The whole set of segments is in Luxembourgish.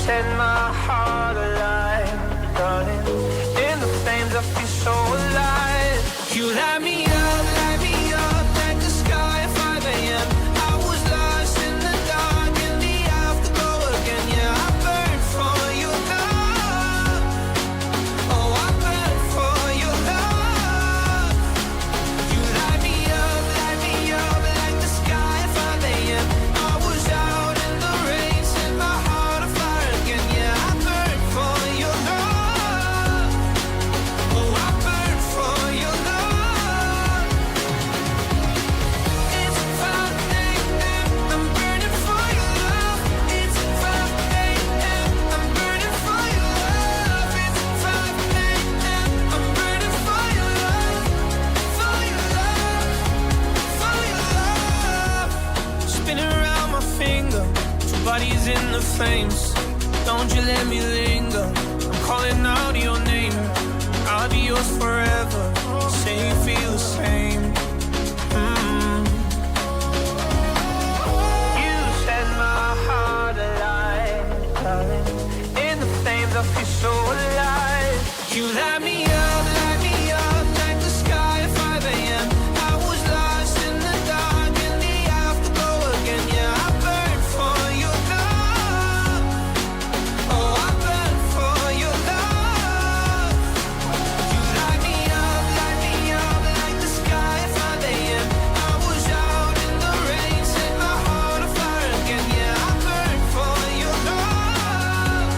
set my heart alight, darling. In the flames I feel so alive. You light me up like the sky at 5 a.m. I was lost in the dark, in the afterglow again. Yeah, I burn for your love. Oh, I burn for your love. You light me up like the sky at 5 a.m. I was out in the rain, set my heart on fire again. Yeah, I burn for your love. Oh, I burn for your love. It's 5 a.m. I'm burning for your love. It's 5 a.m. I'm burning for your love. It's 5 a.m. I'm burning for your love. For your love. For your love. Spinning around my finger, two bodies in the flames. Don't you let me linger. I'm calling out your name. I'll be yours forever. Say you feel the same. You set my heart alight, darling. In the flames I feel so alive. You light me up like the sky at 5 a.m. I was lost in the dark, in the afterglow again. Yeah, I burn for your love. Oh, I burn for your love. You light me up like the sky at 5 a.m. I was out in the rain, set my heart on fire again. Yeah, I burn for your love.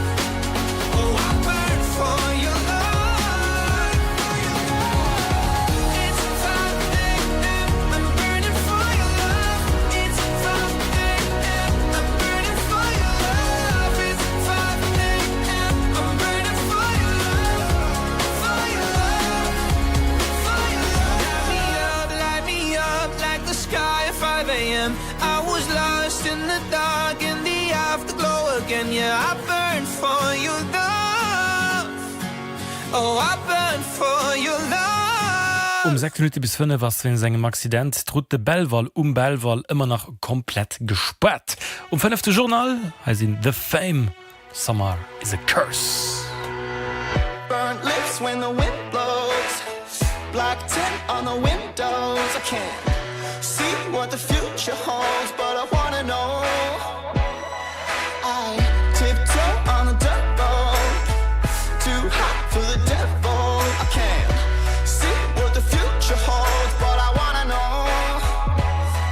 Oh, I burn for your love. It's 5 a.m. I'm burning for your love. It's 5 a.m. I'm burning for your love. It's 5 a.m. I'm burning for your love. For your love. For your love. Light me up like the sky at 5 a.m. I was lost in the dark, in the afterglow again. Yeah, I burn for your love. Oh, I burn for your love. 6 Minuten bis 5 was wenn segem Accident trut de Bellwall Bellwall immer noch komplett gesperrt. 5. Journal heißt The Fame. Summer is a curse. Burnt lips when the wind blows. Black tint on the windows. I can't see what the future holds, but I wanna know. I tiptoe on the dirt road. Too hot for the devil. I can't see what the future holds, but I wanna know.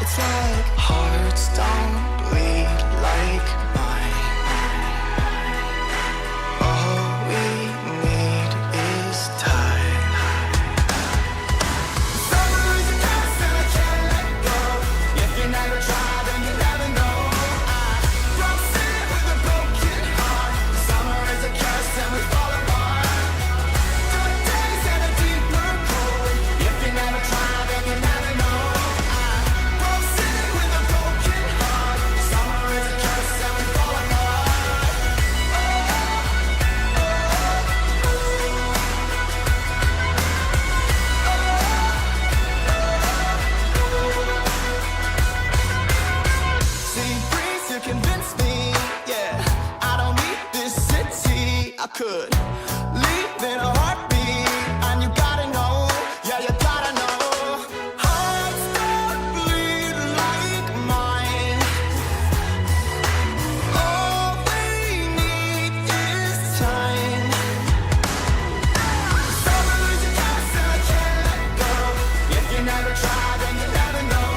It's like hearts don't bleed like mine. All we need is time. Summer is a curse and I can't let go. If you never try, then you never know. I broke city with a broken heart. Summer is a curse and we fall apart. Dark days and a deeper cold. If you never try, then you never know. I broke city with a broken heart. Summer is a curse and we fall apart. See, breeze to convince me, yeah, I don't need this city. I could leave in a heartbeat, and you gotta know, yeah, you gotta know. Hearts don't bleed like mine. All we need is time. Summer is a curse and I can't let go. If you never try, then you never know.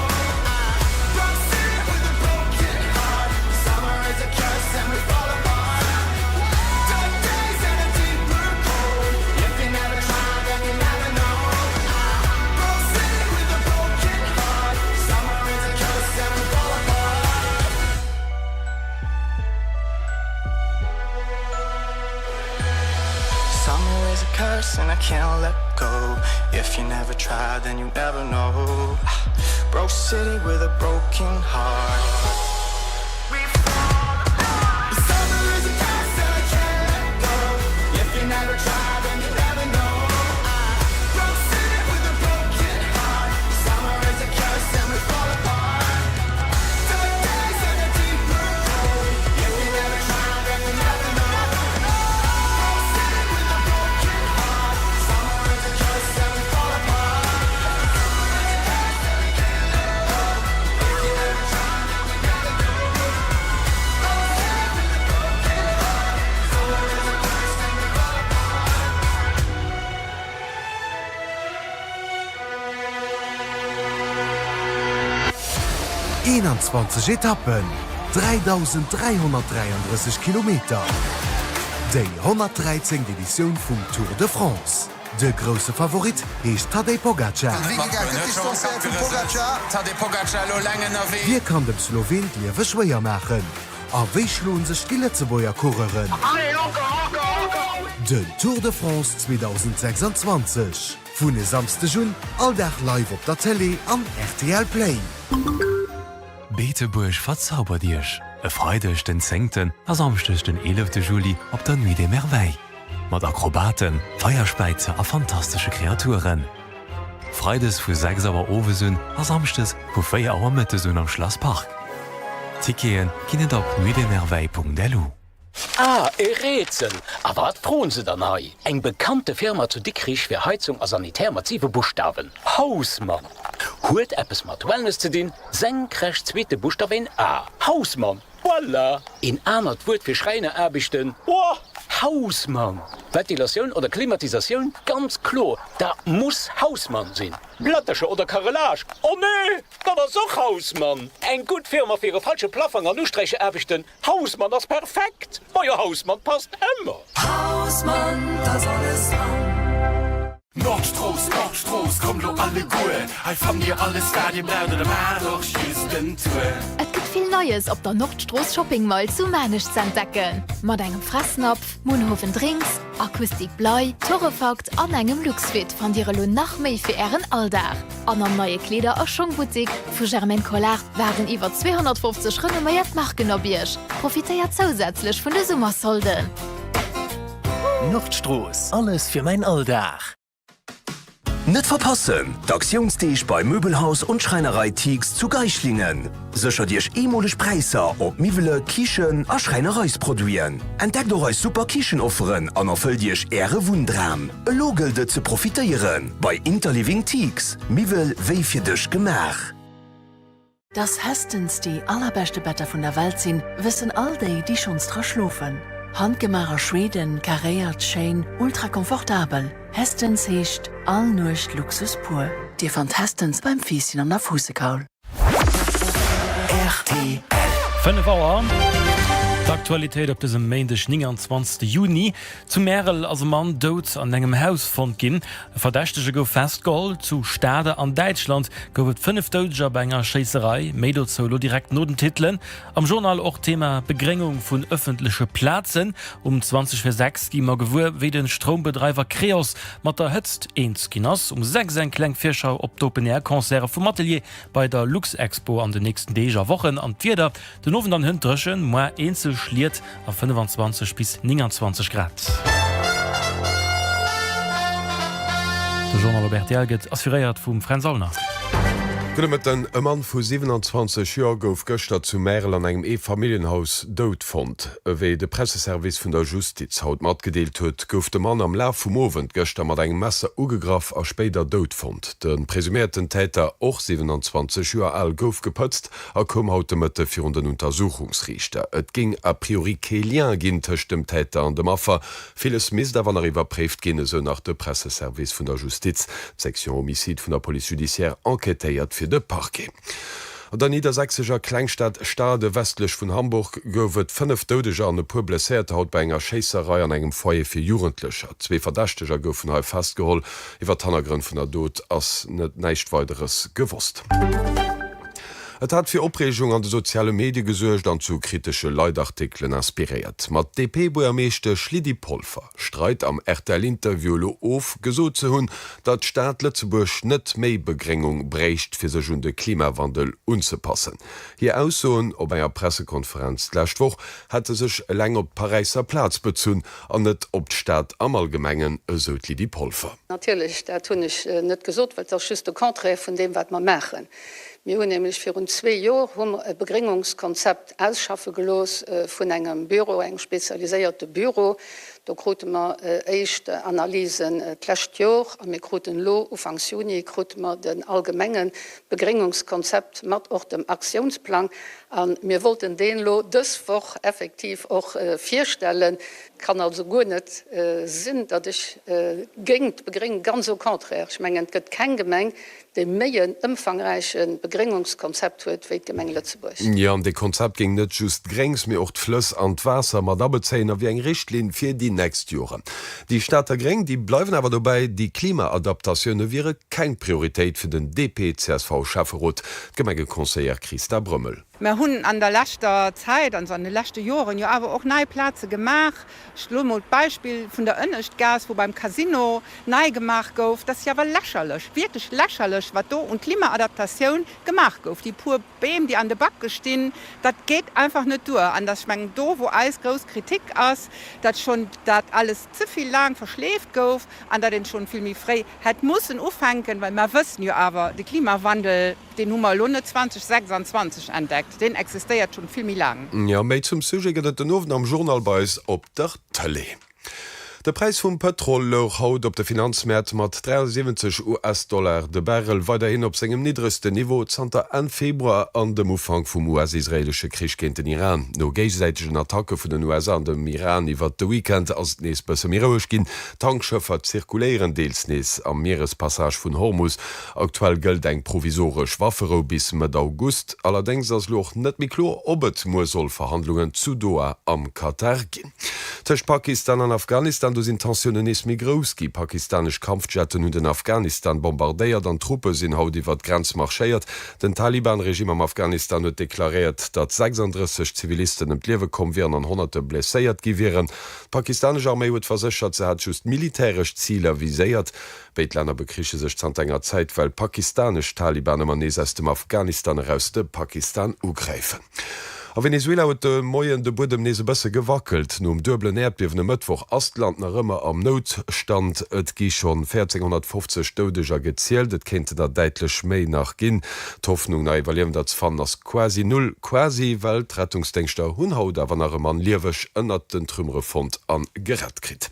I broke city with a broken heart. Summer is a curse and we fall apart. Dark days and a deeper cold. If you never try, then you never know. I broke city with a broken heart. Summer is a curse and we fall apart. Summer is a curse and I can't let go. If you never try, then you never know. Broke city with a broken heart. Summer is a curse and I can't let go. If you never try, then you never know. Broke city with a broken heart. Summer is a curse and we fall apart. Dark days and a deeper cold. If you never try, then you never know. 21 Etappen, 3333 Kilometer. Die 113. Edition vom Tour de France. Der große Favorit ist Tadej Pogacar. Wir kann dem Slowen liewe schwer machen. A wie schlohn sich die Letzebäuer Kureren? Den Tour de France 2026. Von den Samstag Juni, alldach live auf der Tele am RTL Play. Beetebusch verzauber Dich. Freidech den 10. a samstech den 11. Juli op der Nuit des Merveilles. Mat Akrobaten, Feierspeize a fantastische Kreaturen. Freides vu 6 Auer Owesinn a samstes vu 4 Auer Mëttesinn am Schlosspark. Tikeen kinnet op nuitdesmerveilles.delu. Rätsel. Aber wat frohen se dann hai? Eng bekannte Firma zu Dickrich fir Heizung a sanitärmassive Buchstaben. Hausmann. Holt Apps mat Wellness zu din, senkrecht zweite Buchstaben A. Hausmann. Voilà. In anert Wut fir Schreine erbichten. Oh, Hausmann. Ventilation oder Klimatisation? Ganz klar. Da muss Hausmann sinn. Blattersche oder Karrelage? Oh nee, da war so Hausmann. Eng gut Firma fir ihre falsche Plaffung an Ustreiche erbichten. Hausmann, das perfekt. Euer Hausmann passt immer. Hausmann, das alles dran. Nordstoß, komm du alle Gue. Ei fan dir alles Stadien bleibe der doch schießen Tour. Et gibt viel Neues op der Nordstoß Shopping Mall zu Manisch zu entdecken. Mit engem Fressnapf, Moonhofen Drinks, Akustik Blei, Torrefakt an engem Luxfit von dir lo nach méi für Ehren Alldach. An am neue Kleider aus Schongboutique für Germain Collard waren iwwer 250 renommiert Markenobiersch. Profitiert zusätzlich von de Summersolden. Nordstoß, alles für mein Alldach. Nicht verpassen! D'Aktionsdeeg bei Möbelhaus und Schreinerei Tix zu Geichlingen. Sicher Dich emolig Preiser op Mivele, Kichen a Schreinereisproduieren. Entdeck doch euch super Kichenofferen an erfüll Dich Ehre Wundram. E Logelde zu profitieren. Bei Interliving Tix. Mivel wei für dich gemach. Das Hestens die allerbeste Better von der Welt sind, wissen all die schon dran schlufen. Handgemacher Schweden, kariert, schön, ultra komfortabel. Hestens hecht all nucht Luxus pur. Dir fand Hestens beim Fieschen an der Fusekaul. RTL. 5 Uhr. D'Aktualitéit op diesem Montag 29. Juni zu Merel as Mann dot an engem Haus fand ginn. Verdächtege gouf festgeholt zu Stade an Deutschland goufet 5 Deutscher bei enger Scheisserei, Medo solo direkt no den Titeln. Am Journal auch Thema Begrengung vun öffentliche Plätzen. 20:06 gimmer gewur wie den Strombetreiber Kreos mat der hëtzt Skinners 6 en kleng Virschau op d'Open-Air-Konzere vum Atelier bei der Lux-Expo an den nächsten Deja Wochen an Vierder den ofen an hunndreschen moi einzel schliert auf 25 bis 29 Grad. Der Journal Robert Elget assuriert vum Franz Allner. Mit den e Mann vu 27 Joer gouf Göster zu Merel an engem E-Familienhaus dot fand. Ewéi de Presseservice vun der Justiz haut mat gedeelt huet, gouf de Mann am Lauf vum Owen Göster mat engem Messer ugegraf a spéider dot fand. Den presumierten Täter och 27 Joer all gouf gepëtzt a kom haute Mëtte fir den Untersuchungsrichter. Et ging a priori kelien ginn tech dem Täter an dem Affer. Vieles mis da wann iwwer préft ginne so nach de Presseservice vun der Justiz, Sektion Homicid vun der Police Judiciaire enquetéiert fir de Parke. An der niedersächsischer Kleinstadt Stade westlech vun Hamburg goufet 5 Dodeger an e pu blessiert haut bei enger Scheisserei an engem Foie fir Jugendlecher. 2 Verdächteger goufen ha festgeholl, iwwer Tannergrund vun der Dod ass net neicht weiteres gewusst. Et hat fir Opregung an de soziale Medien gesuercht an zu kritische Leiartikeln inspiriert. Mat DP-Boermeeschte Schlidi Polfer streit am RTL-Interview lo of gesot ze hunn, dat Staat Lützeburg net méi Begrengung brächt fir sech hun de Klimawandel unzepassen. Hier aussoen op enger Pressekonferenz lächtwoch hat sech leng op Pariser Platz bezun an net op d'Staat Allgemengen esot Lidi Polfer. Natürlich, da tun ich net gesot, weil das schüste Kontre von dem wat man machen. Wir haben nämlich für rund 2 Jahre ein Begrenzungskonzept ausschaffe gelos von einem Büro, ein spezialisiertes Büro. Da konnten wir erste Analysen letztes Jahr, und wir konnten lo Anfang Juni den allgemeinen Begrenzungskonzept mit auch dem Aktionsplan. Und wir wollten den lo das Woche effektiv auch vorstellen. Kann also gut nicht Sinn, dass ich gegen die Begrenzung ganz so konträr. Ich meine, es gibt keine Gemeinde, die mehr umfangreichen Begrengungskonzept huet wéi Gemeng Lützeburg. Ja, an de Konzept ging net just grings mir och d'Flöss an d'Wasser mat dabezeiner wie eng Richtlin fir die näst Jore. Die Stadter Greng, die bleiwen awer dabei, die Klimaadaptationune wiere kein Prioritéit fir den DP-CSV Schafferrot, Gemengekonseier Christa Brümmel. Wir hunn an der letzter Zeit an seine letzte Joren ja aber auch Neiplatze gemacht. Schlummelt Beispiel von der Önnechtgas, wo beim Casino nei gemacht gouf, das ja war lächerlich, wirklich lächerlich, was do und Klimaadaptation gemacht gouf. Die pur Beam, die an der Back gestehen, das geht einfach nicht durch. An das schmengt do, wo alles groß Kritik aus, dat schon dat alles zu viel lang verschläft gouf, an der den schon viel mehr frei hat müssen aufhängen, weil wir wissen ja aber, der Klimawandel den Nummer 2026 entdeckt. Den existiert schon viel lang. Ja, méi zum Suje gët den Owen am Journalbeis op der Tele. Der Preis vum Petrol loch haut op de Finanzmärt mat 73 US-Dollar de Barrel weiterhin op segem niedrigste Niveau zanter en Februar an dem Ufang vum US-israelsche Krisch géint den Iran. No gesäitegen Attacke vun den USA an dem Iran iwwer de Weekend ass nees bësse mirch ginn, Tankschëffer zirkuléieren deels nees am Meerespassage vun Hormus. Aktuell gëlt eng provisorisch Waffero bis mat August, allerdings ass Loch net miklo obet soll Verhandlungen zu Doha am Katar ginn. Tech Pakistan an Afghanistan dos Intentionen is Migrowski, pakistanisch Kampfjetten hun den Afghanistan bombardéiert an Truppe sinn haut iwwer Grenz marschéiert. Den Taliban-Regime am Afghanistan huet deklariert, dat 36 Zivilisten Liewe kom wären an 100 blesséiert giwieren. Pakistanisch Armee huet versichert, se hat just militärech Ziele viséiert. Beitländer bekriche sech zan enger Zeit, weil pakistanisch Taliban man nees aus dem Afghanistan heraus de Pakistan ugreifen. A Venezuela huet de Moien de Budem nese bësse gewackelt, no dëblen Erdbewene Mëttwoch Astland nach Rëmmer am Notstand, et gi schon 1450 Stodeger gezielt, et kennte dat deitlech méi nach ginn. D'Hoffnung na evaluieren dat fan ass quasi null, quasi Weltrettungsdenkster Hunhaut awer nach Mann liewech ënnert den Trümmerefond an gerett krit.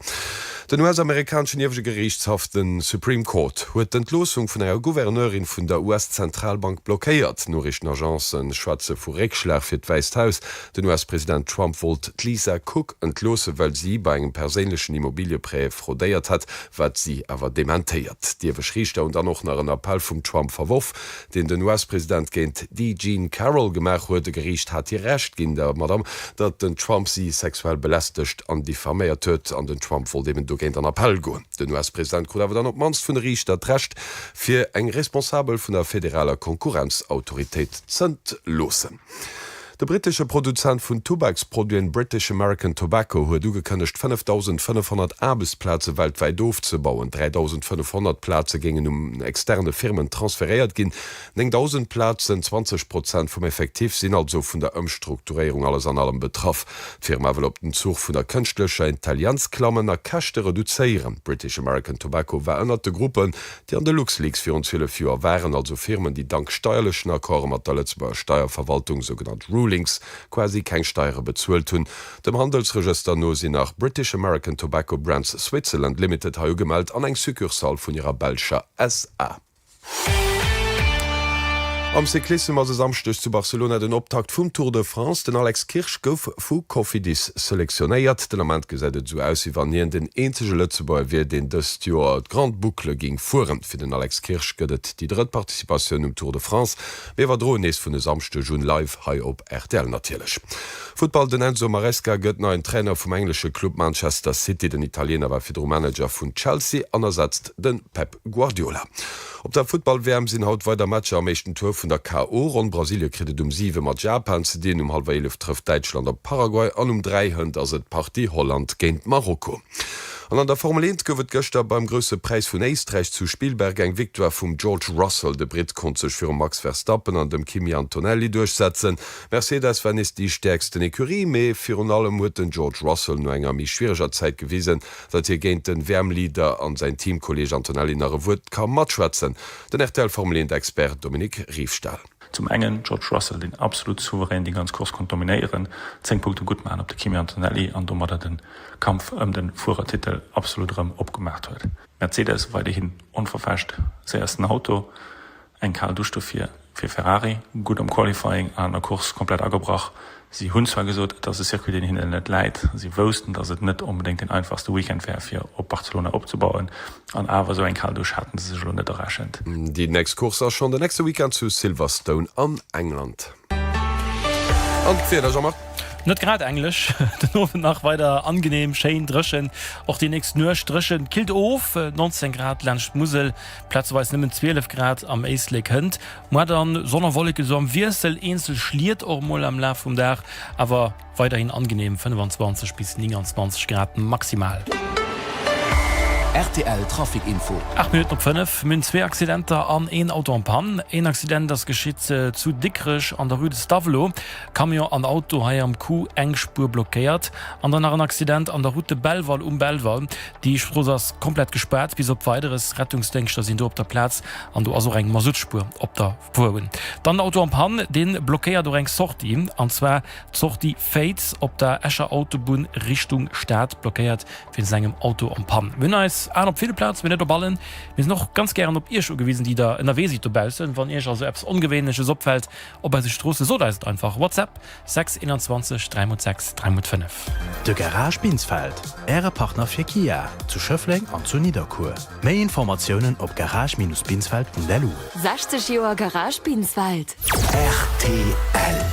Den US-amerikanischen Jewge Gerichtshaften Supreme Court huet d'Entlosung vun eier Gouverneurin vun der US-Zentralbank blockéiert. Norrichten-Agenzen schwatze vu Reckschlag fir d'Weisthaus. Den US-Präsident Trump wollt Lisa Cook entlose, weil sie bei engem perélegen Immobiliepré frodéiert hat, wat sie awer dementéiert. Dir verschriecht und dann noch nach een Appell vum Trump verwoff, den US-Präsident géint die Jean Carroll gemach huet de Gericht hat hier recht ginn der Madame, dat den Trump sie sexuell belästigt an diffaméiert huet an den Trump voll dem géint an Appell go. Den US-Präsident kun awer dann op mans vun Richter recht fir eng responsabel vun der federaler Konkurrenzautoritéit zënd losen. Der britische Produzent vun Tobaksproduien British American Tobacco huet ugekënnecht 5.500 Arbeitsplätze weltweit aufzubauen. 3.500 Plätze gingen externe Firmen transferiert ginn. 9.000 Plätzen 20% vum Effektiv sinn also vun der Umstrukturierung alles an allem betraff. Firma will op den Zug vun der kënchtlecher Intelligenzklammen a Kächte reduzéieren. British American Tobacco war ënnerte Gruppen, die an de LuxLeaks 24 waren, also Firmen, die dank steuerlechen Akkor mat der Lützeburger Steuerverwaltung sogenannt Rulings quasi kein Steuer bezuelt hun. Dem Handelsregister no sie nach British American Tobacco Brands Switzerland Limited ha gemeldt an eng Sykursal vun ihrer Belscher SA. Am Cyclisme as samstöch zu Barcelona den Optakt vum Tour de France, den Alex Kirsch gouf vu Cofidis selektionéiert. Den Amment gesädet zu ausiwvanieren den enzege Lëtzebauer wie den de Stewart Grand Boucle ging fuhren. Fi den Alex Kirsch gëtt die dret Partizipatioun um Tour de France, méwer droes vun de samste Jun live hai op RTL natilech. Football den Enzo Maresca gëtt ein Trainer vum englische Club Manchester City, den Italiener war Fidromanager vun Chelsea, anersetzt den Pep Guardiola. Op der Football-WM sinn haut weiter Matscher am mechten Tour vun der K.O. rund Brasilie kritet 7 mat Japan ze den 11:30 trifft Deutschland op Paraguay an 3 ass et Partie Holland géint Marokko. An der Formel 1 gowet gëchter beim grösse Preis vun Eistreich zu Spielberg eng Viktor vum George Russell, de Brit kon sech fir Max Verstappen an dem Kimi Antonelli durchsetzen. Mercedes wenn is die stärksten Ekurie méi fir an allem huet den George Russell no enger mi schwieriger Zeit gewiesen, dat hier géint den Wärmlieder an sein Teamkolleg Antonelli nach Wut kam matschwätzen. Den RTL Formel 1 Expert Dominik Riefstahl. Zum engen George Russell den absolut souverän die ganz Kurs kontaminieren 10 Punkte gut machen op der Kimi Antonelli an dummer den Kampf den Führertitel absolut opgemacht huet. Mercedes weiterhin unverfäscht sehr ersten Auto ein Karl Dustoff für Ferrari gut am Qualifying an der Kurs komplett angebracht Sie haben zwar gesagt, dass es Zirkel den hin nicht leid. Sie wussten, dass es nicht unbedingt den einfachste Weekend wäre, für Barcelona aufzubauen. Und aber so ein Kaldusch hatten sie sich schon nicht überraschend. Die nächste Kurs ist schon der nächste Weekend zu Silverstone an England. Und Pferde, Jean-Marc? Nicht gerade Englisch, den Ofen nach weiter angenehm, schön drischen. Auch die nächsten nur drischen killt auf, 19 Grad Land Musel, platzweise nimmen 12 Grad am Eisleg Hund. Mal dann Sonnenwolke so am Wirsel, Insel schliert auch mal am Lauf vom Dach, aber weiterhin angenehm, 25 bis 29 Grad maximal. RTL Trafikinfo. 8 Minuten op 5 mün 2 Accidenter an een Auto an Pan. Ein Accident das geschieht zu Dickrich an der Rue de Stavelo. Camion an Auto ha am Kuh engspur blockiert. An dann ein Accident an der Route Belval Belval. Die Spros komplett gesperrt bis op weiteres Rettungsdenkster sind op der Platz an du also eng Masutspur op der Fuhren. Dann der Auto am Pan den blockiert du eng Sorti an zwar Sorti Fates op der Escher Autobahn Richtung Stadt blockiert für seinem Auto am Pan. Wenn an op viele Platz wenn ballen mir noch ganz gern op ihr schon gewesen die da in der Wesi sind wann ihr also Apps ungewöhnliches opfällt ob er sich Straße so da ist einfach WhatsApp 621 306 305 De Garage Binsfeld Äre Partner fir Kia zu Schöffling an zu Niederkur. Mehr Informationen op garage-binsfeld.delu 60 Joer Garage Binsfeld RTL.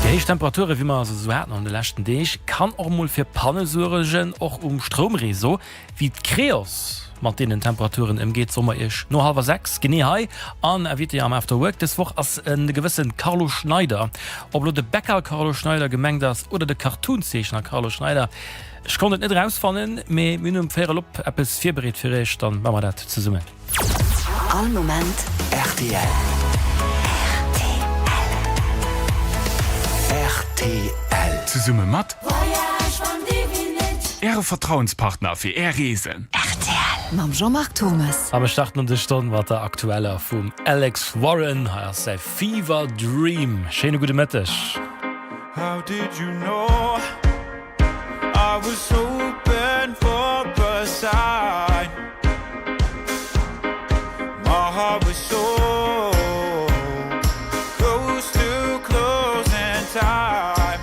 Die Temperatur wie man so hatten an der letzten Tag kann auch mal für Pannesurgen auch Stromreso wie Kreos mit denen Temperaturen im geht Sommer ist nur 5:30 gene an er wird ja am After Work das Woche als einen gewissen Carlo Schneider ob du der Bäcker Carlo Schneider gemengt hast oder der Cartoonzeichner Carlo Schneider ich konnte nicht rausfallen mit faire Lob etwas vierberät für ich dann machen wir das zusammen. All Moment RTL. RTL. Zu Summe matt. Ihre Vertrauenspartner für Reisen. Mam Jean-Marc Thomas. Aber starten an de Stunde war der aktueller vum Alex Warren se Fever Dream. Schöne gute Mittag. How did you know I was hoping for a sign? My heart was so close to closing time.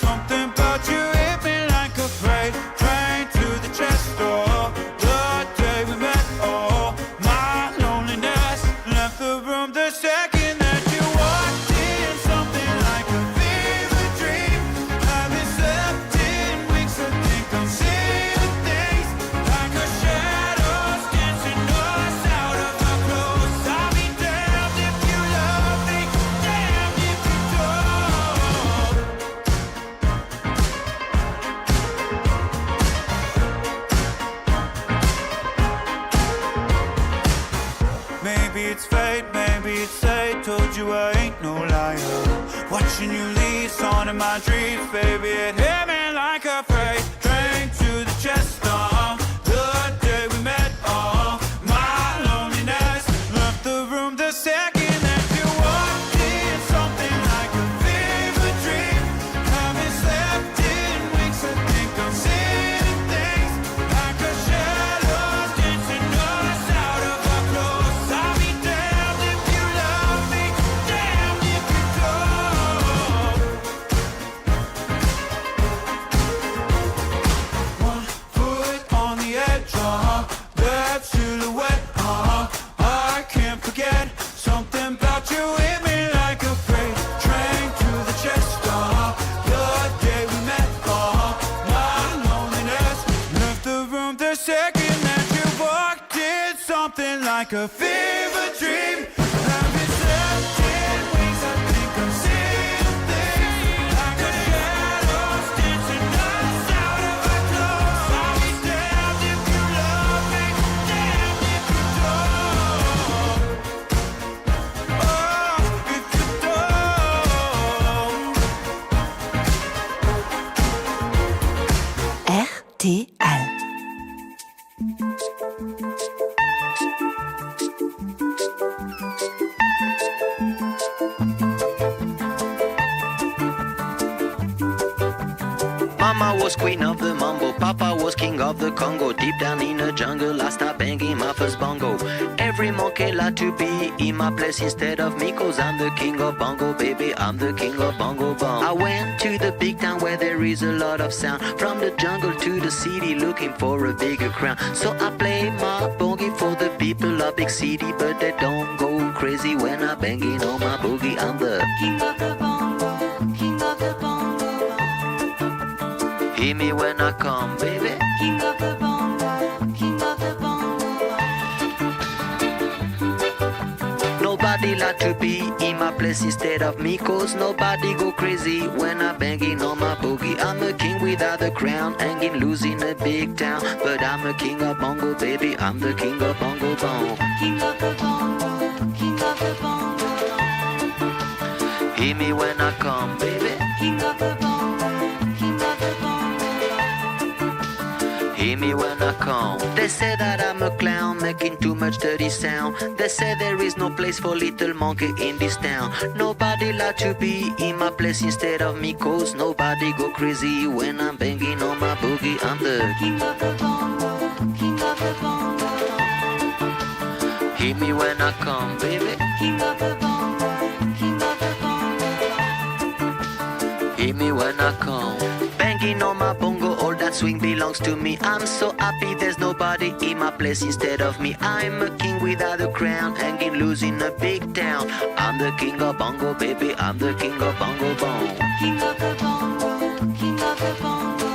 Something about you hit me like a freight train to the chest door. The day we met, oh, my loneliness left the room the second that you walked in. Something like a fever dream. Haven't slept in weeks, I think I'm seeing things like a shadows dancing us out of our clothes. I'll be damned if you love me, damned if you don't. Maybe it's fate, maybe it's fate. Told you I ain't no liar. Watching you leave, on in my dreams, baby. It hit me like a freight train to the chest. The day we met, oh, my loneliness left the room the second that you walked in. Something like a fever dream. Haven't slept in weeks, I think I'm seeing things like a shadows dancing us out of our clothes. I'll be damned if you love me, damned if you don't. One foot on the edge, that silhouette, I can't forget. Something about you hit me like a freight train to the chest. The day we met, my loneliness left the room the second that you walked in. Something like a fever dream. Haven't slept in weeks, I think I'm seeing things like a shadows dancing us out of our clothes. I'll be damned if you love me, damned if you don't. Oh, if you don't. RTL. Mama was was queen of the mambo, Papa was king of the Congo. Deep down in the jungle, I start banging my first bongo. Every monkey like to be in my place instead of me, cause I'm the king of bongo, baby, I'm the king of bongo bong. I went to the big town where there is a lot of sound, from the jungle to the city looking for a bigger crown. So I play my boogie for the people of big city, but they don't go crazy when I banging on my boogie. I'm the king of the bongo, king of the bongo. Hear me when I come, baby. King of the bongo, king of the bongo. Nobody like to be in my place instead of me, cause nobody go crazy when I'm banging on my boogie. I'm a king without a crown, hanging loose in a big town, but I'm a king of bongo, baby, I'm the king of bongo bong. King of the bongo, king of the bongo. Hear me when I come, baby. King of the bongo, king of the bongo. Hear me when I come. They say that I'm a clown making too much dirty sound. They say there is no place for little monkey in this town. Nobody like to be in my place instead of me, cause nobody go crazy when I'm banging on my boogie. I'm the king of the bongo, king of the bongo. Hear me when I come, baby. King of the bongo, king of the bongo. Hear me when I come. Banging on my bongo, all that swing belongs to me. I'm so happy there's nobody in my place instead of me. I'm a king without a crown, hanging loose in a big town. I'm the king of bongo, baby, I'm the king of bongo bong. King of the bongo, king of the bongo.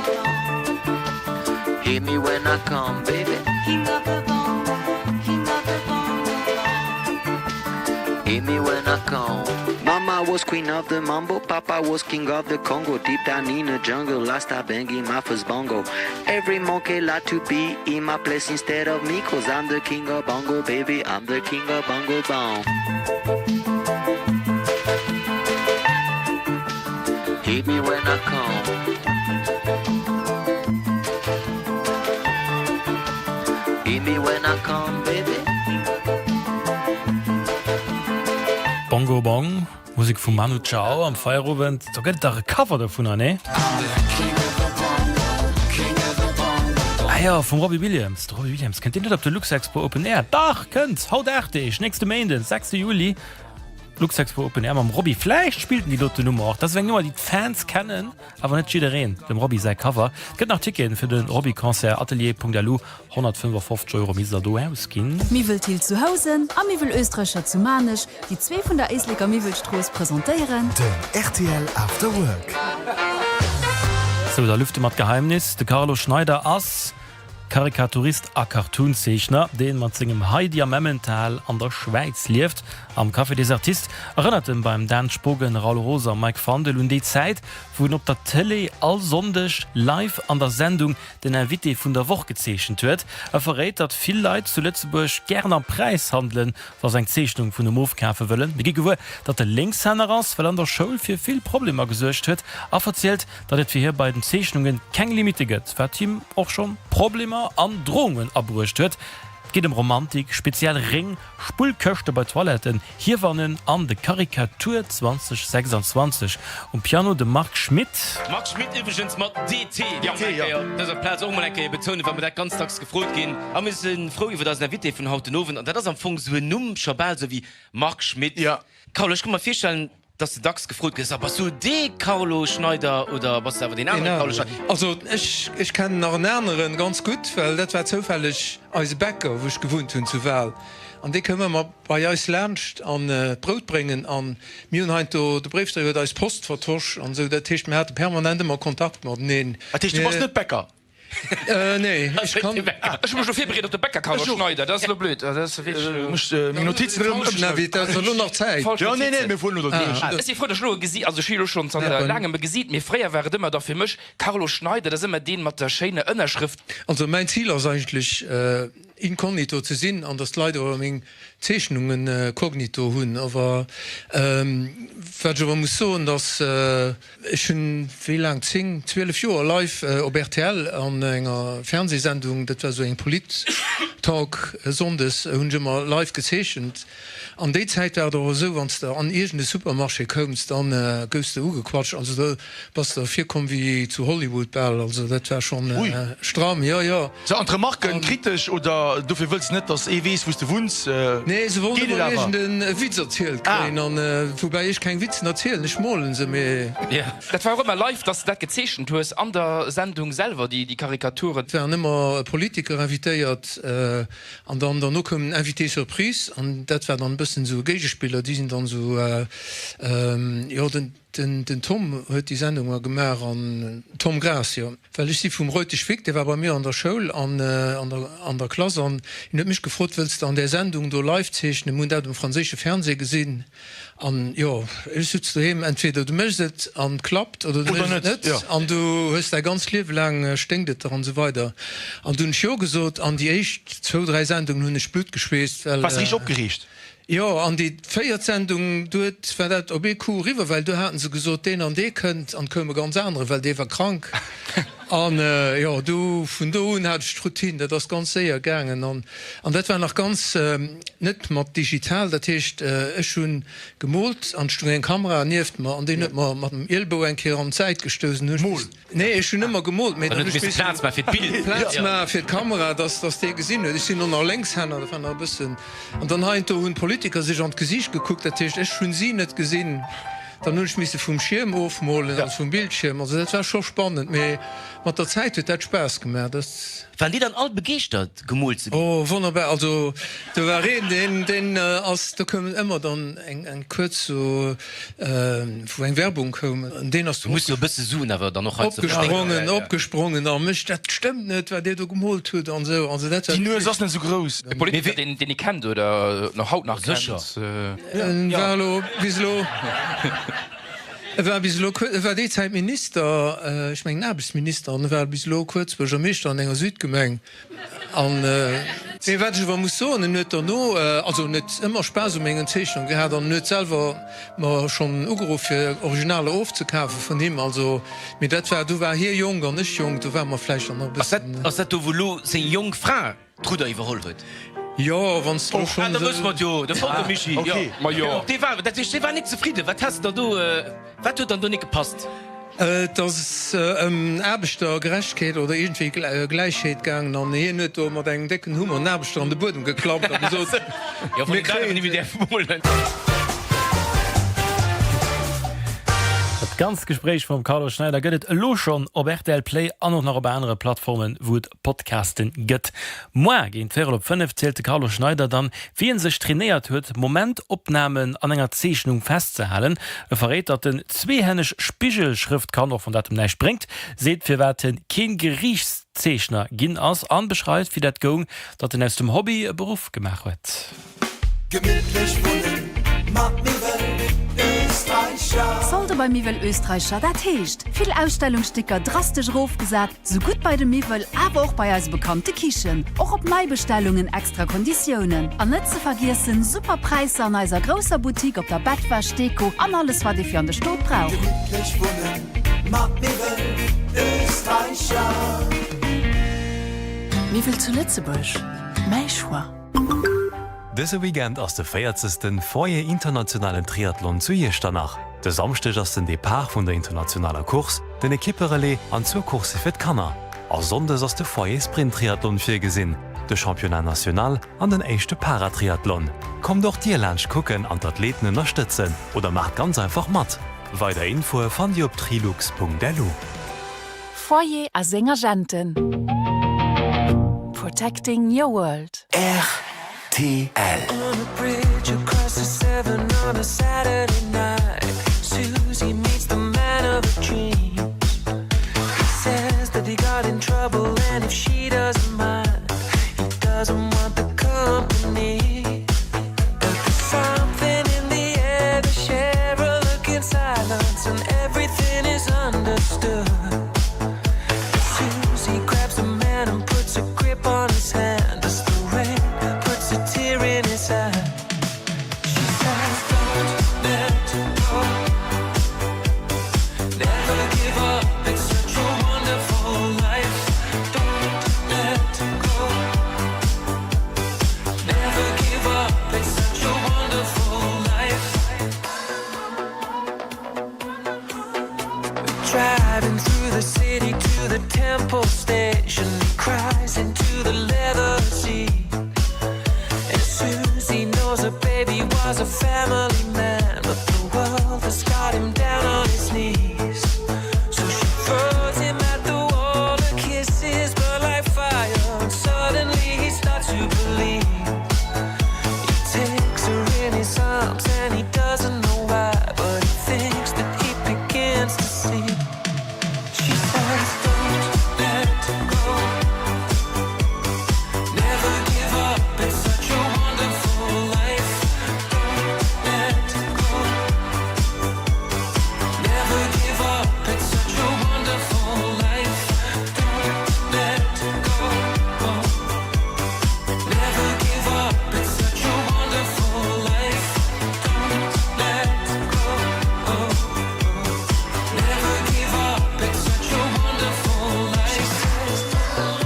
Hear me when I come, baby. King of the bongo, king of the bongo. Hear me when I come. Mama was queen of the mambo, Papa was king of the Congo. Deep down in the jungle, I start banging my first bongo. Every monkey like to be in my place instead of me, cause I'm the king of bongo, baby, I'm the king of bongo bong. Hear me when I come. Hear me when I come, baby. Bongo Bong, Musik von Manu Chao am Feierabend. Da geht der Cover davon an, ne? Ah ja, von Robbie Williams. Robbie Williams, kennt ihr nicht auf der Lux Expo Open Air? Doch, könnt's. Haut echt. Nächste Montag, 6. Juli. Lux Expo Open Air mit Robbie. Vielleicht spielten die dort die Nummer auch. Deswegen nur die Fans kennen, aber nicht jeder reden. Dem Robbie sei Cover. Gibt noch Tickets für den Robbie-Konzert atelier.lu. 155 € Mieser do ausgehen. Mivel til zu Hause, am Mivel Österreicher zu Manisch, die zwei von der Eisliger Mivelstraße präsentieren. Den RTL After Work. So, da lüfte mat Geheimnis. De Carlo Schneider ass Karikaturist a Cartoonzeichner, den man zingem Heidi am Memmental an der Schweiz lieft. Am Café des Artistes erinnert ihn beim Dan Spogen, Raul Rosa, Mike Fandel und die Zeit, wo op der Tele all sonndech live an der Sendung den Invité vun der Woche gezeichnet huet. Verrät, dat viel Leute zu Lützeburg gern am Preis handeln, was eng Zeichnung vun dem Hofkäfe wollen. Wie gewur, dat der Linkshänder ass, weil an der Schule für viel Probleme gesucht huet, erzählt, dat et wie hier bei den Zeichnungen kein Limite gibt. Wer Team auch schon Probleme an Drohungen abbrucht huet. Geht um Romantik, speziell Ring, Spulköchte bei Toiletten. Hier waren an de Karikatur 2026 und Piano de Marc Schmidt. Marc Schmidt übrigens mit DT. Ja. Das ist Platz auch mal betonen, wenn wir da ganztags gefreut gehen. Aber wir sind froh über das Invité von heute Abend. Und das ist am Anfang so ein Numm Schabal, so wie Marc Schmidt. Ja. Carlo, ich kann mir vorstellen, dass du DAX gefreut ist, aber so de Carlo Schneider oder was aber den anderen Carlo Schneider. Also ich kenne noch einen anderen ganz gut, weil das war zufällig als Bäcker, wo ich gewohnt habe zu Wahl. Und die können wir bei uns lernst an Brot bringen an mir und der Briefstelle wird als Post vertuscht und so der Tisch mir hat permanent immer Kontakt mit denen. Du warst nicht Bäcker. Nee, ich kann. Ich muss schon viel auf der Bäcker Carlo Schneider, das ist nur blöd. Das ist wirklich. Notizen noch Zeit. Ja, nee, wir wollen nur das. Ist die Frau der Schule gesehen, also Schilo schon seit langem gesehen. Mir früher wäre immer dafür mich Carlo Schneider, das ist immer den mit der schönen Innerschrift. Also mein Ziel ist eigentlich inkognito ze sinn an das leider még Zeechhnungen kognito hunn, awer muss so dass hun wie lang 12 Joer live op RTL an enger Fernsehsendung, dat war so eng Polittag sondes hunmmer live gezeechchent. An déi Zeit war so wann der an egent de Supermarsche kommst, dann gost ugequatsch, also was der fir kom wie zu Hollywood Ball, also dat war schon stram ja. So andere Marken kritisch oder du willst net dass EWs wo du wunst nee se wollen den Witz erzählt wobei ich kein Witz erzählen nicht molen se mir Dat war immer live dass dat gezeschen du an der Sendung selber die Karikaturen waren immer Politiker invitéiert an dann no kom invité surprise an dat war dann bisschen so Gegespieler die sind dann so den Tom huet die Sendung gemer an Tom Gracia. Well ich sie vum Reutig Fi, der war bei mir an der Schul an der Klasse an net michch gefrot willst an der Sendung do live zechen Mund dem franzsche Fernseh gesinn an entweder du mcht an klappt oder net an du hast der ganz lieb lang stengdet an so weiter. An du Jo gesot an die echt 2-3 Sendungen hunne Splut geschwest was ich opgericht. Ja an die Feiertsendung duet dat OBQ River, weil du hatten se gesot den an de könnt an komme ganz andere, weil de war krank. An ja du vun do hat Routin, dat das ganz séier gangen an dat war noch ganz net mat digital, dat hecht schon gemolt an stu en Kamera nieft man an den net mat dem Elbo enkeer an Zeit gestosen nee schon immer gemolt fir Kamera das de gesinn ich sind noch längs hänner van der bisssen an dann ha hun Politiker sich an Gesicht geguckt, dat hecht ech schon sie net gesinn. Dann nuch mis vum Schirm aufmolen als vum Bildschirm, also dat war schon spannend mat der Zeit huet dat spaß gemerk. Wann die dann all begeert gemult sind. Oh wunderbar, also da war den als da kommen immer dann eng kurz so wo eng Werbung kommen den hast du musst du bist suchen aber dann noch abgesprungen mischt dat stimmt net wer der du gemult tut an so also dat nur nicht so groß den ich kennt oder noch haut nach sicher wieso war de Zeit Minister ich mein Nabelsminister an war bis lo kurz beger mischt an enger Südgemeng an war muss so net no also net immer spaß engen Zeechung gehabt an net selber mar schon ugerufen originale aufzukaufen von ihm also mit dat war du war hier jung an nicht jung du war fleisch an du wo se jung Fra truder iwwerhol huet. Ja wann war nicht zufrieden wat hast du wat dann du nicht gepasst das Erbeter Gerechtkeit oder irgendwie Gleichheit gang an net mat eng decken Hummer Erbeter an den Boden geklappt Ganz Gespräch vom Carlo Schneider gëtt lo schon op RTL Play an noch nach op andere Plattformen wo Podcasten gëtt. Moi gin 4/5 zählte Carlo Schneider dann wie en sech trainiert huet Momentopnahmen an enger Zeechhnung festzehalen. Verrät dat den zweehännech Spichelschrift kann noch von dat dem neich springt, seht fir wetten kein Gerichtszeichner ginn ass anbeschreit wie dat gong, dat den aus dem Hobby e Beruf gemacht huet. Gemütlich wohnen, mag mir Sollte bei Mivel Österreicher dat heescht. Viel Ausstellungssticker drastisch rofgesat, so gut bei dem Mivel, aber auch bei als bekannte Kichen. Auch op Maibestellungen extra Konditionen. An net ze vergissen super Preise an eiser großer Boutique op der Bettwaschdeko an alles war die für an der Sto braucht. Mivel zu Lützeburg. Meichwa. Dëse Weekend ass de feiertzesten Foie internationalen Triathlon zu Jestannach. De samstech ass den Depart vun der internationaler Kurs, den Ekipperelé an zur Kurse fir Kanner. A sondes ass de Foie Sprinttriathlon fir gesinn, de Championat national an den échte Paratriathlon. Komm doch Dir Lsch kucken an d'Athleten ënnerstëtzen oder macht ganz einfach mat. Weiter Info fan Di op trilux.delu. Foie a Sängergenten. Protecting your world. TL. On a bridge across the Severn on a Saturday night, Susie meets the man of her dreams. He says that he got in trouble and if she doesn't mind, he doesn't want the company. But there's something in the air, they share a look in silence and everything is understood. Susie grabs the man and puts a grip on his hand as the full station, cries into the leather seat. And Susie knows her baby was a family man, but the world has got him down on his knees. So she throws him at the wall, her kisses burn like fire, and suddenly he starts to believe. He takes her in his arms and he doesn't know why, but he thinks that he begins to see. She says, don't let go, never give up, it's such a wonderful life. Don't let go, never give up, it's such a wonderful life. Don't let go, never give up, it's such a wonderful life. Don't let go, never give up, it's such a wonderful life. She says, don't let go,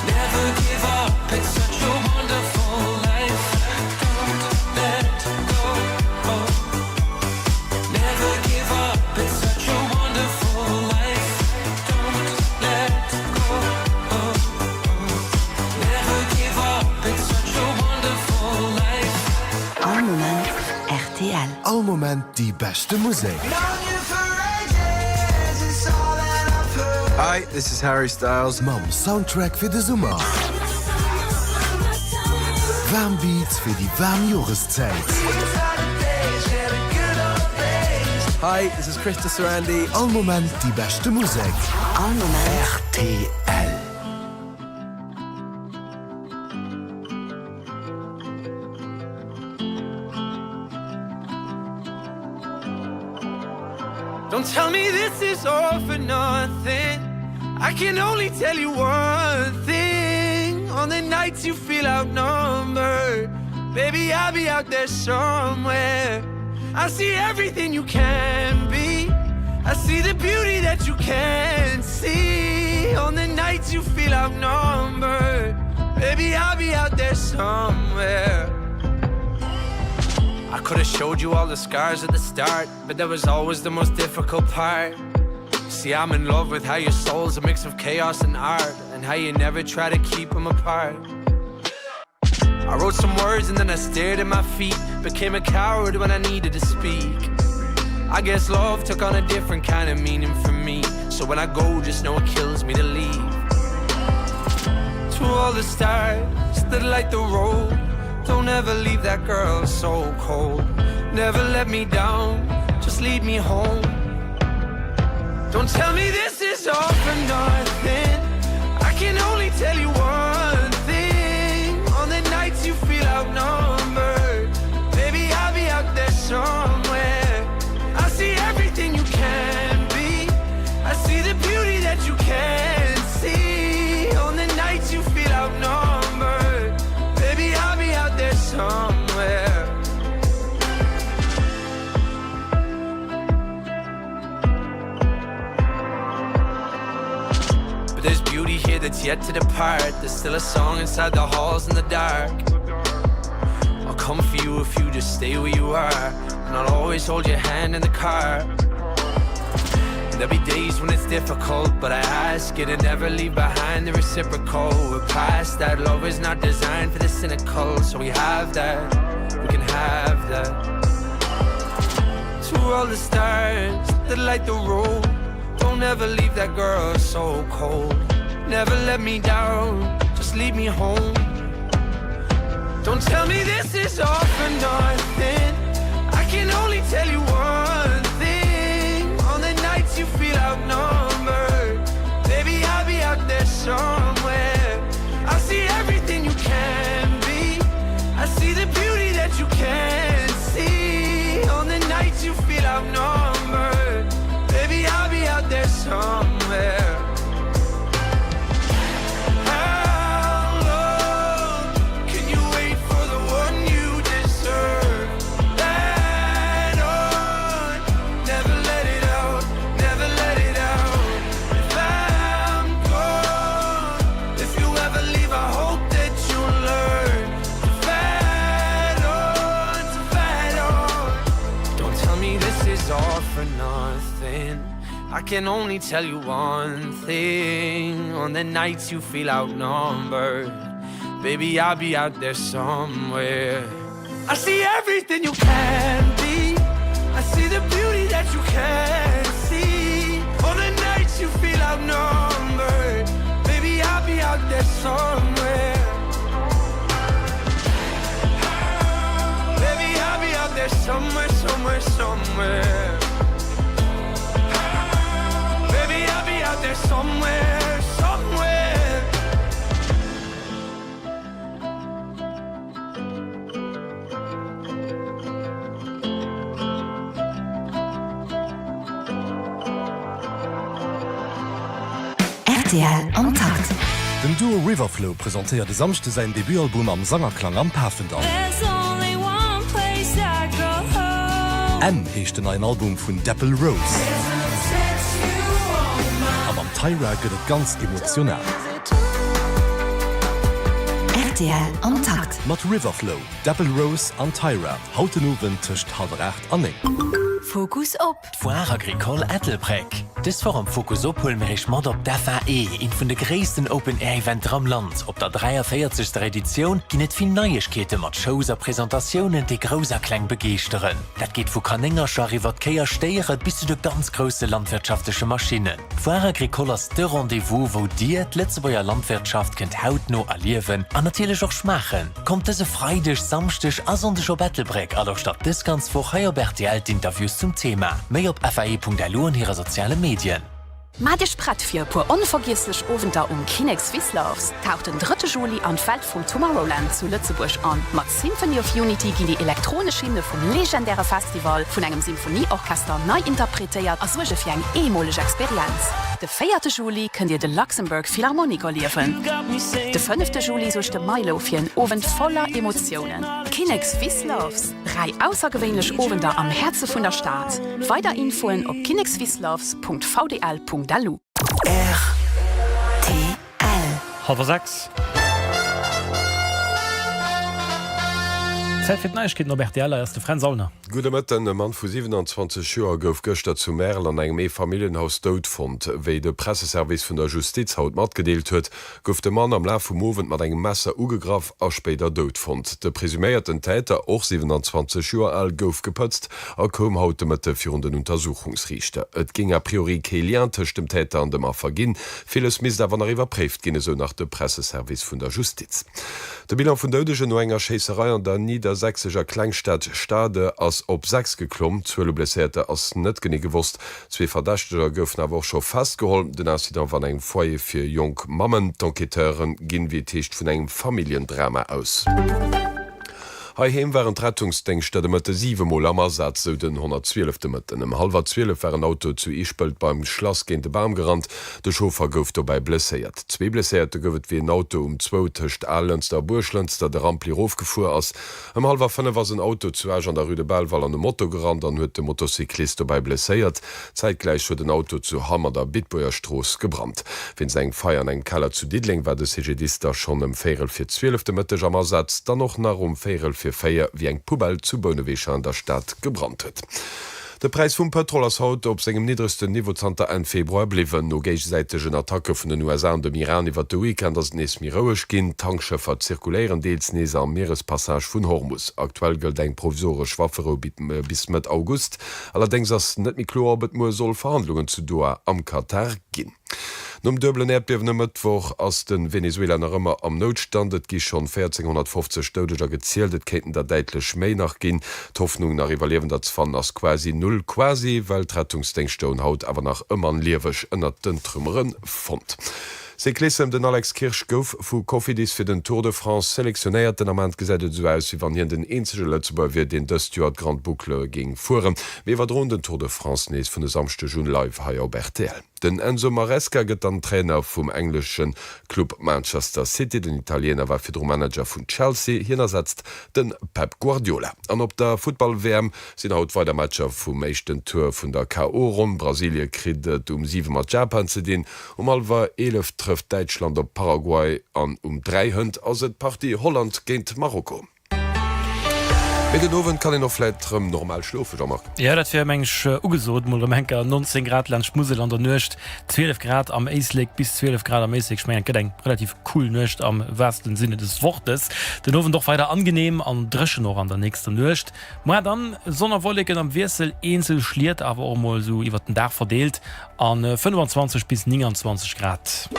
never give up, it's such a wonderful life. Don't let go, never give up, it's such a wonderful life. Don't let go, never give up, it's such a wonderful life. Don't let go, never give up, it's such a wonderful life. All moment RTL. All moment die beste Musik. Hi, this is Harry Styles. Mam Soundtrack fir de Summer. Wärmbeats fir die warm Joreszeit. Hi, this is Krista Sarandi. All moment die beste Musik. All moment RTL. Don't tell me this is all for nothing. I can only tell you one thing. On the nights you feel outnumbered, baby, I'll be out there somewhere. I see everything you can be. I see the beauty that you can't see. On the nights you feel outnumbered, baby, I'll be out there somewhere. I could have showed you all the scars at the start, but that was always the most difficult part. See, I'm in love with how your soul's a mix of chaos and art, and how you never try to keep them apart. I wrote some words and then I stared at my feet, became a coward when I needed to speak. I guess love took on a different kind of meaning for me, so when I go, just know it kills me to leave. To all the stars that light the road, don't ever leave that girl so cold. Never let me down, just lead me home. Don't tell me this is all for nothing. I can only tell you one thing. On the nights you feel outnumbered, baby, I'll be out there somewhere. I see everything you can be. I see the beauty that you can't see. On the nights you feel outnumbered, baby, I'll be out there somewhere. But there's beauty here that's yet to depart. There's still a song inside the halls in the dark. I'll come for you if you just stay where you are, and I'll always hold your hand in the car. There'll be days when it's difficult, but I ask you to never leave behind the reciprocal. We're past that, love is not designed for the cynical, so we have that, we can have that. To all the stars that light the road, don't ever leave that girl so cold. Never let me down, just lead me home. Don't tell me this is all for nothing. I can only tell you one thing. On the nights you feel outnumbered, baby, I'll be out there somewhere. I see everything you can be. I see the beauty that you can't see. On the nights you feel outnumbered, baby, I'll be out there somewhere. doing. I can only tell you one thing. On the nights you feel outnumbered, baby, I'll be out there somewhere. I see everything you can be. I see the beauty that you can't see. On the nights you feel outnumbered, baby, I'll be out there somewhere. Baby, I'll be out there somewhere, somewhere, somewhere. Baby, I'll be out there somewhere, somewhere. RTL Antakt. Den Duo Riverflow präsentiert de samchte sein Debütalbum am Sangerklang am Pafendal. M hecht den ein Album vun Dapple Rose. Am am Tyra gëtt et ganz emotional. RTL Antakt. Mat Riverflow, Dapple Rose an Tyra, haute Nowen tischcht halbrecht an. Fokus op. Foire agricole Ethelbreck. Dis vor am Fokus opholmerich mat op d'FAE, in vun de gréessten Open-Air-Event am Land. Op der 43. Edition ginn et fin Neuischkete mat Showser Präsentationen déi groser Kkleng begeeren. Dat geht vu Kaningercher iwwer Keier steiert bis zu de ganz grosse landwirtschaftliche Maschinen. Foire agricola's de Rendevous, wo Dir d Letzebauer Landwirtschaft kennt haut no erliewen, an natürlich auch schmachen. Kommt se freidech, samstech as sondech op Ethelbreck, aller statt dis ganz vor Heierberti Interviews zum Thema. Méi op FAE.lu an ihrer soziale Medien. Made Spratfir pur unvergisslech Ofenter Kinex Swissloves taucht den 3. Juli an Feld vum Tomorrowland zu Lützeburg an. Mat Symphony of Unity gin die elektronische Hymne vum legendäre Festival vun engem Symphonieorchester neu interpretiert as suche fir eng emolege Experiz. De 4. Juli könnt ihr de Luxemburg Philharmoniker liefen. De 5. Juli soch de Milo fir en Owen voller Emotionen. Kinex Swissloves, 3 außergewöhnlich Ofenter am Herze vun der Stadt. Weiter Infoen op kinexswissloves.vdl.lu. Halber 6. Zeit fir Neichkeet op RTL erste Fren Sauner. Gude Mëtten Mann vu 27 Joer gouf Gëchter zu Merl an engem Familienhaus dot fand, wéi de Presseservice vun der Justiz haut mat gedeelt huet, gouf de Mann am La vum Mowen mat engem Messer ugegraf a spéder dot fand. De presüméierten Täter och 27 Joer all gouf gepëtzt a kom haute Mëtte fir den Untersuchungsrichte. Et ging a priori keliantech dem Täter an dem a verginn, Vieles mis awer iwwer préft ginne so nach de Presseservice vun der Justiz. De Bilan vun deudege no enger Scheesserei an der niedersächsischer Kleinstadt Stade ass op 6 geklomm, 12 Blessierte ass net geni gewusst. 2 Verdächteger goufen awer scho festgeholt, den Accident van eng Foie fir Jong Mammen d'Enqueteuren ginn wie Techt vun engem Familiendrama aus. Heim waren Rettungsdenkstätte mat 7 Mol Ammersatz so den 112. Mtten. Im halber 12 waren Auto zu Ispelt beim Schloss gen de Baum gerannt, de Schofer gouf dabei blessiert. 2 Blessierte gouft wie ein Auto 2 töcht Allenster Burschlenster der Rampli aufgefuhr ass. Am halber 5 war ein Auto zu an der Rüde Bellwall an dem Motto gerannt, an huet de Motorcyklist dabei blessiert. Zeitgleich huet den Auto zu Hammer der Bitboerstroß gebrannt. Wenn seg Feiern eng Keller zu Didling war de CGDister schon im Ferel fir 12. Mitte Ammersatz, dann noch nach Ferel fir Feier wie eng Pubal zu Bonnewecher an der Stadt gebrannt huet. De Preis vum Petrolers haut op segem niedersten Niveauzanter en Februar bliwen no geichsäitegen Attacke vun den USA an dem Iran iwwer de Weekend ass nees mirouech ginn, Tankschëffer zirkuléieren deels nees am Meerespassage vun Hormus. Aktuell gëlt eng provisorisch Waffero bis met August, allerdings ass net mi klo bet mo soll Verhandlungen zu Doha am Katar ginn. Nom dëblen Erdbewene Mëttwoch ass den Venezuelaner Rëmmer am Notstandet gi schon 1450 Stodeger gezieltet Keeten der deitlech méi nach ginn. D'Hoffnung nach Iwerlewen dat fan ass quasi null quasi, weil d'Rettungsdenkstoun haut awer nach ëmmern liewech ënner den Trümmeren fand. Se klissem den Alex Kirsch gouf vu Cofidis fir den Tour de France selektionéiert den amment gesädet so auss wie wann hien den enzege Lettzeber wie den de Stuart Grand Boucle ging fuhren. Wie war droen den Tour de France nees vun de samste Jun live ha op RTL. Den Enzo Maresca gëtt an Trainer vum englischen Club Manchester City, den Italiener war Fidromanager vun Chelsea, hinersetzt den Pep Guardiola. An op der Football-WM sinn haut war der Matscher vum meigchten Tour vun der K.O. Brasilie kridet 7 mat Japan ze din, alwer 11 trifft Deutschland op Paraguay an 3 Hund ass et Party Holland géint Marokko. Mit den Owen kann noch vielleicht normal schlufen. Ja, das wäre mensch ugesot Henker 19 Grad Land Schmusel an der Nöcht 12 Grad am Eisleg bis 12 Grad am Eisleg ich mein, gedenk relativ cool Nöcht am wahrsten Sinne des Wortes. Den Owen doch weiter angenehm an Dresche noch an der nächsten Nöcht. Mal dann Sonnerwolligen am Wirsel Insel schliert aber auch mal so über den Dach verdeelt an 25 bis 29 Grad.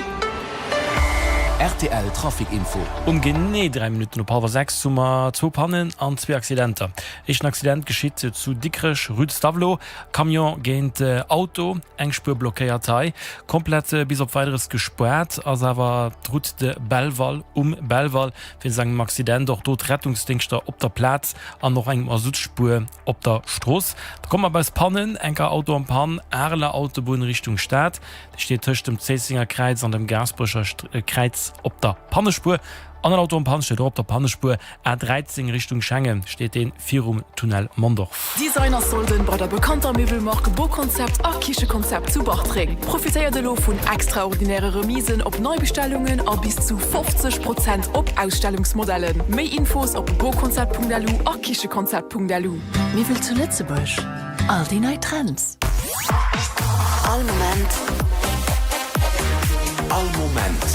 RTL Trafikinfo. Gené 3 Minuten op Halver 6 zummer 2 Pannen an 2 Accidenter. Ech ein Accident geschitt zu Dickrech Rüdstavlo, Kamion géint Auto, engspur blockéiertei, komplett bis op weiteres gesperrt, as awer drut de Bellwall Bellwall fir segem Accident doch dort Rettungsdingster op der Platz an noch engem Südspur op der Stross. Da kommmer beis Pannen enker Auto am Pan, Erler Autobahn Richtung Stadt. Da steht töcht dem Zesinger Kreiz an dem Gasbrucher Kreiz op der Pannespur. An den Auto am Pan steht op der Pannespur A13 Richtung Schengen steht den Virum Tunnel Mondorf. Designer sollen bei der bekannter Möbelmarke Bokonzept a Kichekonzept zu Bachtreng. Profitéiert de lo vun extraordinäre Remisen op Neubestellungen a bis zu 50% op Ausstellungsmodellen. Mei Infos op bokonzept.lu a kichekonzept.lu. Wie will zu Lützebusch? All die neue Trends. All moment. All Moment.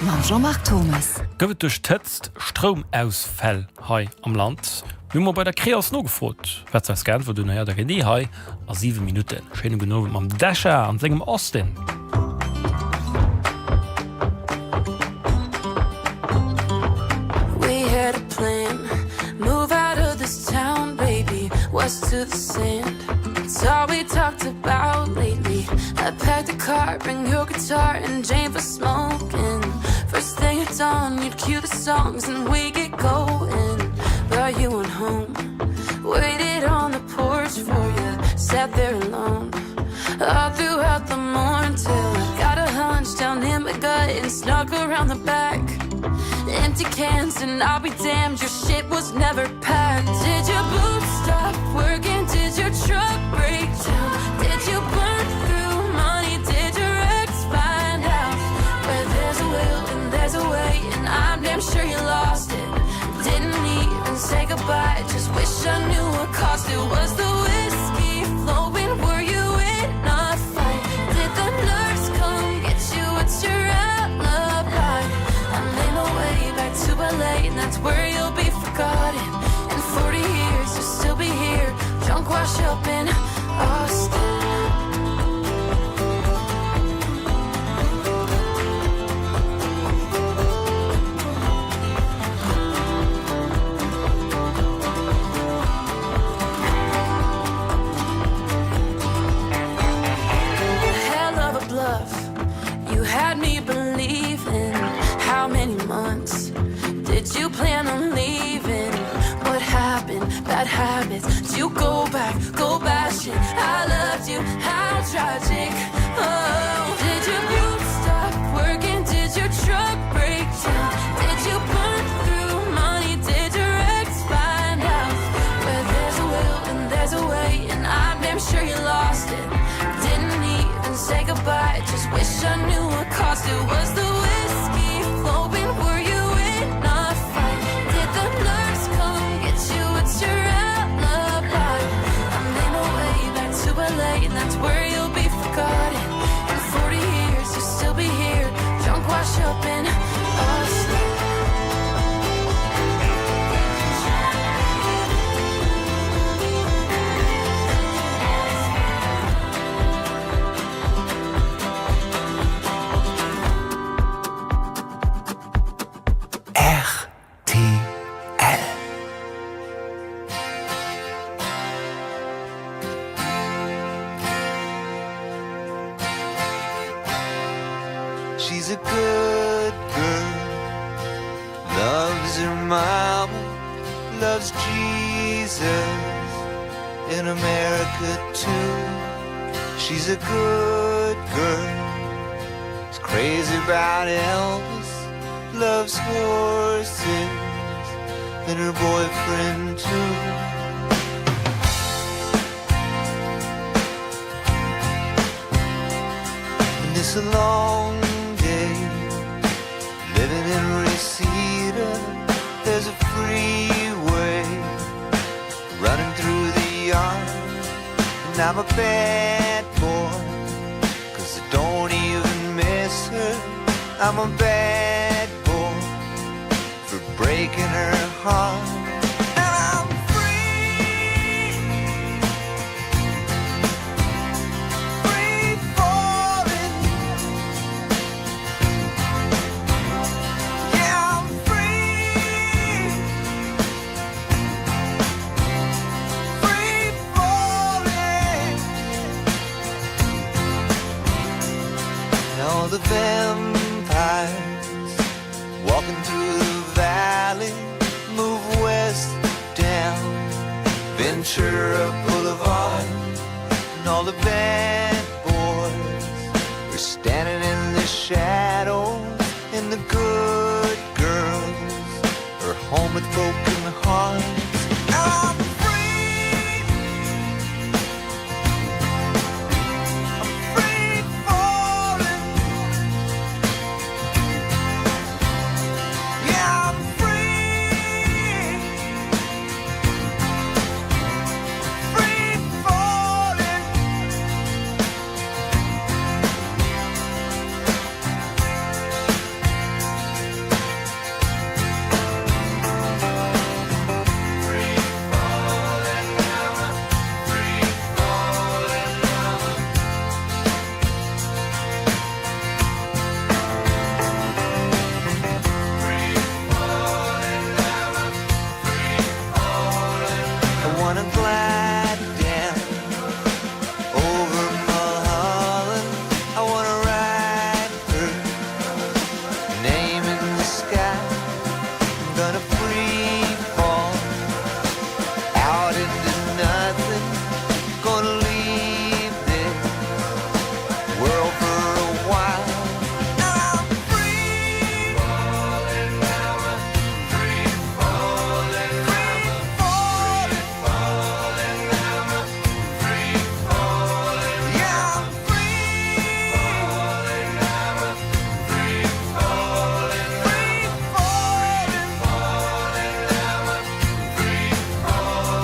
Mam Jean-Marc Thomas. Gëwet durchëtzt Stromausfäll hai am Land. Wimmer bei der Kreas no gefrot. Wat gern wo du her der Genie hai a 7 Minuten. Schene genau am Dächer an segem Austin. We had a plan. Move out of this town, baby. West to the sand. It's all we talked about lately. I packed a car, bring your guitar and Jane for smoking. First thing at dawn, you'd cue the songs and we get going. But you went home, waited on the porch for you, sat there alone. All throughout the morning till I got a hunch down in my gut and snuck around the back. Empty cans and I'll be damned, your shit was never packed. Did your boots stop working? Did your truck break down? Did you burn through money? Did your ex find out? Where there's a will and there's a way, and I'm damn sure you lost it. Didn't even say goodbye, just wish I knew what cost it. Was the whiskey flowing? Were you in a fight? Did the nurse come get you? What's your alibi? I'm in a way back to LA, and that's where you'll be forgotten. In 40 years you'll still be here, drunk wash up in Austin. Hell of a bluff, you had me believing. How many months did you plan on leaving? What happened? Bad habits. Did you go back, go bashing? I loved you, how tragic. Oh, did your boots stop working? Did your truck break down? Did you burn through money? Did your ex find out? Where there's a will and there's a way, and I'm damn sure you lost it. Didn't even say goodbye, just wish I knew what cost it. Was the whiskey flowing? Were you in a fight? Did the nurse come get you? It's your alibi. I'm in a way back to LA, and that's where you'll be forgotten. In 40 years you'll still be here, drunk wash up in Austin. She's a good girl, loves her mama, loves Jesus, in America too. She's a good girl, is crazy about Elvis, loves horses, and her boyfriend too. And it's a long living in Reseda, there's There's a freeway running through the yard, and I'm a bad boy, 'cause I don't even miss her. I'm a bad boy for breaking her heart. And I'm free, free falling. Yeah, I'm free, free falling. And all the vampires walking through the valley move west down Ventura Boulevard, and all the bad boys are standing in the shadows, and the good girls are home with broken hearts. I'm free, I'm free falling. Yeah, I'm free, free falling. I wanna glide down over Mulholland. I wanna ride her name in the sky. I'm gonna free fall out into nothing. Gonna leave this world for a while. And I'm free falling, free falling, free falling, falling, free falling. Yeah, I'm free falling, free falling, free falling,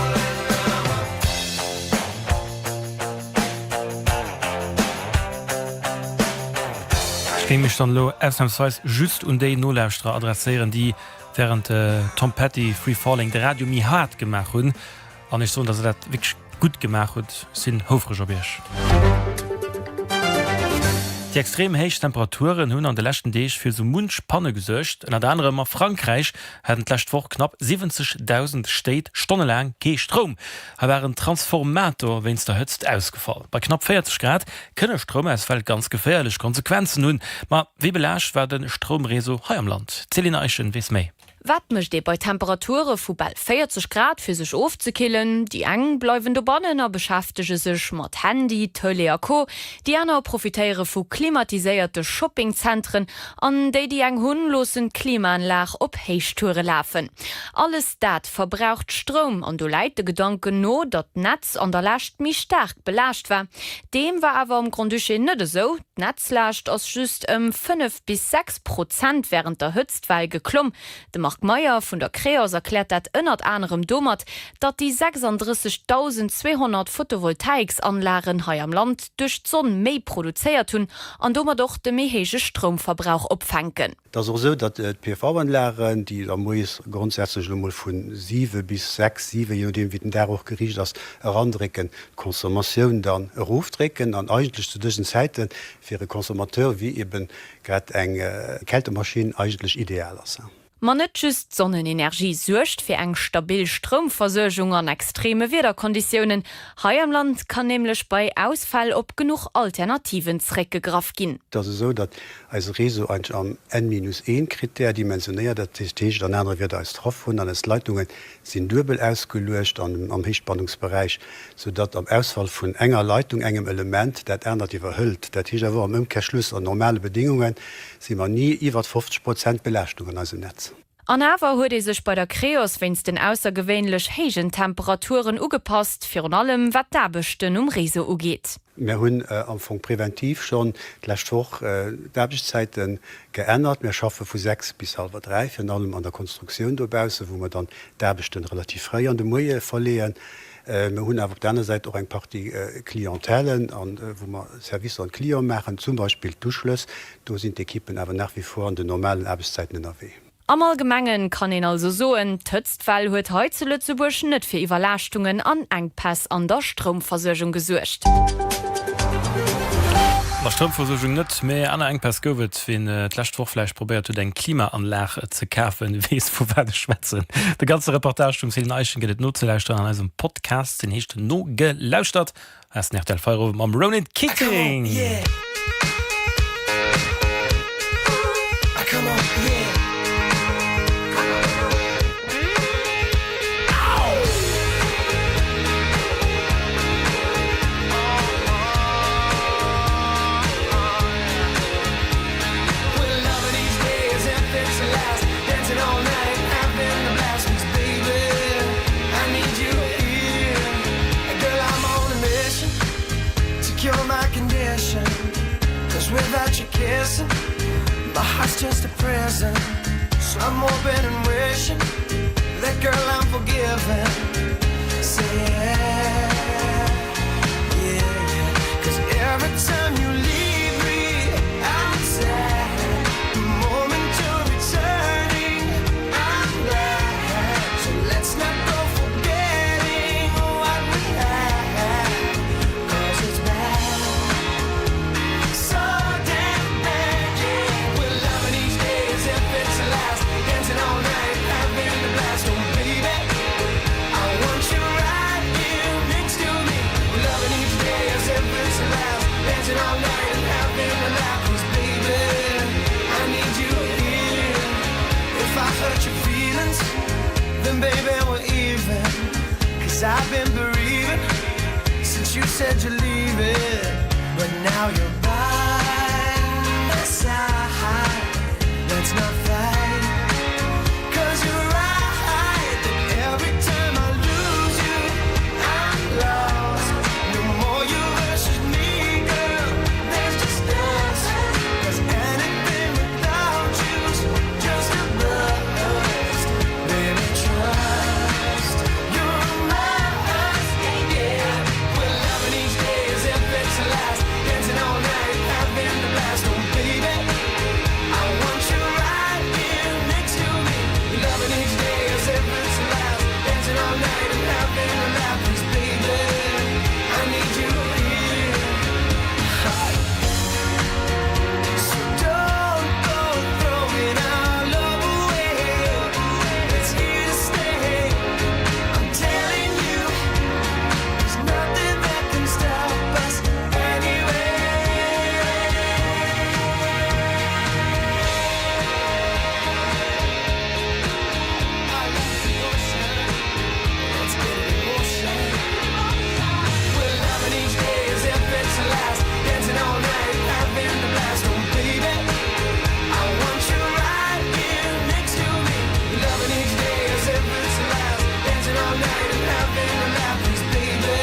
Ich mich dann lo ausnahmsweise just und déi Nolästra adressieren, die während Tom Petty Free Falling der Radio mi hart gemacht hun, an ich so, dass er dat wirklich gut gemacht hat, sind hofrisch op ich. Die extrem heich Temperaturen hunn an de lächten Deeg fir so Munsch Panne gesøcht, en der andere a Frankreich hat lächt woch knapp 70.000 Steit stonnelang kee Strom. Ha waren Transformator wenns der hëtzt ausgefallen. Bei knapp 40 Grad kënne Stromausfall ganz gefährlich Konsequenzen hunn, ma wie belächt war den Stromreso he am Land. Celina Eichen wies méi. Wat mecht de bei Temperature vu bald 40 Grad fir sech ofzekillen, die eng bleifende Bonnener beschaftege sech mat Handy, Tele a Co, die aner profitéiere vu klimatiséierte Shoppingzentren an déi die eng hunlosen Klimaanlag op Heichtoure lafen. Alles dat verbraucht Strom an du leit de Gedanken no, dat Netz an der Lacht mi stark belascht war. Dem war awer am Grundche net so, Netzlacht ass just 5 bis 6% während der Hütztweil geklumm. De Mark Meier vun der Kreos erklärt dat ënnert anderem Domert, dat die 36.200 Photovoltaiksanlagen hai am Land durch Sonn méi produzéiert hun an dommer doch de méhege Stromverbrauch opfänken. Das ist auch so, dass PV-Anlagen, die da muss grundsätzlich mal von 7 bis 6, 7, je nachdem wie den der auch gerichtet ist, herandrücken, Konsumation dann aufdrücken, und eigentlich zu diesen Zeiten für einen Konsumateur wie eben gerade eine Kältemaschine eigentlich ideal ist. Man net just Sonnenenergie suercht fir eng stabil Stromversorgung an extreme Wederkonditionen. Hai am Land kann nämlich bei Ausfall op genug Alternativen zreckgegraf gin. Das ist so, dass als Reso eigentlich am N-1 Kriter dimensioniert, dat dann andere wird als drauf und dann Leitungen sind dürbel ausgelöscht am Hichtspannungsbereich, sodass am Ausfall von enger Leitung engem Element dat ändert die verhüllt. Dat hier war am Umkehrschluss an normale Bedingungen sind man nie iwwer 50% Belastungen als im Netz. An awer huet sech bei der Kreos wenns den aussergewöhnlech hegen Temperaturen ugepasst, fir an allem wat dabechten Riese ugeht. Wir hunn am Anfang präventiv schon lächttwoch d'Arbeigszeiten geändert. Wir schaffe vu 6 bis 3:30 fir allem an der Konstruktion dobause, wo man dann d'Arbechten relativ frei an de Moie verleen. Wir hunn awer op der Seite auch eng paar die Klientelen wo man Service an Klier machen, zum Beispiel Duschlöss, do sind die Kippen awer nach wie vor an de normalen Arbeitszeiten in NRW. Am allgemengen kann en also soen Tötztfall huet he zu Lützeburg net fir Iwerlastungen an Engpass an der Stromversorgung gesuercht. Der Stromversorgung net méi an Engpass gowet wien d'Lächtwochfleisch probiert du deng Klimaanlage ze kafen, wies vu werde schwätzen. De ganze Reportage um Eichen gët Notzeleichter an als Podcast den hechte no gelauscht hat. As nach der Feuer am Ronan Keating. Without you kissing, my heart's just a prison. So I'm hoping and wishing that girl I'm forgiven. Say yeah, yeah, yeah. 'Cause every time you leave me, I'm sad. The moment you're returning, I'm glad. So let's not go forgetting what we had. 'Cause it's bad. Then baby we're even, 'cause I've been bereaving since you said you're leaving. But now you're by my side. Let's not fight, 'cause you're right that every time I lose you I'm lost. No more you versus me, girl, there's just us. 'Cause anything without you's just a bust. Baby, trust, you're mine, yeah. We're loving each day as if it's the last. Dancing all night, having the blast. Oh baby, I want you right here next to me. We're loving each day as if it's the last. Dancing all night and having a laugh. Please baby, I need you here. So don't go throwing our love away. It's here to stay. I'm telling you, there's nothing that can stop us anyway. I love the ocean. Let's get it in motion. We're loving each day as if it's the last. Dancing all night, having the blast. Oh baby, I want you right here next to me. We're loving each day as if it's the last. Dancing all night and having a laugh. Please baby,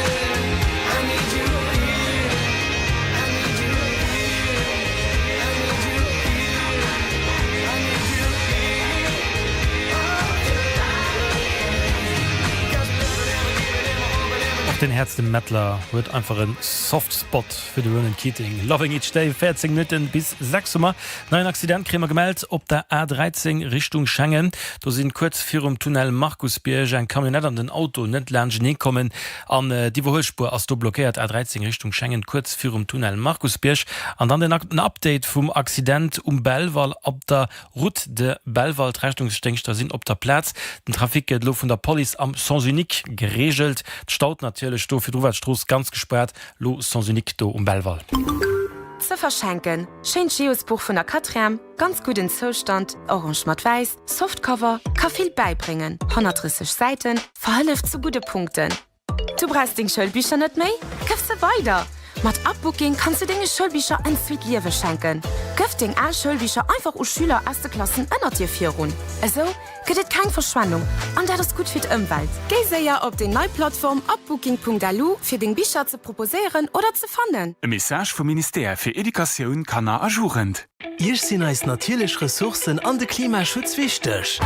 I need you here. I need you here. I need you here. I need you here. Auf den Herz dem Mettler huet einfach een Softspot fir de Ronan Keating. Loving each day 14 Minuten bis 6 Uhr. Nein Accidentkrämer gemeldt op der A13 Richtung Schengen. Da sind kurz vir Tunnel Markusbierg ein Kamionett an den Auto net Lgene kommen an die Woholspur as du blockiert A13 Richtung Schengen kurz vir Tunnel Markusbierg an dann den Update vom Accident Belval op der Route de Belwald Rechtungsstängster sind op der Platz. Den Trafik lo von der Poli am Sansunique geregelt. Staut natürlich Sto für Drwaldstroß ganz gesperrt, lo Sansunique do Belval. Ze verschenken. Schein Geosbuch vun der Katram, ganz gut in Zustand, orange mat weiß, Softcover, ka viel beibringen, 130 Seiten, verhëlleft zu gute Punkten. Du brauchst den Schulbücher net méi? Gif se weiter. Mat Abbooking kannst du dinge Schulbücher en Sweet Liewe schenken. Gif den Schulbücher einfach u Schüler aus der Klassen ënnert dir 4 run. Also, Gedet kein Verschwendung an der das gut fir ëmwelt. Gei seier op de neue Plattform op booking.lu fir den Bicher ze proposeieren oder ze fannen. E Message vom Minister für Education kann er ajourend. Ich sinn als natürlich Ressourcen an de Klimaschutz wichtig.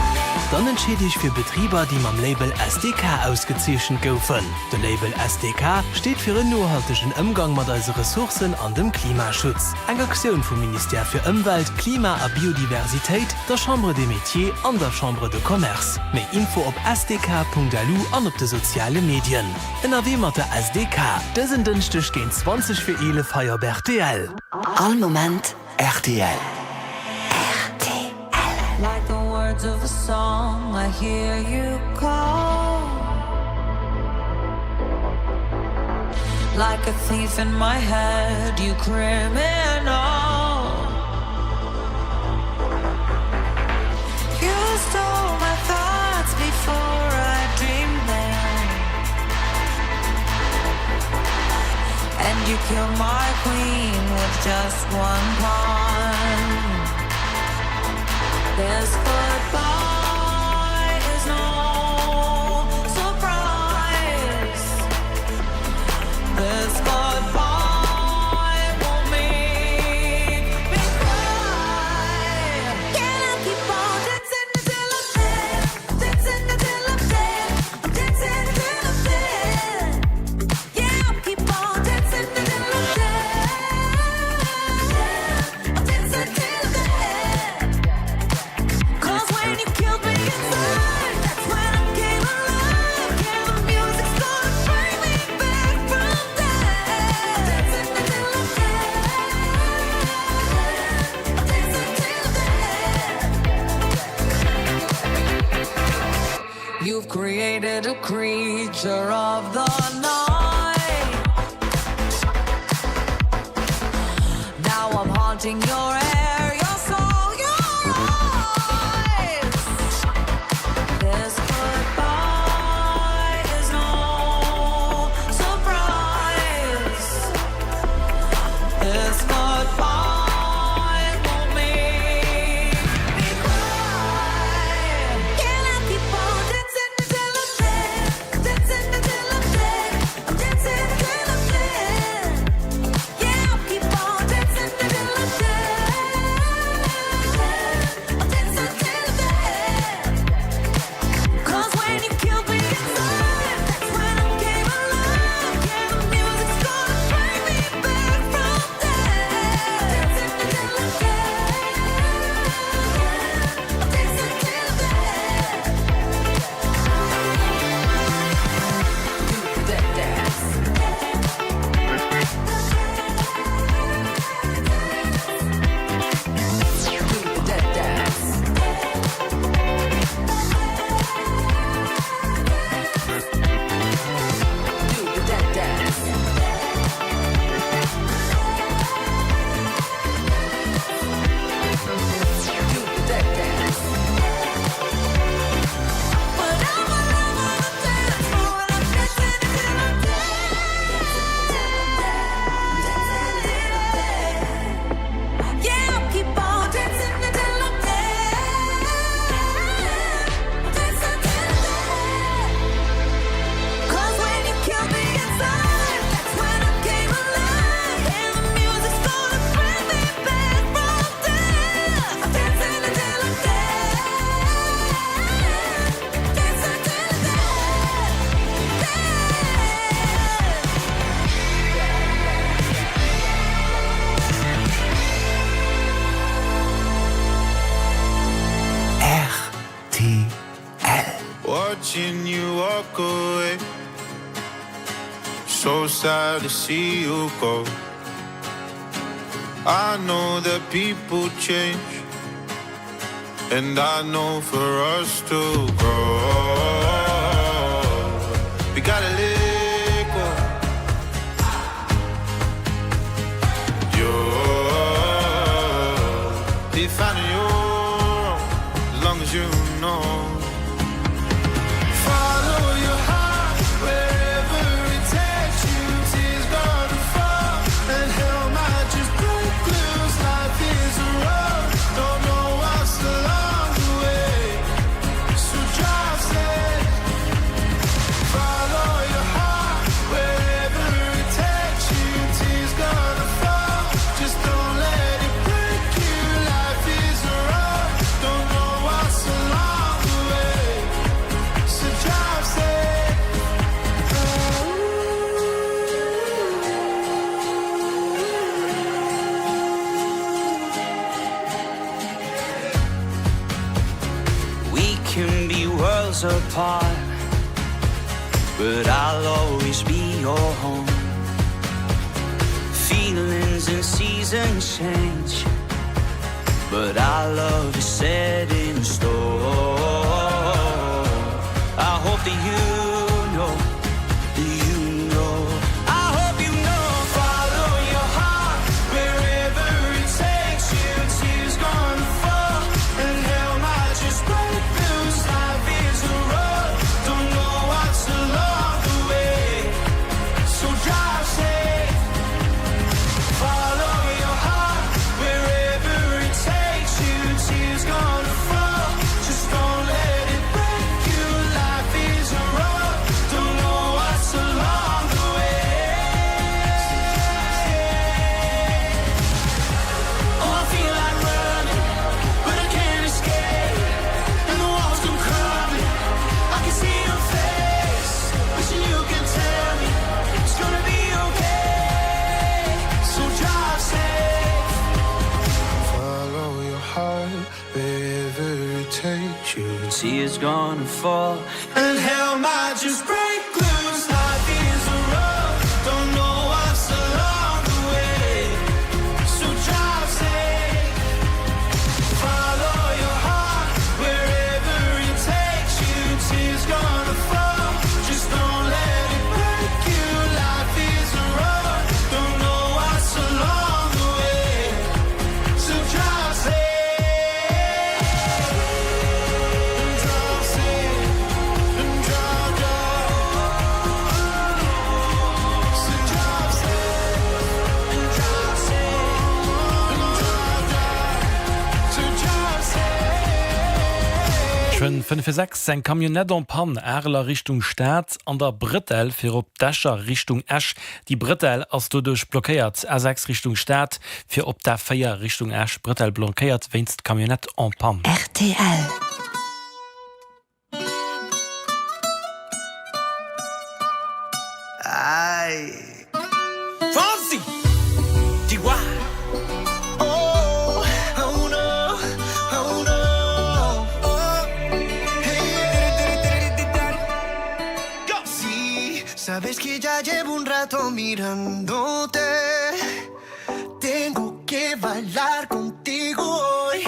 Dann entschiede ich für Betrieber, die mam Label SDK ausgezeschen goufen. De Label SDK steht für einen nachhaltigen Umgang mit unseren Ressourcen an dem Klimaschutz. Eine Aktion vom Minister für Umwelt, Klima und Biodiversität, der Chambre des Métiers und der Chambre de Commerce. Mehr Info auf sdk.lu und auf den sozialen Medien. NRW mit der SDK. Das sind Dienstag gegen 20 für 11 Feier RTL. All Moment RTL. Like the words of a song, I hear you call. Like a thief in my head, you criminal. You stole my thoughts before I dreamed them. And you killed my queen with just one pawn. This goodbye is no surprise. This goodbye won't make me cry. Can I keep on dancing until I'm dead? Dancing until I'm dead. I'm dancing until I'm dead. Yeah, I'll keep on dancing until I'm dead. I'm dancing until I'm dead. When you killed me inside, that's when I came alive. Yeah, the music's gonna bring me back from death. Dancing until I'm dead. Dancing until dead. You've created a creature of the night. Now I'm haunting your air, your soul, your this goodbye is no surprise. This goodbye won't make me cry. Can I keep on dancing until I'm dead? Dancing until I'm dead. I'm dancing until I'm dead. Yeah, I'll keep on dancing until I'm dead. I'm dancing until I'm dead. Cause when you killed me inside, that's when I came alive. Yeah, the music's gonna bring me back from death. Dancing until I'm dead. Dancing until I'm dead. Do that dance. Do that dance. Do that dance. Do that dance. But I'm alive on the dance floor and I'm dancing until I'm dead. Dancing until I'm dead. Yeah, I'll keep on dancing until I'm dead. Dancing until I'm dead. Cause when you killed me inside, that's when I came alive. And the music's gonna bring me back from death. I'm dancing until I'm dead. Dancing until I'm dead. Watching you walk away, so sad to see you go. I know that people change, and I know for us to grow, we gotta let go. You're finding your own, as long as you know. Follow your heart wherever it takes you. Tears gonna fall and hell might just break loose. Life is a road, don't know what's along the way. us apart, but I'll always be your home. Feelings and seasons change, but our love is set in stone. I hope that you know, I hope you know. Follow your heart wherever it takes you. Tears gonna fall and hell might just break loose. Life is a road, don't know what's along the way, so drive safe. Follow your heart wherever it takes you. Tears gonna fall, just don't let it break you. Life is a road, don't know what's along the way. Oh, I feel like running, but I can't escape, and the walls come crumbling. I can see your face, wishing you can tell me it's gonna be okay. So drive safe. Follow your heart wherever it takes you. Tears gonna fall and hell might just break loose. Life is a road, don't know what's along the way, so drive safe. Follow your heart wherever it takes you. Tears gonna fall, just don't let it break you. Life is a road, don't know what's along the way, so drive safe. Drive safe, and drive, so drive safe, and drive safe, and drive, so drive safe. Schon 5:06 ein Kamionett an Pan Erler Richtung Staat an der Brittel fir op Dächer Richtung Esch. Die Brittel ass dodurch blockéiert A6 Richtung Staat fir op der Feier Richtung Esch. Brittel blockéiert wennst Kamionett an Pan. RTL. Ay. Fonzie, Chihuahua. Oh, oh no, oh no. Oh, hey. Go. Sí, sabes que ya llevo un rato mirándote. Tengo que bailar contigo hoy.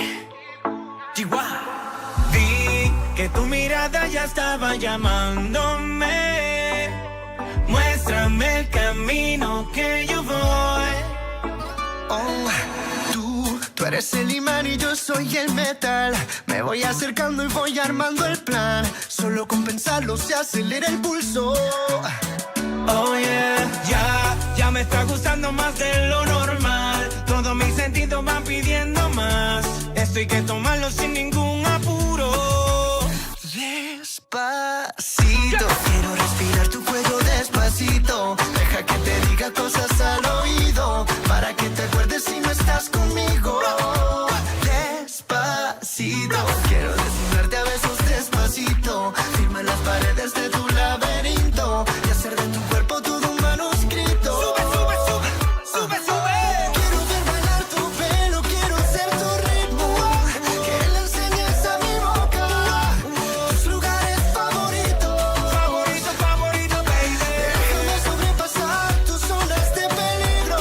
Chihuahua. Vi que tu mirada ya estaba llamándome. Muéstrame el camino que yo voy. Oh, tú eres el imán y yo soy el metal. Me voy acercando y voy armando el plan. Solo con pensarlo se acelera el pulso. Oh yeah, ya me está gustando más de lo normal. Todos mis sentidos van pidiendo más. Esto hay que tomarlo sin ningún apuro. Despacito, quiero respirar tu cuello despacito. Deja que te diga cosas al oído, para que te acuerdes si no estás conmigo. Despacito, quiero desnudarte a besos despacito. Firma en las paredes de tu laberinto y hacer de tu cuerpo todo un manuscrito. Sube, sube, sube, sube, sube. Quiero ver bailar tu pelo, quiero ser tu ritmo. Que le enseñes a mi boca tus lugares favoritos. Favorito, favorito, baby. Déjame sobrepasar tus zonas de peligro,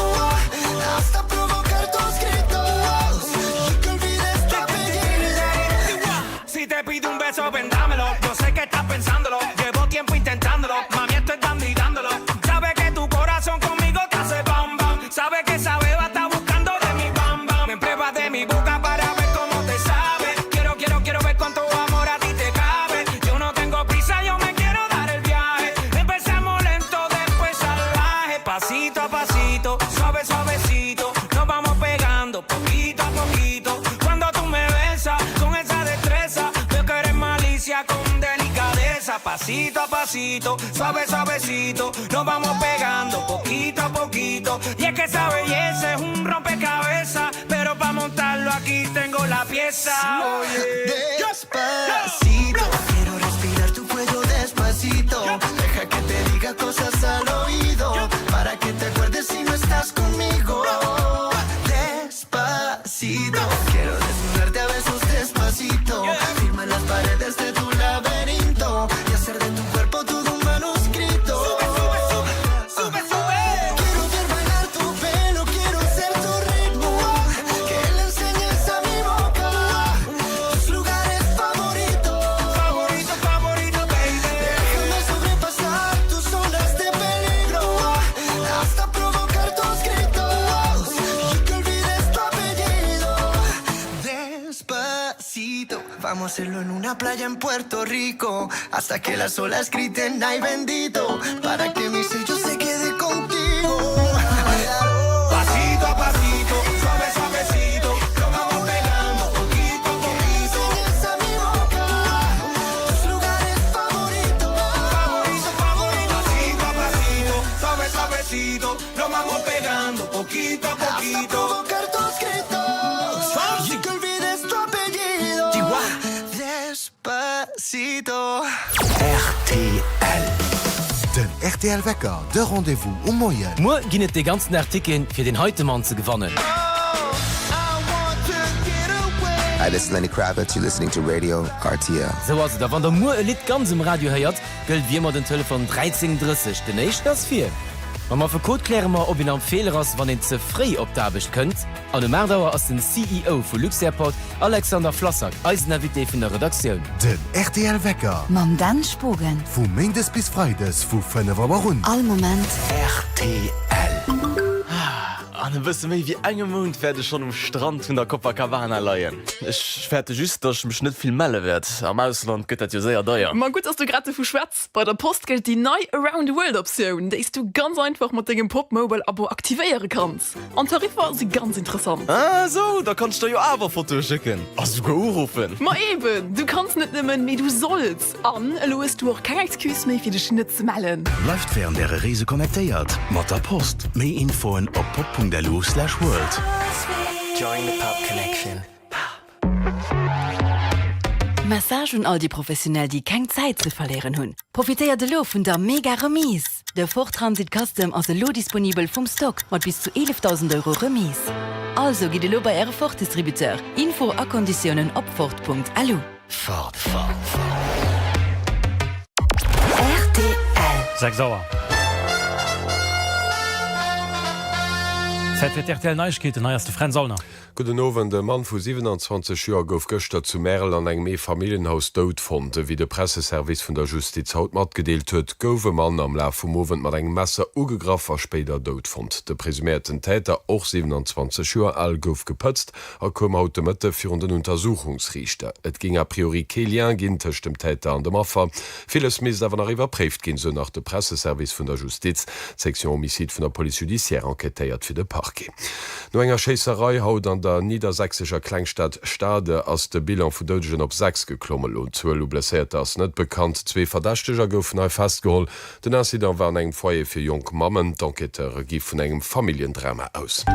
hasta provocar tus gritos y que olvides tu apellido. Si te pido un beso, vendámelo. Yo sé que estás pensándolo. Llevo tiempo intentándolo. Mami, estoy dando y dándolo. Sabe que tu corazón conmigo te hace bam bam. Sabe que esa beba está buscando de mi bam bam. Me pruebas de mi boca para ver cómo te sabe. Quiero ver cuánto amor a ti te cabe. Yo no tengo prisa, yo me quiero dar el viaje. Empezamos lento, después salvaje. Pasito a pasito, suave, suavecito. Nos vamos pegando poquito a poquito. Cuando tú me besas con esa destreza, veo que eres malicia con delicadeza. Pasito a pasito, suave, suavecito. Nos vamos pegando poquito a poquito. Y es que esa belleza es un rompecabezas, pero para montarlo aquí tengo la pieza. Oye, despacito, quiero respirar tu cuello despacito. Deja que te diga cosas al oído, para que te acuerdes si no estás conmigo. Despacito, quiero desnudarte a besos despacito. Firma en las paredes de tu laberinto Despacito, vamos a hacerlo en una playa en Puerto Rico, hasta que las olas griten ay bendito, para que mi sello se quede contigo. Pasito a pasito, suave suavecito, lo vamos pegando poquito a poquito. Enseñes a mi boca tus lugares favoritos. Favorito, favorito. Pasito a pasito, suave suavecito, lo vamos pegando poquito a poquito. Hasta provocar tus gritos, y que olvides tu apellido. Despacito. RTL. Den RTL Wecker, de Rendevous um Moien. Mo ginnet de ganzen Artikeln fir den Heutemann ze gewannen. Hi, this is Lenny Kravitz. You're listening to Radio RTL. So was da wann der Mo Lit ganz im Radio heiert, gëlt wie mat den Telefon 13:30 den Eich das 4. Ma ma verkot kläremer ob in am Fehler ass wann en zeré opdabecht kënnt, an de Mardauer ass den CEO vu Lux Airport Alexander Flassack Eisnavité vun der Redaktion. Den RTL Wecker. Mam dann spogen. Vo Mendes bis Freides vu 5 run. All Moment. RTL. An wësse méi wie engem Mund werde schon um Strand hunn der Copacabana leiien. Ich fährte just dats dem Schnitt viel melle werd. Am Ausland gëtt dat jo séier deier. Ma gut, dass du gerade vu Schwarz. Bei der Post gilt die neue Around the World Option. Da ist du ganz einfach mit dem Popmobile Abo aktivieren kannst. Und Tarife sind ganz interessant. Ah, so, da kannst du jo awer Foto schicken. As du gerufen. Ma eben, du kannst nicht nehmen, wie du sollst. An, loest du auch kein Excuse mehr für den Schnitt zu melden. Läuft während der Reise connectiert. Mit der Post. Mehr Infoen auf pop.delu/world. Join the Pop Connection. Massage und all die professionell die kein Zeit zu verlieren hun. Profitiert de lo von der mega Remise. Der Forttransit Custom aus lo disponibel vom Stock mit bis zu 11.000 € Remise. Also geht lo bei Ihrer Fortdistributeur. Info a Konditionen op fort.alu. Fort. RTL. Sag sauer. RTL Neuigkeiten neuerste Fren Sauna. Guten Abend, der Mann vu 27 Joer gouf Göster zu Merel an engem Familienhaus dot fand, wie de Presseservice vun der Justiz haut mat gedeelt huet, goufe Mann am Lauf vum Mowen mat eng Messer ugegraffer speder dot fand. De presumierten Täter och 27 Joer all gouf gepëtzt, kom haut de Mëtte fir den Untersuchungsrichter. Et ging a priori Kelien ginntech dem Täter an dem Affer. Vieles mis awer iwwer préft gin so nach de Presseservice vun der Justiz, Sektion Homicid vun der Police Judiciaire enquetéiert fir de Parke. No enger Scheisserei haut an der niedersächsischer Kleinstadt Stade ass de Bilan vu Deutschen op 6 geklommel und 12 blessiert ass net bekannt. 2 Verdächtiger goufen neu festgeholt. Den Incident waren eng Foie fir Jong Mammen, d'Enquêteur gif vun engem Familiendrama aus.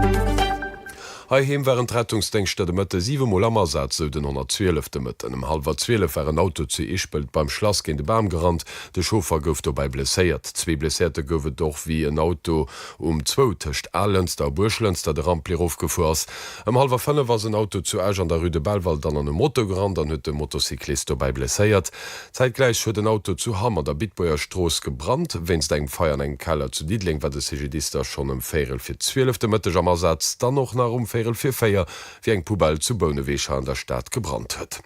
Heim wären Rettungsdenkste de Mëtte 7 Mollammersatz so den 112. Mëtten. Halber 12 wären Auto zu Ichpelt beim Schloss gin de Bam gerannt, de Schofer gouf dabei blesséiert. 2 Blessierte goufe doch wie en Auto 2 techt allens der Burschlenster der Rampliruf gefuers. Halber 5 war ein Auto zu Äg an der Rue de Belwald dann an dem Motto gerannt, dann huet de Motorcyklist dabei blesséiert. Zeitgleich huet den Auto zu Hammer der Bitboer Stroos gebrannt, wenns eng Feiern eng Keller zu Diedling war de Sigilister schon em Féel fir 12. Mëtte Jammersatz, dann noch nach fir Féier wie eng Pubal zu Bonewecher an der Stadt gebrannt huet.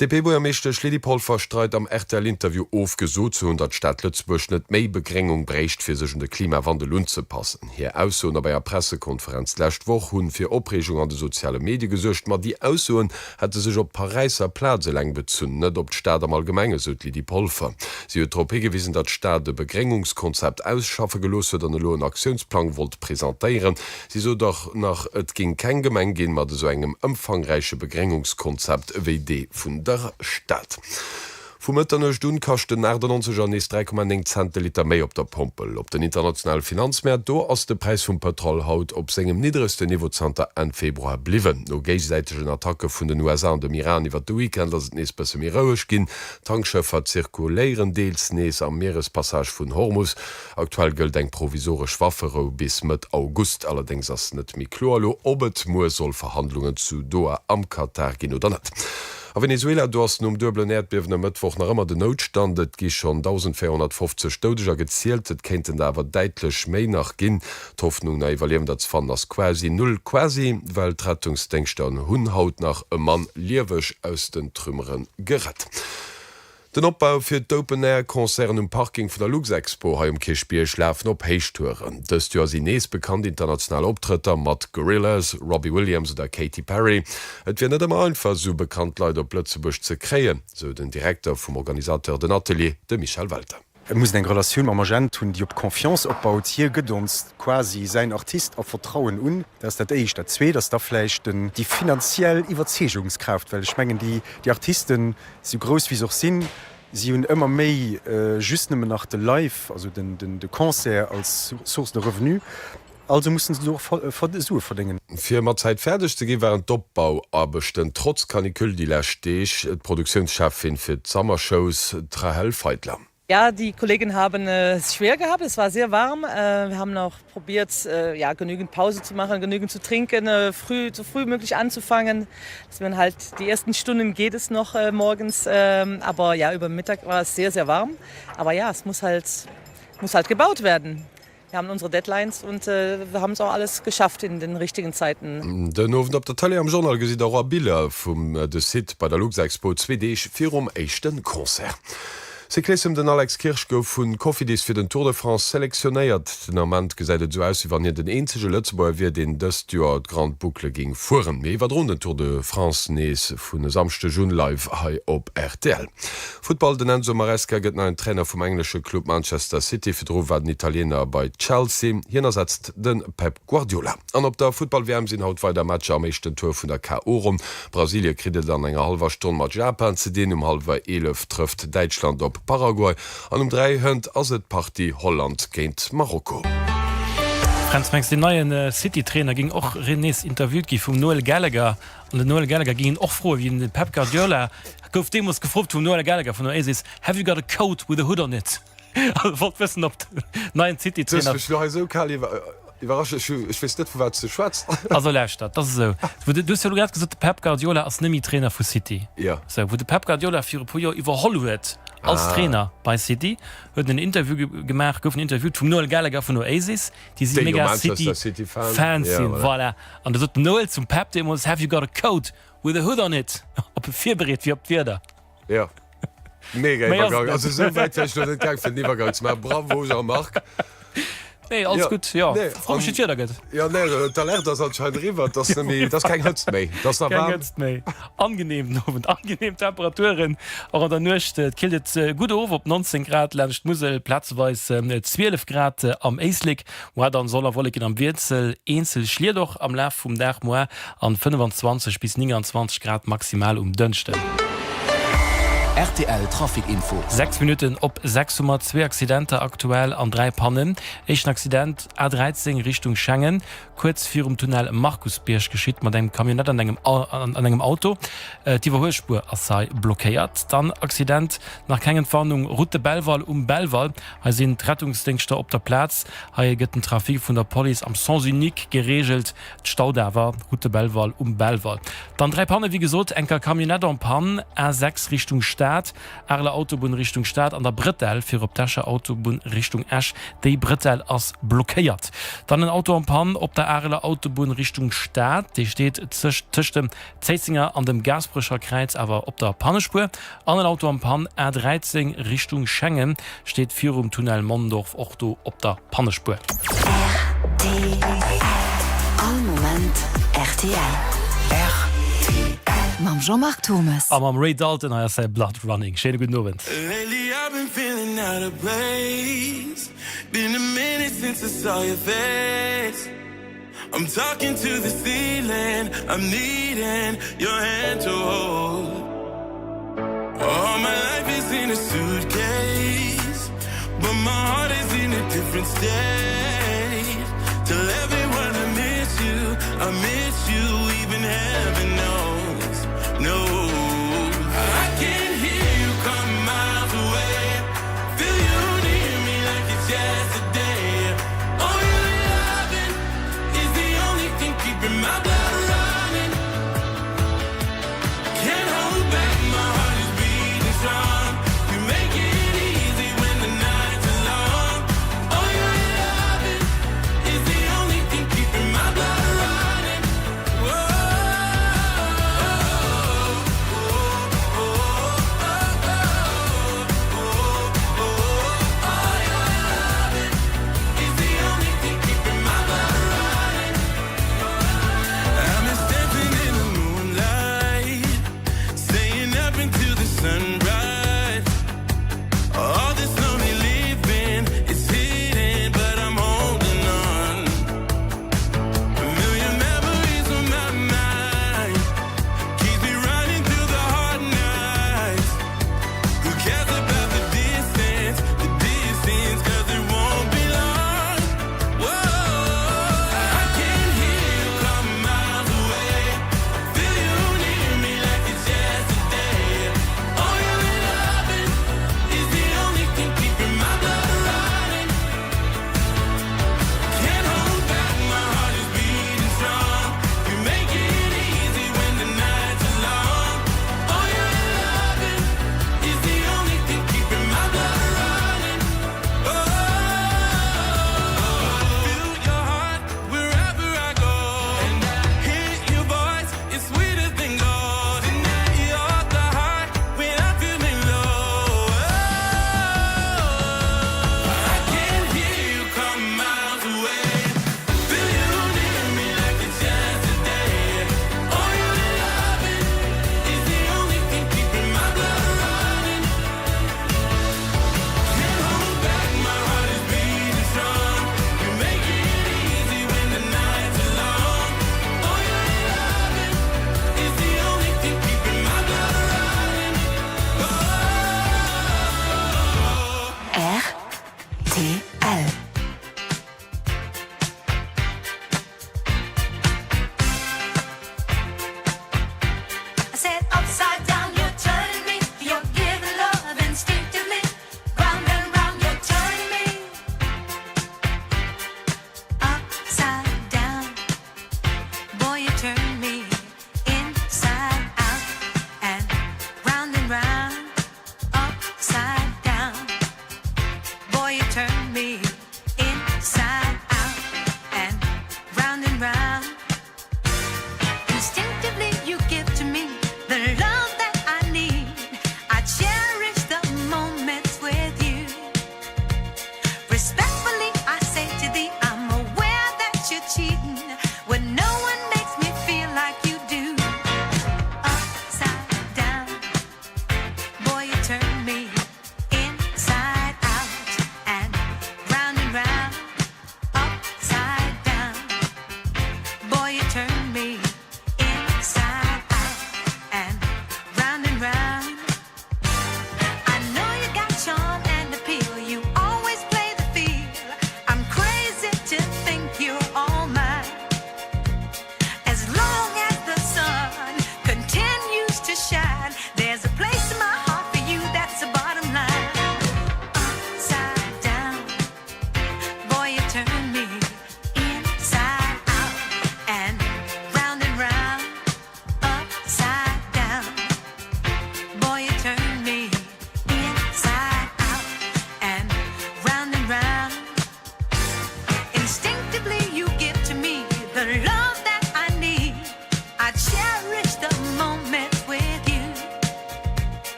DP-Boermeechte Schledipolfer streit am RTL-Interview ofgesot zu dat Stadt Lützburg net méi Begrengung brecht fir sech de Klimawandel unze passen. Hier Aussoen bei der Pressekonferenz lächt woch hunn fir Opregung an de soziale Medi gesuercht, mat die Aussoen hätte sech op Pariser Plaze leng bezzun, net op d'Staat am allgemmenge sot li die Polfer. Sie huet trop gewiesen, dat Staat de Begrengungskonzept ausschaffe gelos huet an den Lohn Aktionsplan wollt präsentéieren. Sie so doch nach et gin kein Gemeng gin mat so engem ëmfangreiche Begrengungskonzept WD vun der Stadt. Vu Mëtterne Stun kachte nach den 90 Janis 3,9 Centiliter méi op der Pompel. Op den internationalen Finanzmäert do ass de Preis vum Petrol haut op segem niederste Niveauzanter en Februar bliwen. No géichsäitegen Attacke vun den USA an dem Iran iwwer d Weekend ass nees besse mirrouech ginn. Tankschëffer zirkuléieren deels nees am Meerespassage vun Hormus. Aktuell gëlt eng provisorisch Waffero bis mat August allerdings ass net Miklolo obet Moer soll Verhandlungen zu Doha am Katar ginn oder net. A Venezuela doassen dëblen Erdbewen am Mëttwoch nach ëmmer de Notstand, et gi schon 1450 Todeger gezielt, et kenten dawer deitlech méi nach ginn. D'Hoffnung na evaluieren dat fan ass quasi null quasi, weil d'Rettungsdenkste an hunn haut nach e Mann liewech aus den Trümmeren gerett. Den Opbau fir d'Open-Air-Konzern um Parking vun der Luxexpo ha um Kirchspiel schlafen op Heichtouren. Dëst jo si nees bekannt international Optritter mat Gorillas, Robbie Williams oder Katy Perry. Et wie net am einfach so bekannt Leider Plötzebusch ze kreien, so den Direktor vum Organisateur den Atelier de Michel Walter. Muss eng Relation ma Magent hunn Di op Konfianz opbaut hier gedunst quasi se Artist op Vertrauen un, dats dat eich dat zwee, dats derflechten die finanziell Iwerzechungskraft, well schmengen die Artisten so groß wie soch sinn, sie hunn ëmmer méi just nëmmen nach de Live, also de Konzert als Source de Revenu. Also mussten sie so verdingen. Firma Zeit fertigchte gi waren Doppbau abechten trotz Kanikül die Lächtech et Produktionschefin fir Sommershows Trahelfeitler. Ja, die Kollegen haben es schwer gehabt, es war sehr warm. Wir haben auch probiert, ja, genügend Pause zu machen, genügend zu trinken, so früh möglich anzufangen. Dass man halt die ersten Stunden geht es noch morgens, aber ja, über Mittag war es sehr, sehr warm. Aber ja, es muss halt gebaut werden. Wir haben unsere Deadlines und wir haben es auch alles geschafft in den richtigen Zeiten. Den Ofen op der Tele am Journal gesit a Bilder vum de Sit bei der Luxexpo 2D fir echten Konzert. Se klesem den Alex Kirsch gouf vun Cofidis fir den Tour de France selektionéiert. Den Amment gesäidet so aus wann den enzege Lëtzebauer wie den dëst Joer Grand Boucle ging fuhren. Méi wat run den Tour de France nees vun de samchte Jun live hai op RTL. Football den Enzo Maresca gëtt ein Trainer vum englische Club Manchester City firdro war den Italiener bei Chelsea. Hiner setzt den Pep Guardiola. An op der Football-WM sinn haut wei der Matscher am meeschten Tour vun der KO. Brasilie kridet an enger halber Stunde mat Japan ze den halber 11 trifft Deutschland op Paraguay an 3 hënd ass et Party Holland géint Marokko. Franz Mengs den neuen City-Trainer ging och Renés interviewt gi vum Noel Gallagher an den Noel Gallagher gin och froh wie den Pep Guardiola gouf dem muss gefrot vum Noel Gallagher von der Oasis. Have you got a coat with a hood on it? wissen op neuen City-Trainer. Wat ze schwarz. Also dat so. Du ja gesagt Pep Guardiola als nimi Trainer vu City. Ja. So, wo de Pep Guardiola fir Puer iwwerholl huet als Trainer bei City huet den Interview gemacht gouf ein Interview vum Noel Gallagher von Oasis, die sind mega City Fans sind. Voilà. Und dat Noel zum Pep dem muss have you got a coat with a hood on it op e vier berät wie op Pferder. Ja. Mega so weit bravo Mark. Nee, alles ja, gut ja. Nee, ja, nee, das kein méi angenehm angenehm Temperaturen aber der nuchte kildet gut over op 19 Grad Lcht Musel Platzweis 12 Grad am Eislik wo dann soll wolle am Wirzel Einzel schlier doch am La vum Dachmoer an 25 bis 29 Grad maximal dünchte. RTL Trafikinfo 6 Minuten op 6,2 Accidente aktuell an 3 Pannen. Eich Accident A13 Richtung Schengen kurz vir Tunnel Markusbiersch geschiet mat dem Kamionett an engem Auto. Die Verhospur as sei blockéiert. Dann Accident nach kengen Fahndung Route Belval Belval ha sind Rettungsdienste op der Platz ha gëtt den Trafik vun der Poli am Sansunik geregelt Staudawer Route Belval Belval. Dann 3 Panne wie gesot enker Kamionett an Pan A6 Richtung Staat Arle Autobahn Richtung Staat an der Brettel fir op Tasche Autobahn Richtung Esch déi Brettel ass blockéiert. Dann ein Auto am Pan op der Arle Autobahn Richtung Staat, die steht zwischen dem Zeitzinger an dem Gasbrücher Kreuz aber op der Pannespur. An ein Auto am Pan A13 Richtung Schengen steht vir Tunnel Mondorf Ochto op der Pannespur. All moment RTL. Mam Jean-Marc Thomas. Am Ray Dalton ha se Blood Running. Schöne guten Abend. Lately I've been feeling out of place. Been a minute since I saw your face. I'm talking to the ceiling. I'm needing your hand to hold. All my life is in a suitcase, but my heart is in a different state. Tell everyone I miss you, even heaven knows. No, I can hear you come miles away. Feel you near me like it's yesterday. Oh, your loving is the only thing keeping my blood running. Can't hold back, my heart is beating strong. You make it easy when the nights are long. Oh, your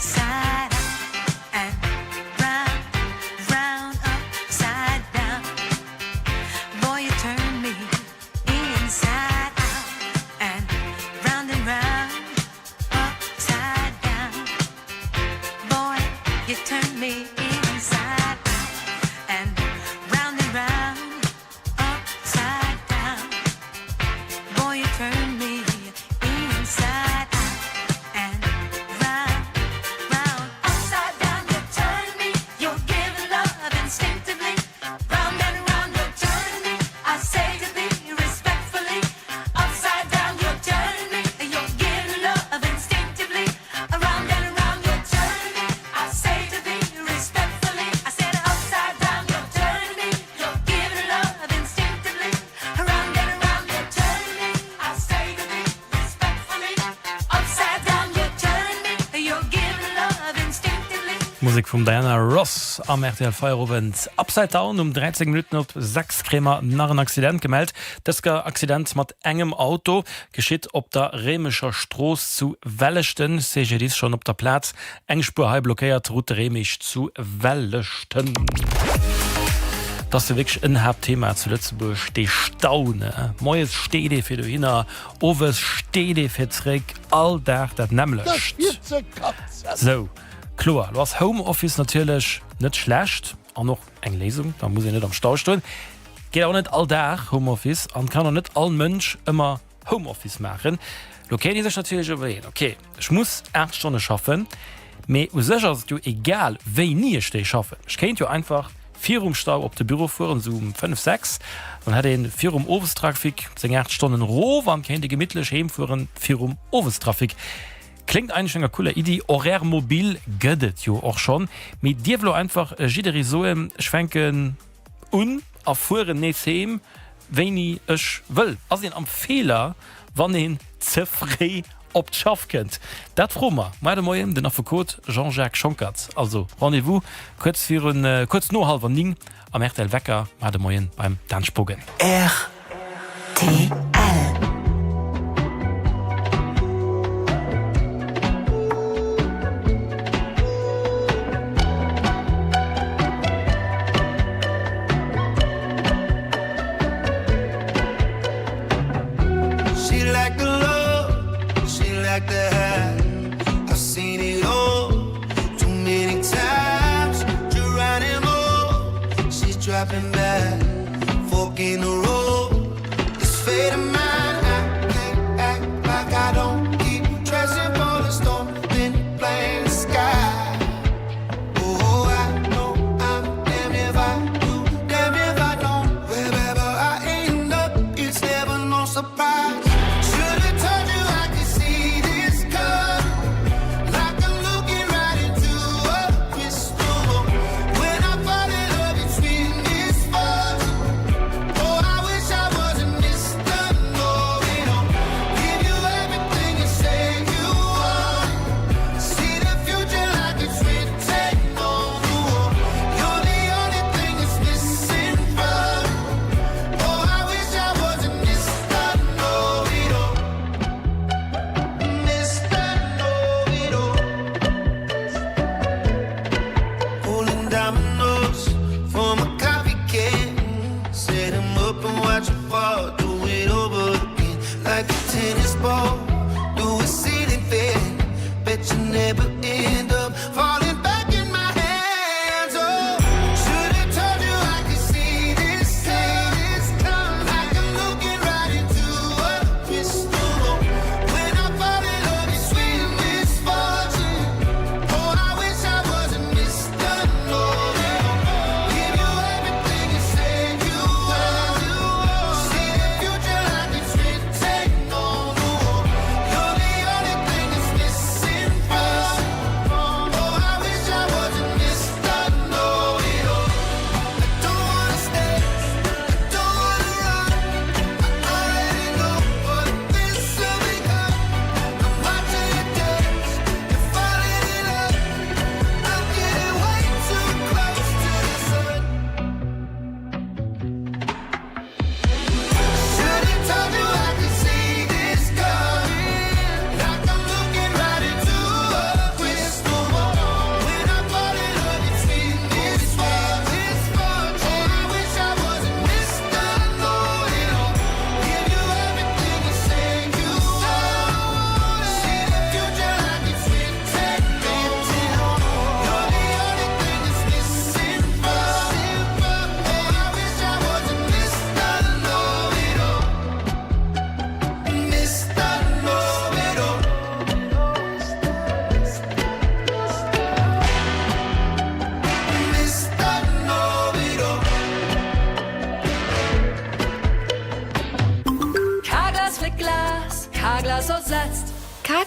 inside out and round, round, upside down. Boy, you turn me inside out and round, upside down. Boy, you turn me inside out and round, upside down. Boy, you turn me inside out and round, upside down. You turn me, you're giving love instinctively. Round and round, you turn me. I say to thee respectfully. Upside down, you turn me, you're giving love instinctively. Around and round, you turn me. I say to thee respectfully. I said upside down, you turn me, you're giving love instinctively. Around and round, you turn me. I say to thee respectfully. Upside down, you turn me, you're giving love instinctively. Musik vum Diana Ross am RTL Feierowend Upside Down 13 Minuten op 6 Krämer nach een Accident gemeldt. Dësker Accident mat engem Auto geschitt op der Remescher Stroos zu Wellechten. Sege dies schon op der Platz. Engspurhei blockéiert Route Remich zu Wellechten. Das ist wirklich ein Hauptthema zu Lützeburg, die Staune. Moes Stede für du hinner, Oves Stede für zurück, all das nämlich. So, klar, du hast Homeoffice natürlich nicht schlecht, auch noch eine Lesung, da muss ich nicht am Stau stehen. Geht auch nicht all Tag Homeoffice und kann auch nicht allen Menschen immer Homeoffice machen. Du kennst dich natürlich überlegen, okay, ich muss 8 Stunden schaffen, aber sicher ist es egal, wie nie ich das schaffe. Ich kann ja einfach 4 Stau op de Büro fuhren so 5-6 dann hat den 4 Ovestrafik 8 Stunden roh wann kennt die gemidtlech hemfuhren 4 Ovestrafik. Klingt eigentlich eine coole Idee. Horärmobil gödet jo auch schon. Mit dir will einfach jeder so schwenken erfuhren nehem wenn ich will. Also am Fehler wann den zufrieden op schaff kennt. Dat frommer Meide Moien den Afcode Jean-Jacques Schonkert. Also Rendevous kurz kurz no halber Ning am RTL Wecker Meide Moien beim Danspogen. She like the love, she like the high. I've seen it all too many times. Geronimo, she's dropping back, fork in the road. It's fate of mine. I can't act like I don't keep dressing for the storm, then playing the sky. Oh, I know I'm damn if I do, damn if I don't. Wherever I end up, it's never no surprise. Oh, I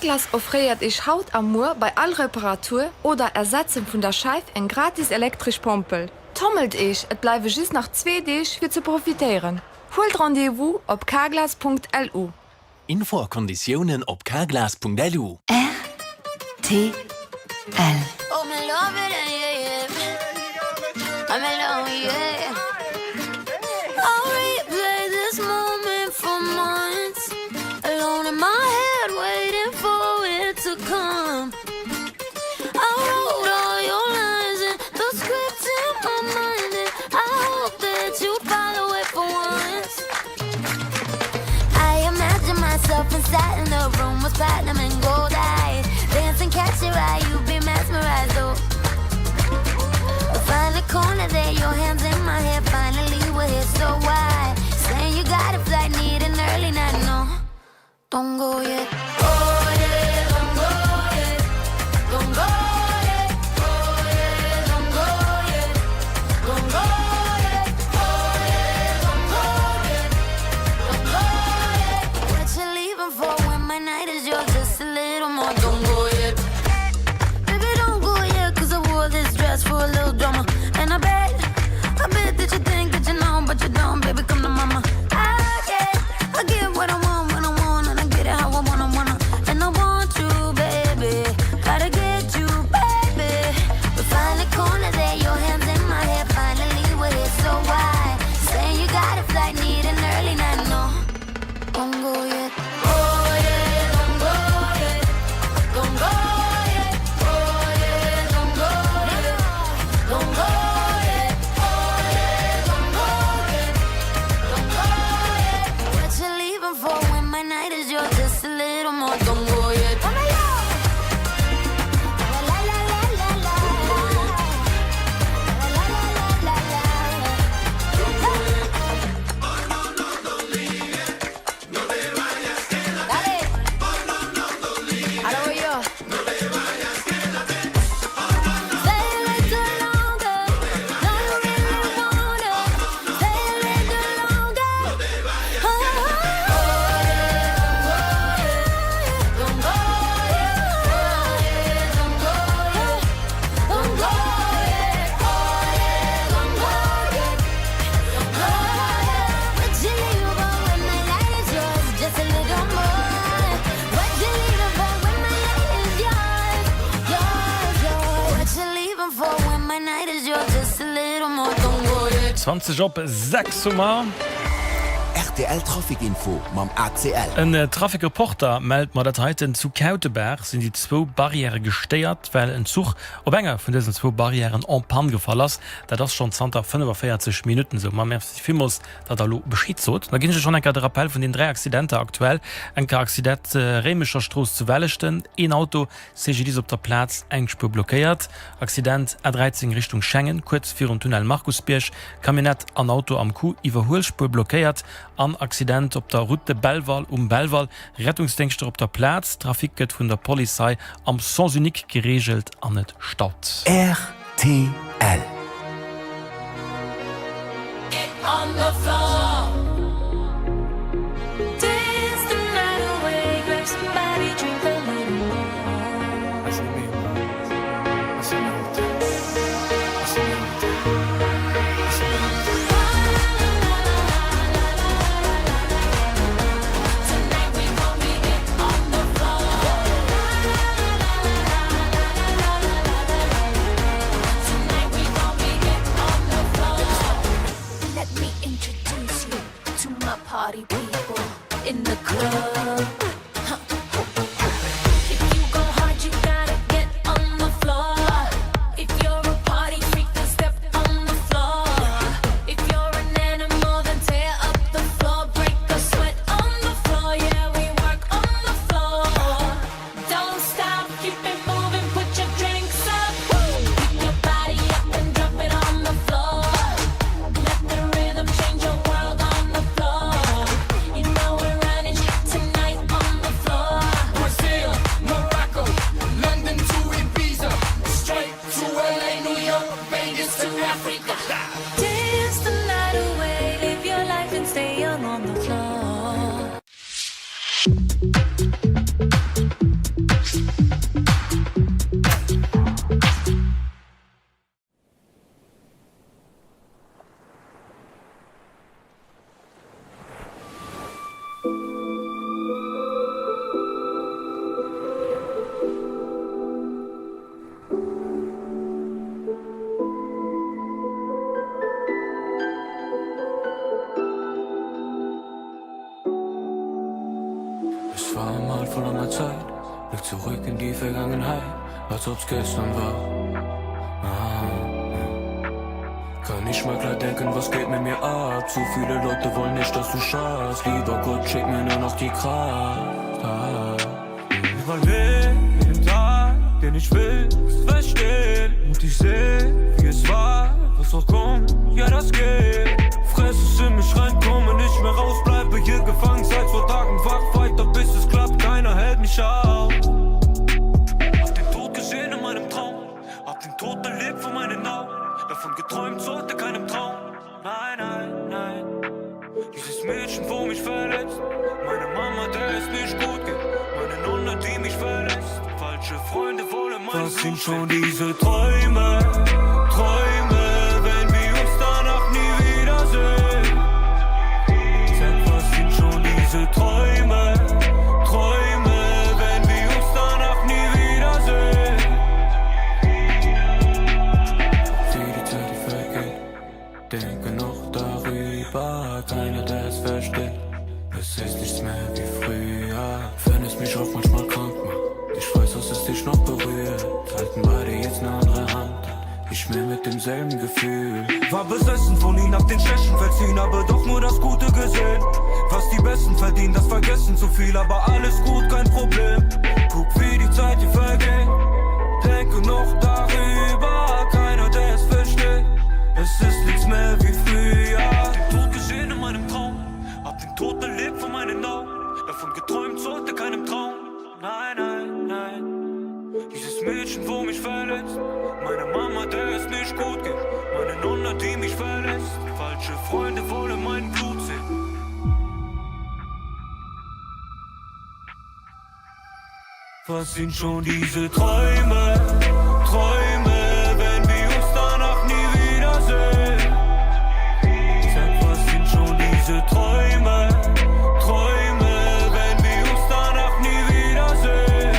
Carglass offriert ich Haut am Mur bei all Reparatur oder Ersetzen von der Scheif en gratis elektrisch Pompel. Tommelt ich, et bleibe just nach 2D für zu profitieren. Holt Rendezvous op carglass.lu. Infokonditionen op carglass.lu. T L. Oh, me love it, yeah, yeah. I'm alone, yeah. I'll replay this moment for months. Alone in my head, waiting for it to come. I wrote all your lines and the scripts in my mind, and I hope that you'd follow it for once. I imagine myself inside in the room with platinum and gold eyes. Dancing, catch your eye, you be mesmerized, oh. Find a corner there, your hands in my hair. Finally, we're here, so why? Saying you got a flight, need an early night, no. Don't go yet. Oh, yeah, don't go yet. Don't go yet. Oh, yeah, don't go yet. Don't go yet. Oh, yeah, don't go yet. Don't go yet. What you leaving for when my night is yours? Just a little more. Don't go yet. Baby, don't go yet, 'cause I wore this dress for a little drama. And I bet that you think that you know, but you don't, baby, come to mama. I get what I want when I want, and I get it how I wanna. And I want you, baby, gotta get you, baby. We find a corner there, your hands in my hair. Finally, we're here, so why? Saying you got a flight, need an early night, no. Don't go yet. Oh, yeah, don't go yet. Don't go yet. Oh, yeah, don't go yet. Don't go yet. Oh, yeah, don't go yet. Don't go yet. What you leaving for when my night is yours? Just a little more. Don't go yet. Oh, my God. La, la, la, la, la, la. La, la, la, la, la, Dale. Ahora voy yo. Stay a little longer. Do you really want it? Stay a little longer. Oh, don't go yet. Don't go yet. Don't go yet. Oh, yeah, don't go yet. Don't go yet. What you leaving for when my light is yours? Just a little more. What you leaving for when my light is yours? Yours, yours. What you leaving for when my night is yours? Just a little more. Don't go yet. 20 op 6 Summer. RTL Trafikinfo mam ACL. Ein Trafikreporter meldet mat dat heiten zu Kauteberg sind die 2 Barriere gesteiert, weil ein Zug op enger von diesen 2 Barrieren en Pan gefallen ist, da das schon 45 Minuten so man muss dat er beschied so. Da ging schon ein Rappel von den 3 Akzidente aktuell ein Akzident Remischer Stroß zu Wellechten, ein Auto CGD op der Platz engspur blockiert, Akzident A13 Richtung Schengen, kurz für den Tunnel Markusbiersch, Kabinett an Auto am Kuh Iwerholspur blockiert, an Akzident op der Route Belval Belval, Rettungsdenkster op der Platz, Trafiket vun der Polizei am Sens unik geregelt an net Stadt. RTL. On the floor. Dance the night away, grab somebody, drink a little more. Tonight we gon' be it on the floor. Tonight we gon' be it on the floor. Let me introduce you to my party people in the club. If you go hard, you gotta get on the floor. Vergangenheit, als ob's gestern war. Kann ich mal klar denken, was geht mit mir ab? Zu viele Leute wollen nicht, dass du schaust. Lieber Gott, schick mir nur noch die Kraft. Überlebe jeden Tag, den ich will, verstehen. Und ich seh, wie es war, was auch kommt, ja das geht. Fress es in mich rein, komme nicht mehr raus, bleibe hier gefangen seit 2 Tagen wach, weiter bis es klappt, keiner hält mich auf. Hab den Tod gesehen in meinem Traum, hab den Tod erlebt vor meinen Augen, davon geträumt sollte keinem Traum. Nein, nein, nein, dieses Mädchen, wo mich verletzt, meine Mama, der es nicht gut geht, meine Nonne, die mich verlässt, falsche Freunde wollen mein Was sind schon diese Träume, Träume, wenn wir uns danach nie wiedersehen? Sag, was sind schon diese Träume, Träume, wenn wir uns danach nie wiedersehen? Die Zeit, die vergeht, denke noch darüber, keiner, der es versteht. Es ist nichts mehr wie früher, wenn es mich auch manchmal krank macht. Ich weiß, dass es dich noch berührt, halten beide jetzt eine andere Hand. Ich mehr mit demselben Gefühl. War besessen von ihnen nach den Schwächen verziehen, aber doch nur das Gute gesehen. Was die Besten verdienen, das vergessen zu viel, aber alles gut, kein Problem. Guck, wie die Zeit hier vergeht, denke noch darüber, keiner, der es versteht. Es ist nichts mehr wie früher. Hab den Tod gesehen in meinem Traum, hab den Tod erlebt vor meinen Augen, davon geträumt sollte keinem Traum. Nein, nein, nein, dieses Mädchen, wo mich verletzt, meine Mama, der es nicht gut geht, meine Nonne, die mich verlässt, falsche Freunde wollen mein Blut sehen. Was sind schon diese Träume, Träume, wenn wir uns danach nie wiedersehen? Sag, was sind schon diese Träume, Träume, wenn wir uns danach nie wiedersehen?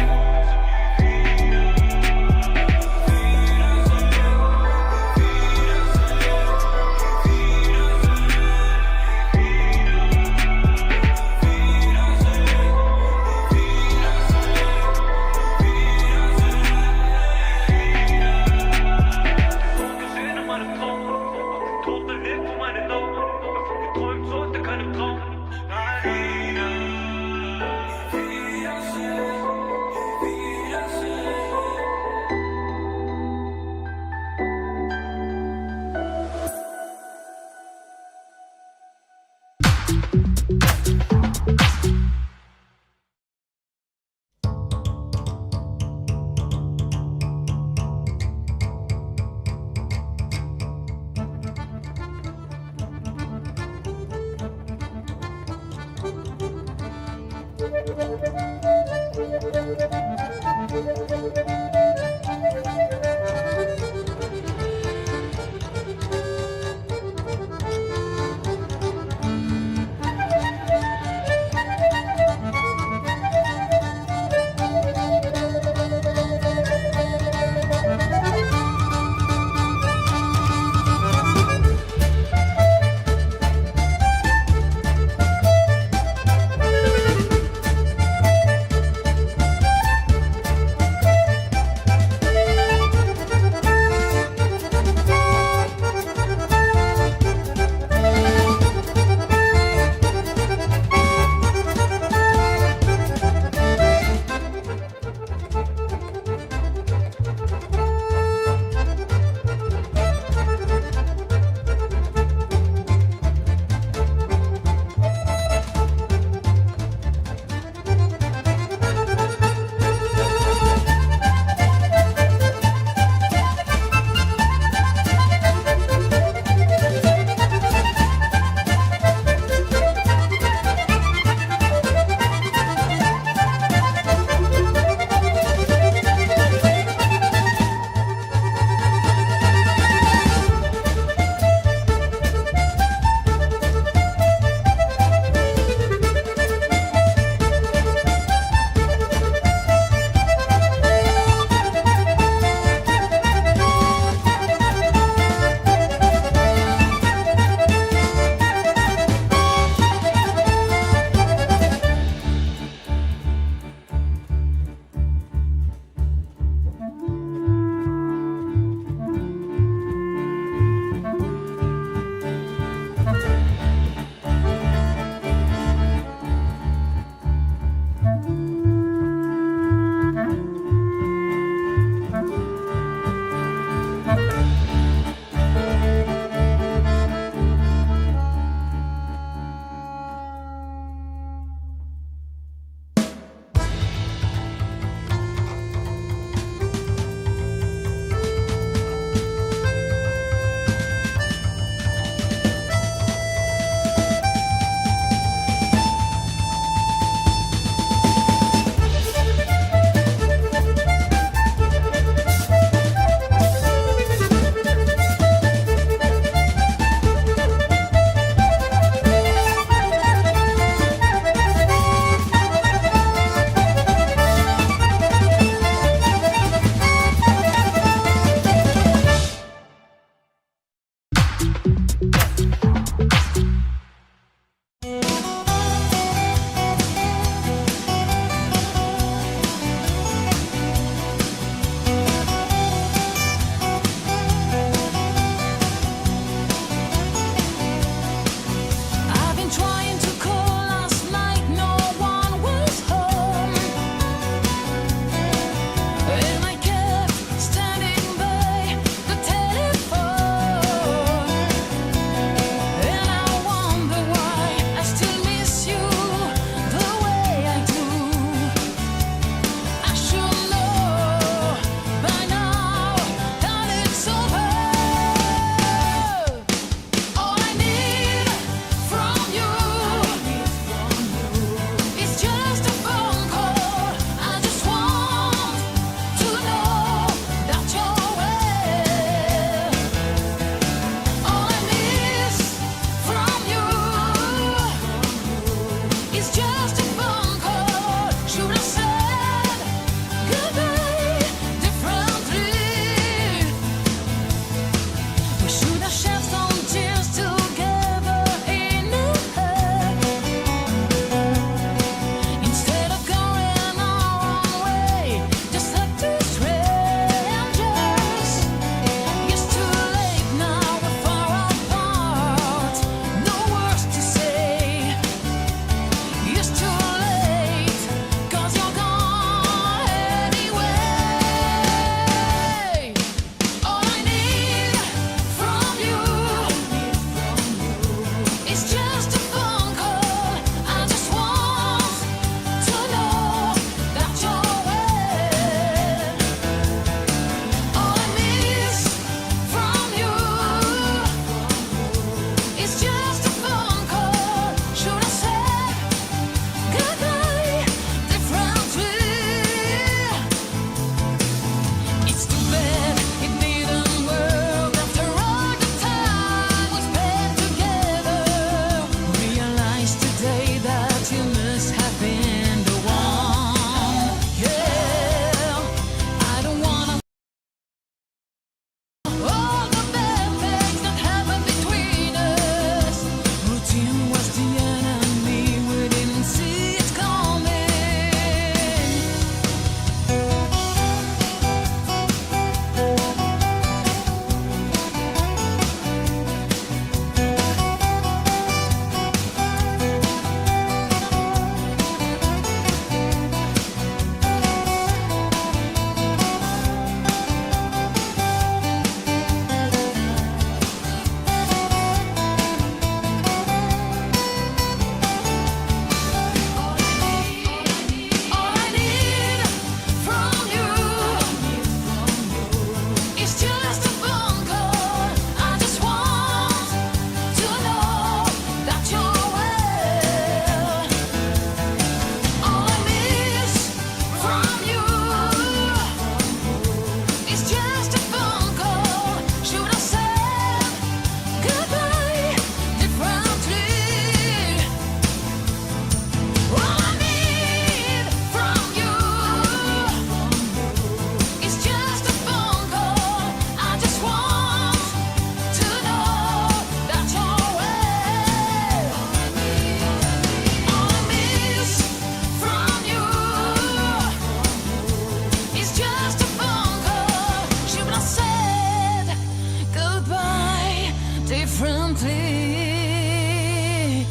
differently,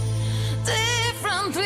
differently.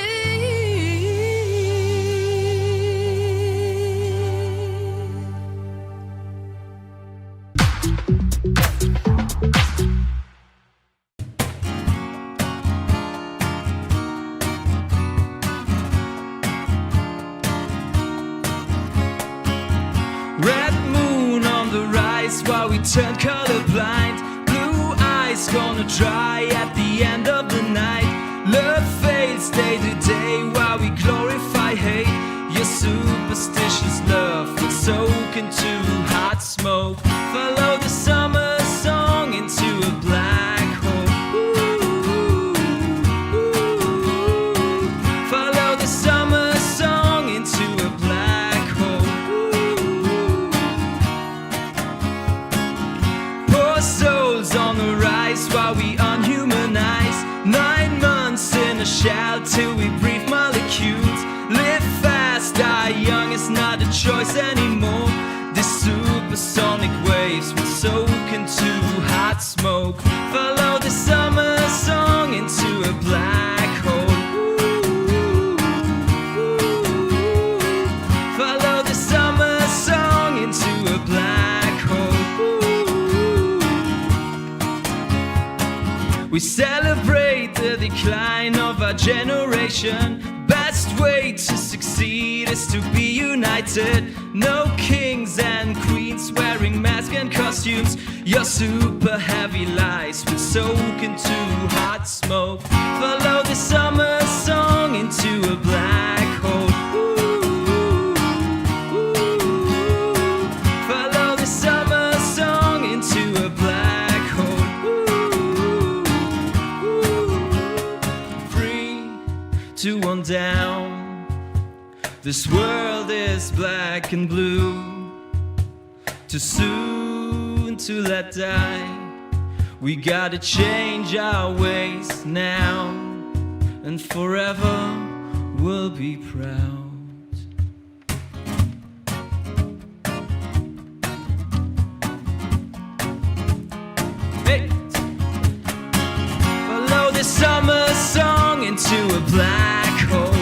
Red moon on the rise while we turn colorblind. Blue eyes gonna dry at the end of the night. Love fades day to day while we glorify hate. Your superstitious love will soak into hot smoke. Follow the summer song into a black hole. Follow the summer song into a black hole. Poor souls on the rise while we unhumanize. 9 months in a shell till we breathe molecules. Live fast, die young is not a choice anymore. The supersonic waves will soak into hot smoke. Follow the summer song into a black hole. Follow the summer song into a black hole. We celebrate the decline of our generation. Best way to succeed is to be united. No kings and queens wearing masks and costumes. Your super heavy lies will soak into hot smoke. Follow the summer song into a black hole. Follow the summer song into a black hole. Free to one down. This world is black and blue. Too soon to let die. We gotta change our ways now, and forever we'll be proud. Hey! Follow the summer song into a black hole.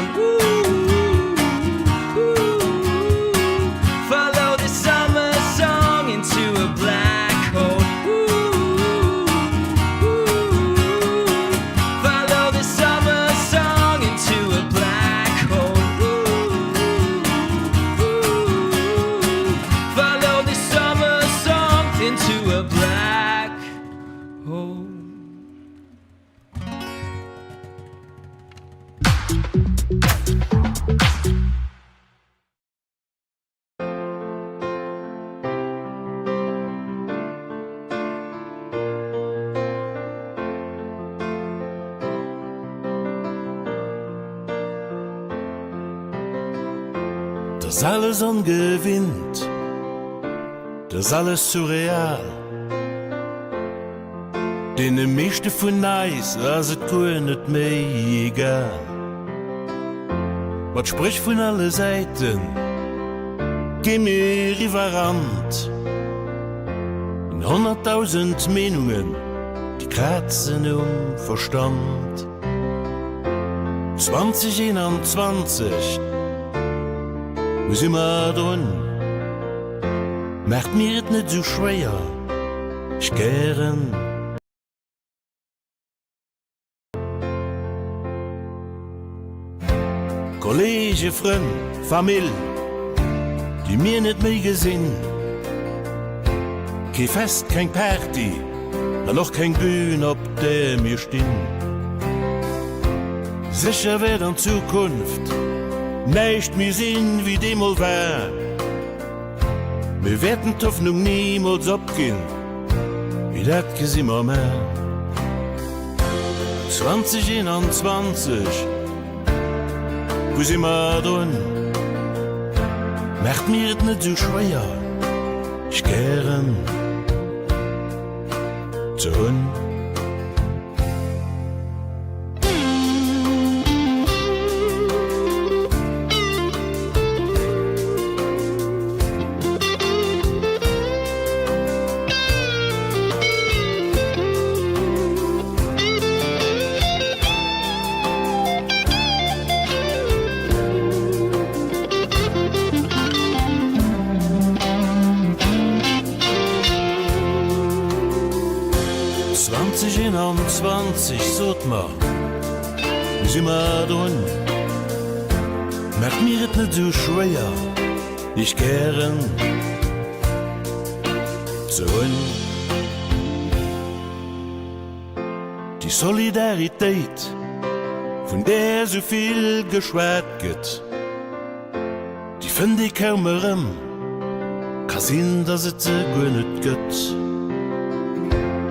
Follow the summer song into a black hole. Follow the summer song into a black hole. Follow the summer song into a black hole. Das alles ungewinnt, das alles surreal. Den mechte vun neis as et go net méi egal. Wat sprich vun alle Seiten, Ge mir riverant. In 100.000 Menungen, die kratzen Verstand. 2021 muss immer drin. Merkt mir et net so schwer, ich gern. Kollege, Freund, Familie, die mir net méi gesinn. Ke fest, kein Party, noch kein Bühn, op der mir stehen. Sicher wird an Zukunft nicht mehr sehen wie demol war. Wir werden die Hoffnung niemals abgehen, wie das immer mehr. 2021, wo sind wir drin? Macht mir das nicht so schwer, ich gern zurück. 20 sot mar si immer run Merk mir et net so schwéier Ich gieren ze hunn Die Solidaritéit vun der soviel geschwert gëtt Die fën de kaumerem Kasinn dat se ze gonnet gëtt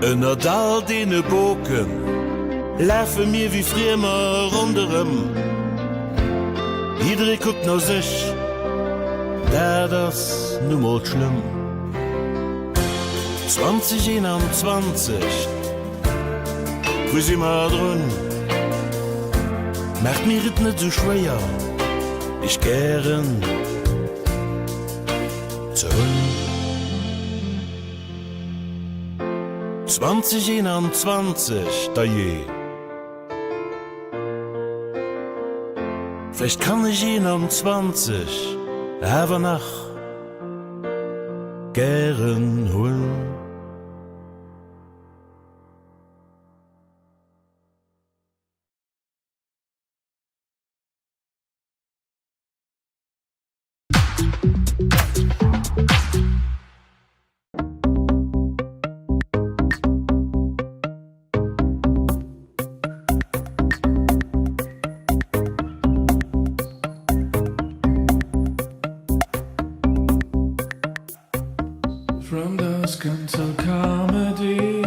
Ënner dal dee Boken Läfe mir wie friemer runem Idre guckt no sech Da das nummer schlimm 2021 Wo si immer run Merk mir et net so schwéier Ich gieren ze hunn 2021 da je Vielleicht kann ich ihn am 20 aber nach gern holen. From dusk until comedy,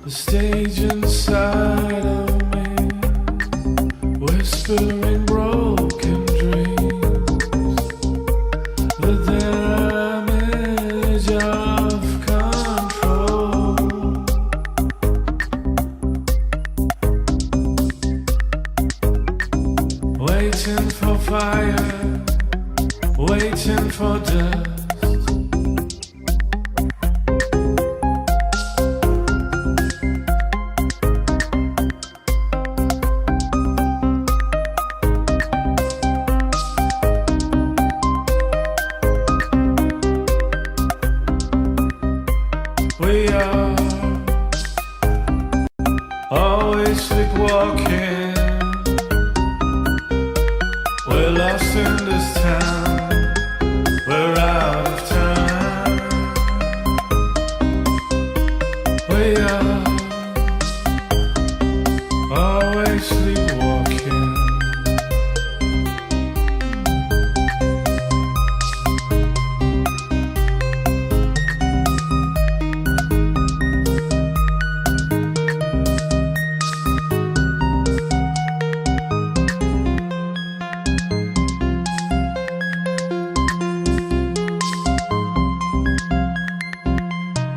the stage inside of me, whispering broken dreams, the damage of control. Waiting for fire, waiting for death. We are always sleepwalking. We're lost in this town. We're out of time. We are always sleepwalking.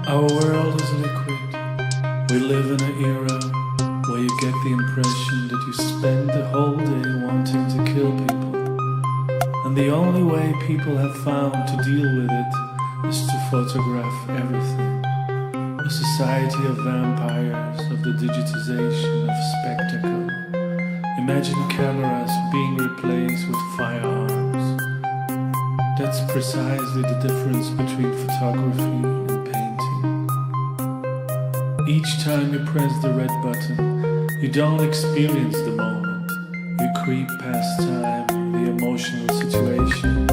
Our world is liquid. We live in an era where you get the impression that you spend the whole day wanting to kill people. And the only way people have found to deal with it is to photograph everything. A society of vampires, of the digitization of spectacle. Imagine cameras being replaced with firearms. That's precisely the difference between photography and painting. Each time you press the red button, you don't experience the moment. You creep past time, the emotional situation.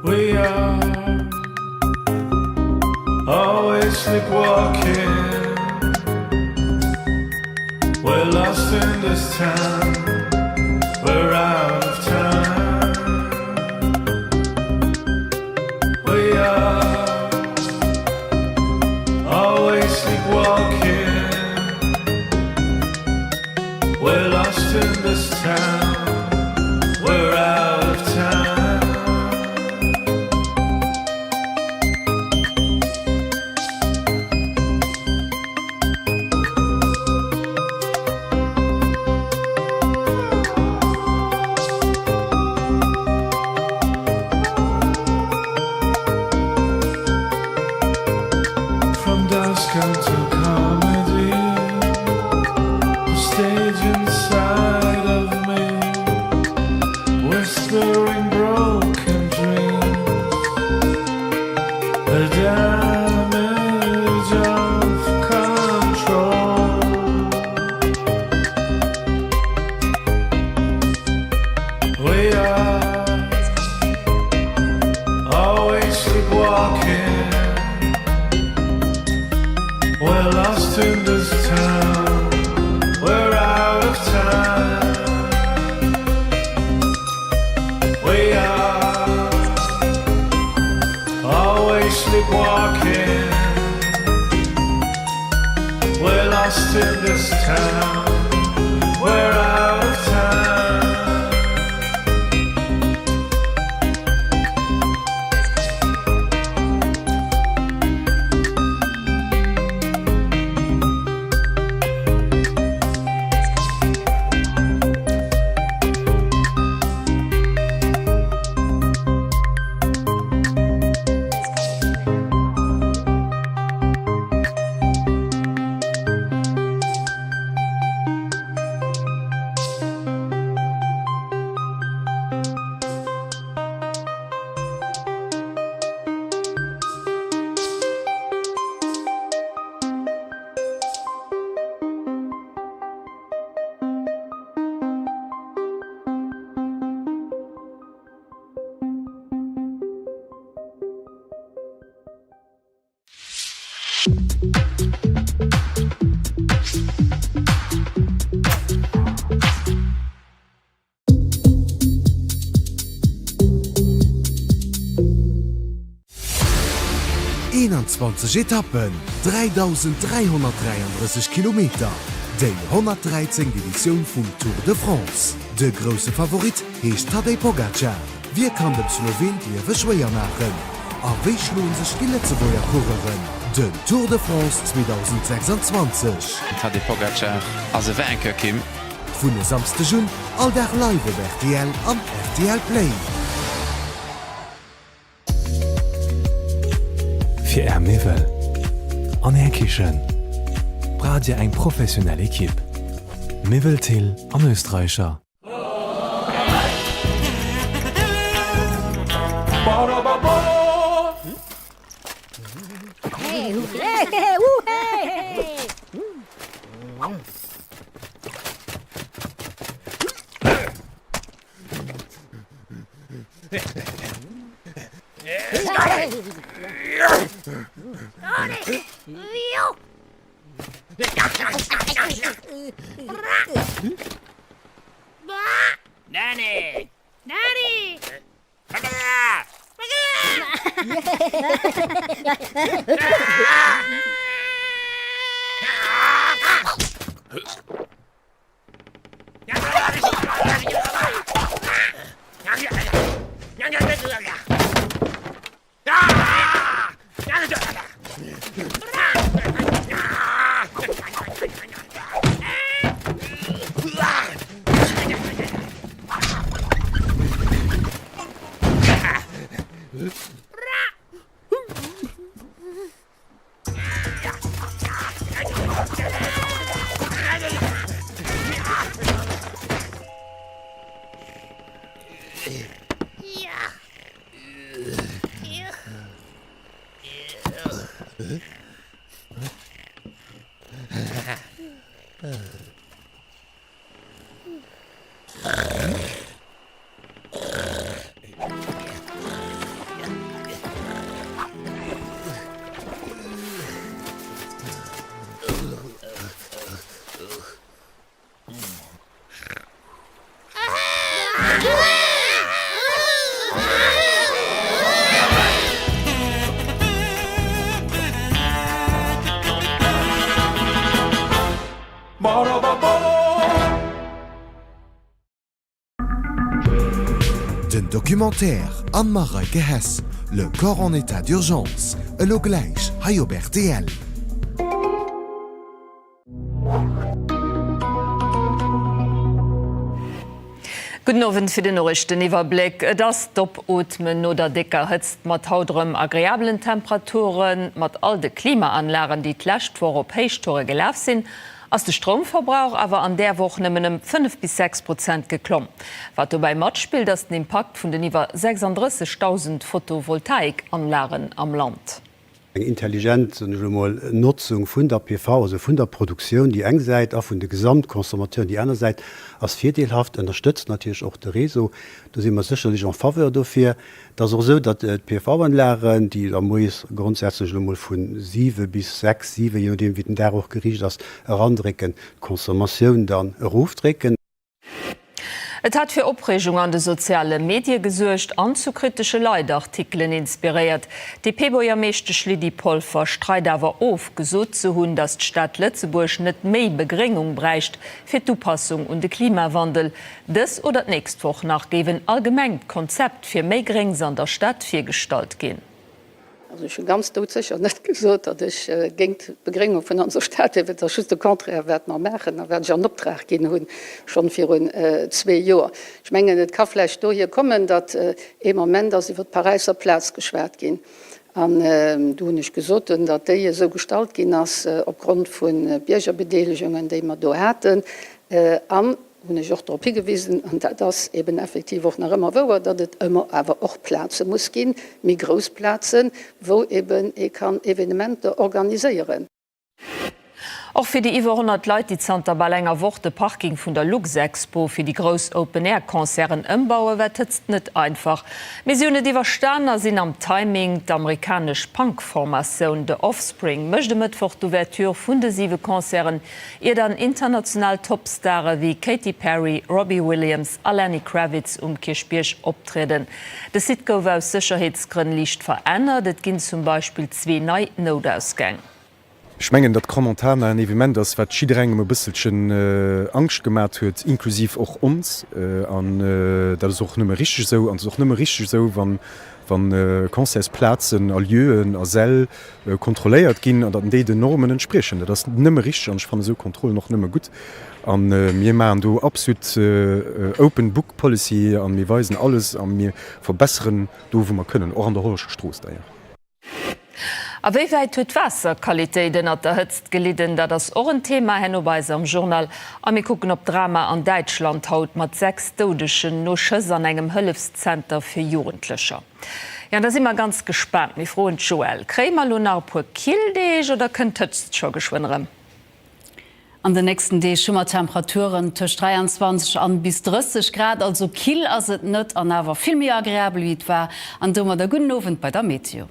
We are always sleepwalking. We're lost in this town. We're out of time. We are always sleepwalking. We're lost in this town. We're out of time. From dusk until comedy, the stage inside of town. We're out of time. Etappen, 3333 Kilometer. Dei 113 Division vum Tour de France. De grosse Favorit heescht Tadej Pogacar. Wie kann dem Slowen Dir verschwéier machen? A wéich lohn sech die Letzeboier Kureren. Den Tour de France 2026. Tadej Pogacar as e Wenker kim. Vun de samste Jun all der Live RTL am RTL Play. Fi Ä Mivel an Äkichen brat Dir eng professionelle Kipp. Miveltil an Österreicher. Nanny! Nanny! Den Dokumentär an Mareike Hess, Le corps en état d'urgence, e lo gleich ha op RTL. Guten Abend für den Norrichten Iwerblick. Das Doppotmen oder dicker hëtzt mat hautdrem agreablen Temperaturen, mat all de Klimaanlagen, die d'lächt vor Europäischtore gelaf sinn, ass de Stromverbrauch awer an der Woche nëmmen 5-6% geklomm. Wat du bei Mat spielt, dats den Impact vun den iwwer 36.000 Photovoltaikanlagen am Land. Eng intelligent Nutzung vun der PV, also vun der Produktion, die eng seit a vun de Gesamtkonsumateuren, die einer Seite als vierteilhaft unterstützt natürlich auch der Reso. Da sind wir sicherlich an Favor dafür. Das auch so, dass PV-Anlagen, die da muss grundsätzlich mal von 7 bis 6, 7, je nachdem wie den der auch gerichtet ist, herandrücken, Konsumation dann aufdrücken. Et hat fir Opregung an de soziale Medien gesuercht an zu kritische Leiartikeln inspiriert. Die Peboier meeschte Schlidipolver streit awer of gesot zu hunn, dat d'Stadt Lützeburg net méi Begringung breicht fir d'Upassung und de Klimawandel. Dës oder nächstwoch nachgewen allgemeng Konzept fir méi Grings an der Stadt fir Gestalt gin. Also ich bin ganz sicher net gesot, dat ich géint Begringung vun an Stadt der schüste Kontre werd noch mechen, da werd ich an Optrag gin hunn schon fir hun 2 Joer. Ich menggen net Kafleisch do hier kommen, dat e moment as iwwer Pariser Platz geschwert gin. An du nicht gesotten, dat déi so stalt gin ass opgrund vun Biergerbedeligungen, déi man do hätten an hun ich auch darauf hingewiesen und das eben effektiv auch noch immer wo, dass es immer aber auch Plätze muss gehen, mit Großplätzen, wo eben ich kann Evenemente organisieren. Auch für die über 100 Leute, die Santa Balenga Worte Parking von der Luxexpo für die groß Open-Air-Konzern umbauen, wird jetzt nicht einfach. Missionen, die verstanden sind am Timing, der amerikanische Punk-Formation The Offspring möchte Mittwoch die Ouvertüre von den 7 Konzernen ihr dann international Topstars wie Katy Perry, Robbie Williams, Lenny Kravitz und Kirchbirch auftreten. Das Sitco war aus Sicherheitsgründen leicht verändert, es gibt zum Beispiel 2 neue Notausgänge. Schmengen dat Kommentar ein Element, das wat Schiedränge bisselchen Angst gemerk huet, inklusiv auch uns dat is auch nimmer richtig so an auch nimmer richtig so, wann Konzersplatzen a Lieuen a sell kontroléiert ginn an dat déi de Normen entsprechen. Das nimmer richtig an fan so Kontrolle noch nimmer gut. An mir ma du absolut Open Book Policy an mir weisen alles an mir verbesseren do wo man können och an der Horsche Stroos daier. A wéi weit huet Wasserqualitéiten at der hëtzt geliden, dat das och ein Thema hennoweise am Journal a mir kucken op Drama an Deitschland haut mat 6 dodeschen no Schëss an engem Hëllefszenter fir Jugendlöcher. Ja, da si immer ganz gespannt wie froh Joel. Krémer Lunar pu Kildeeg oder kënnt hëtzt scho geschwinnrem? An den nächsten Dee Schummertemperaturen tuch 23 an bis 30 Grad, also Kiel ass et net an awer filmmi agréabel wie war an dummer der guten Nowen bei der Meteo.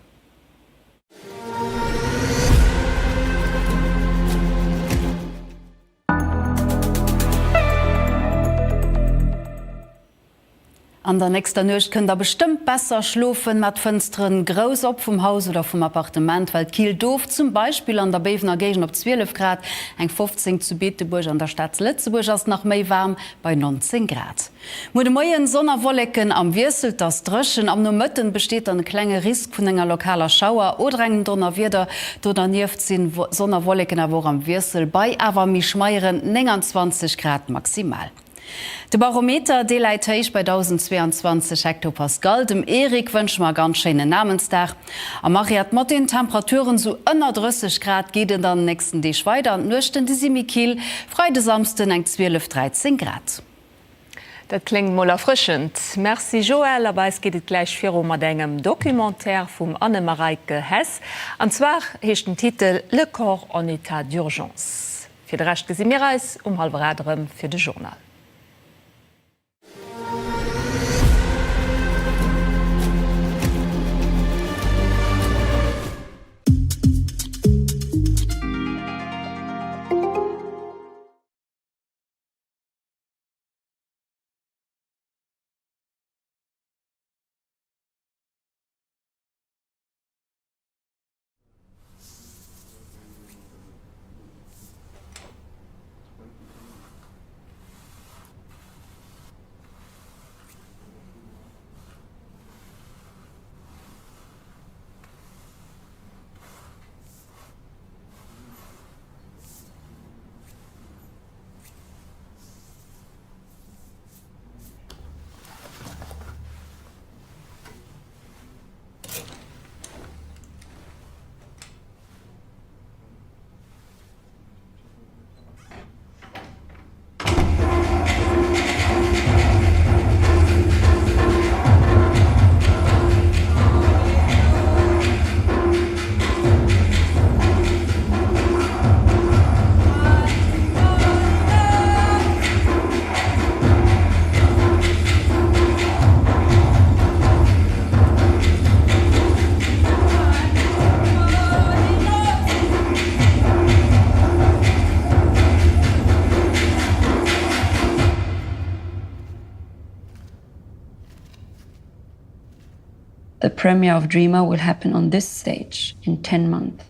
An der nächster Nucht könnt ihr bestimmt besser schlufen mat Fenstern groß op vom Haus oder vom Appartement, weil Kiel doof zum Beispiel an der Bevener Gegend op 12 Grad, eng 15 zu Beteburg an der Stadt Lützeburg ass nach méi warm bei 19 Grad. Mo de moien Sonnerwollecken am Wirsel das Drschen am no Mëtten besteht an klenge Risk vun enger lokaler Schauer oder engen Donner wieder do der nieft sinn Sonnerwollecken a wo am Wirsel bei awer mi schmeieren 29 Grad maximal. De Barometer deleitéich bei 1022 Hektopascal, dem Erik wënsch ma ganz schene Namensdach. Am Mariat mat den Temperaturen so ënner 30 Grad geden dann nächsten Dech weiter an nuchten de Simikil, Freide samsten eng 12-13 Grad. Dat klingt moll erfrischend. Merci Joel, aber es geht gleich fir mat engem Dokumentär vum Annemareike Hess. Anzwar hecht den Titel Le Corps en état d'urgence. Fi d recht Gesimireis halbrem fir de Journal. The premiere of Dreamer will happen on this stage in 10 months.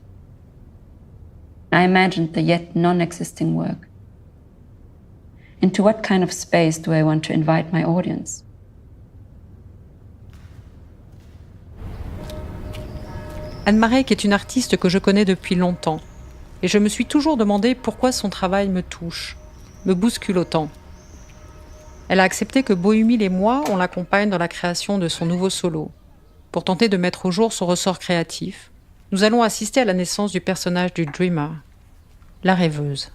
I imagined the yet non-existing work. Into what kind of space do I want to invite my audience? Anne Marek est une artiste que je connais depuis longtemps. Et je me suis toujours demandé pourquoi son travail me touche, me bouscule autant. Elle a accepté que Bohumil et moi, on l'accompagne dans la création de son nouveau solo. Pour tenter de mettre au jour son ressort créatif, nous allons assister à la naissance du personnage du Dreamer, la rêveuse.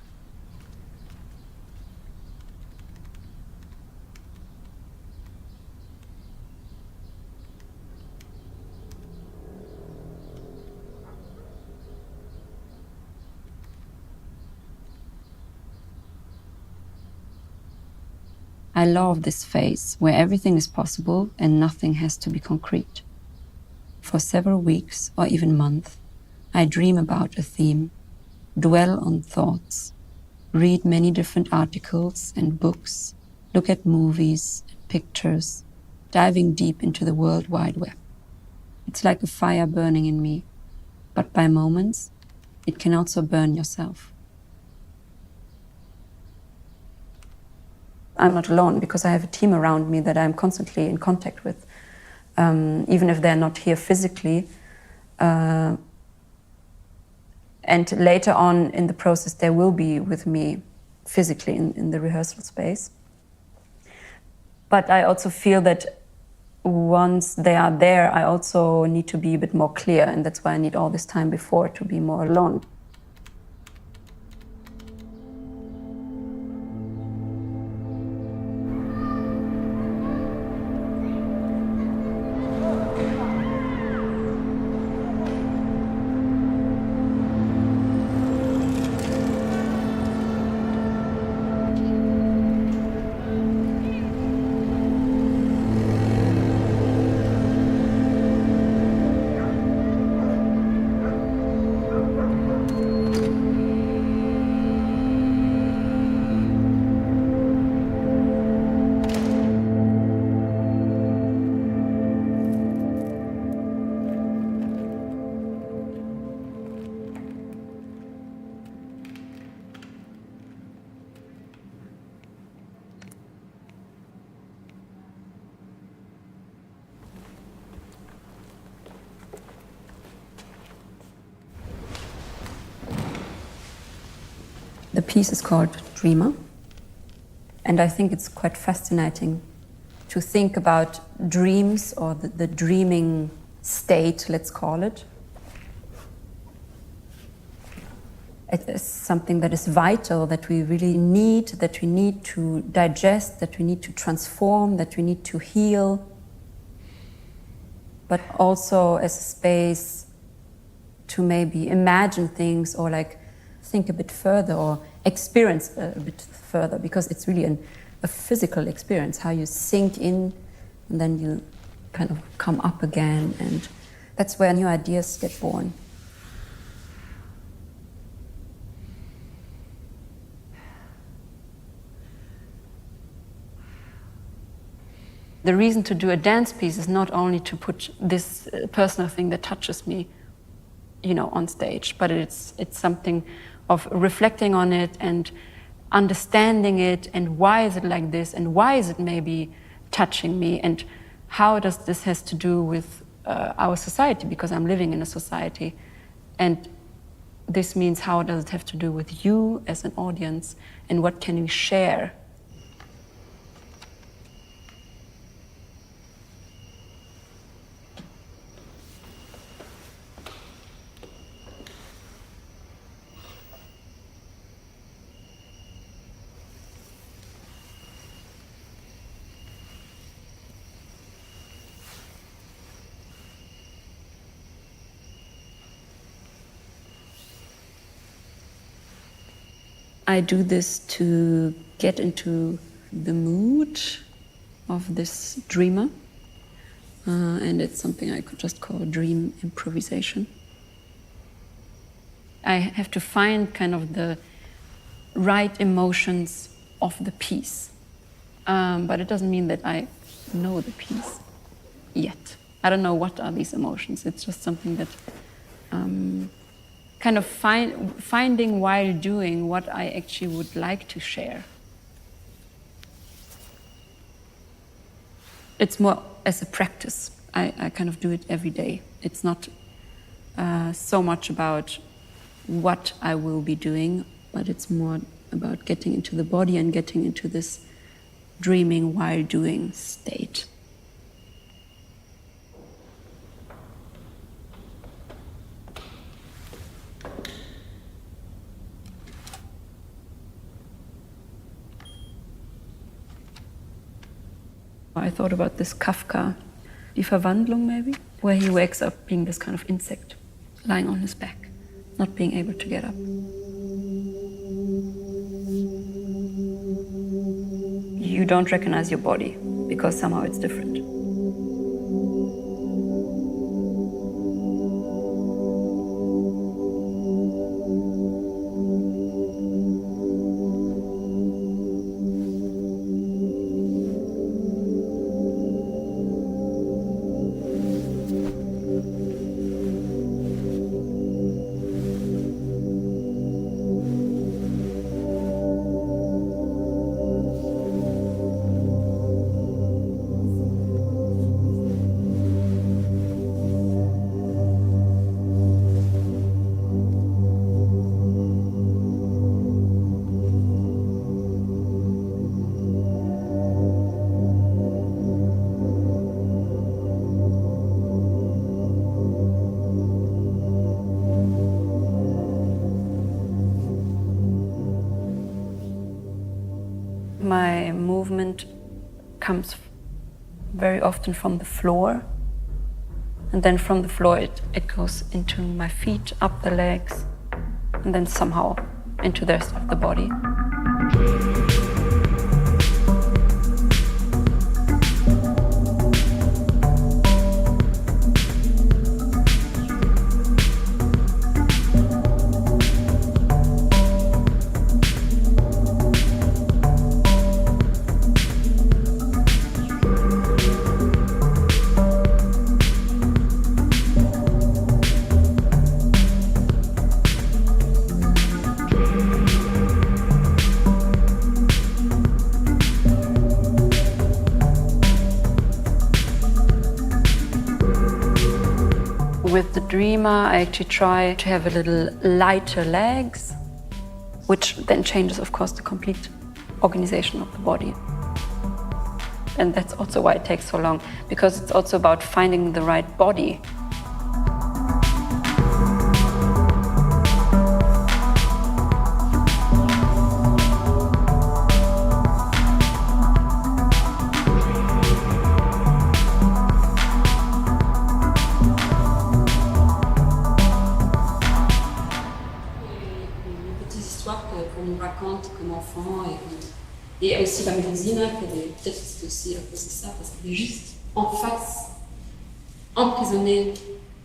I love this phase where everything is possible and nothing has to be concrete. For several weeks or even months, I dream about a theme, dwell on thoughts, read many different articles and books, look at movies and pictures, diving deep into the World Wide Web. It's like a fire burning in me, but by moments, it can also burn yourself. I'm not alone because I have a team around me that I'm constantly in contact with, even if they're not here physically. And later on in the process, they will be with me physically in the rehearsal space. But I also feel that once they are there, I also need to be a bit more clear, and that's why I need all this time before to be more alone. The piece is called Dreamer, and I think it's quite fascinating to think about dreams or the dreaming state, let's call it. It is something that is vital, that we really need, that we need to digest, that we need to transform, that we need to heal, but also as a space to maybe imagine things or like think a bit further or experience a bit further, because it's really a physical experience, how you sink in and then you kind of come up again, and that's where new ideas get born. The reason to do a dance piece is not only to put this personal thing that touches me, you know, on stage, but it's something of reflecting on it and understanding it, and why is it like this, and why is it maybe touching me, and how does this has to do with our society, because I'm living in a society, and this means how does it have to do with you as an audience, and what can we share? I do this to get into the mood of this dreamer, and it's something I could just call dream improvisation. I have to find kind of the right emotions of the piece, but it doesn't mean that I know the piece yet. I don't know what are these emotions. It's just something that kind of finding while doing what I actually would like to share. It's more as a practice. I kind of do it every day. It's not so much about what I will be doing, but it's more about getting into the body and getting into this dreaming while doing state. I thought about this Kafka, Die Verwandlung maybe, where he wakes up being this kind of insect, lying on his back, not being able to get up. You don't recognize your body because somehow it's different. My movement comes very often from the floor, and then from the floor it goes into my feet, up the legs, and then somehow into the rest of the body. With the dreamer, I actually try to have a little lighter legs, which then changes, of course, the complete organization of the body. And that's also why it takes so long, because it's also about finding the right body. Comme enfant et aussi la médecine peut-être c'est aussi à cause de ça parce qu'il est juste en face emprisonné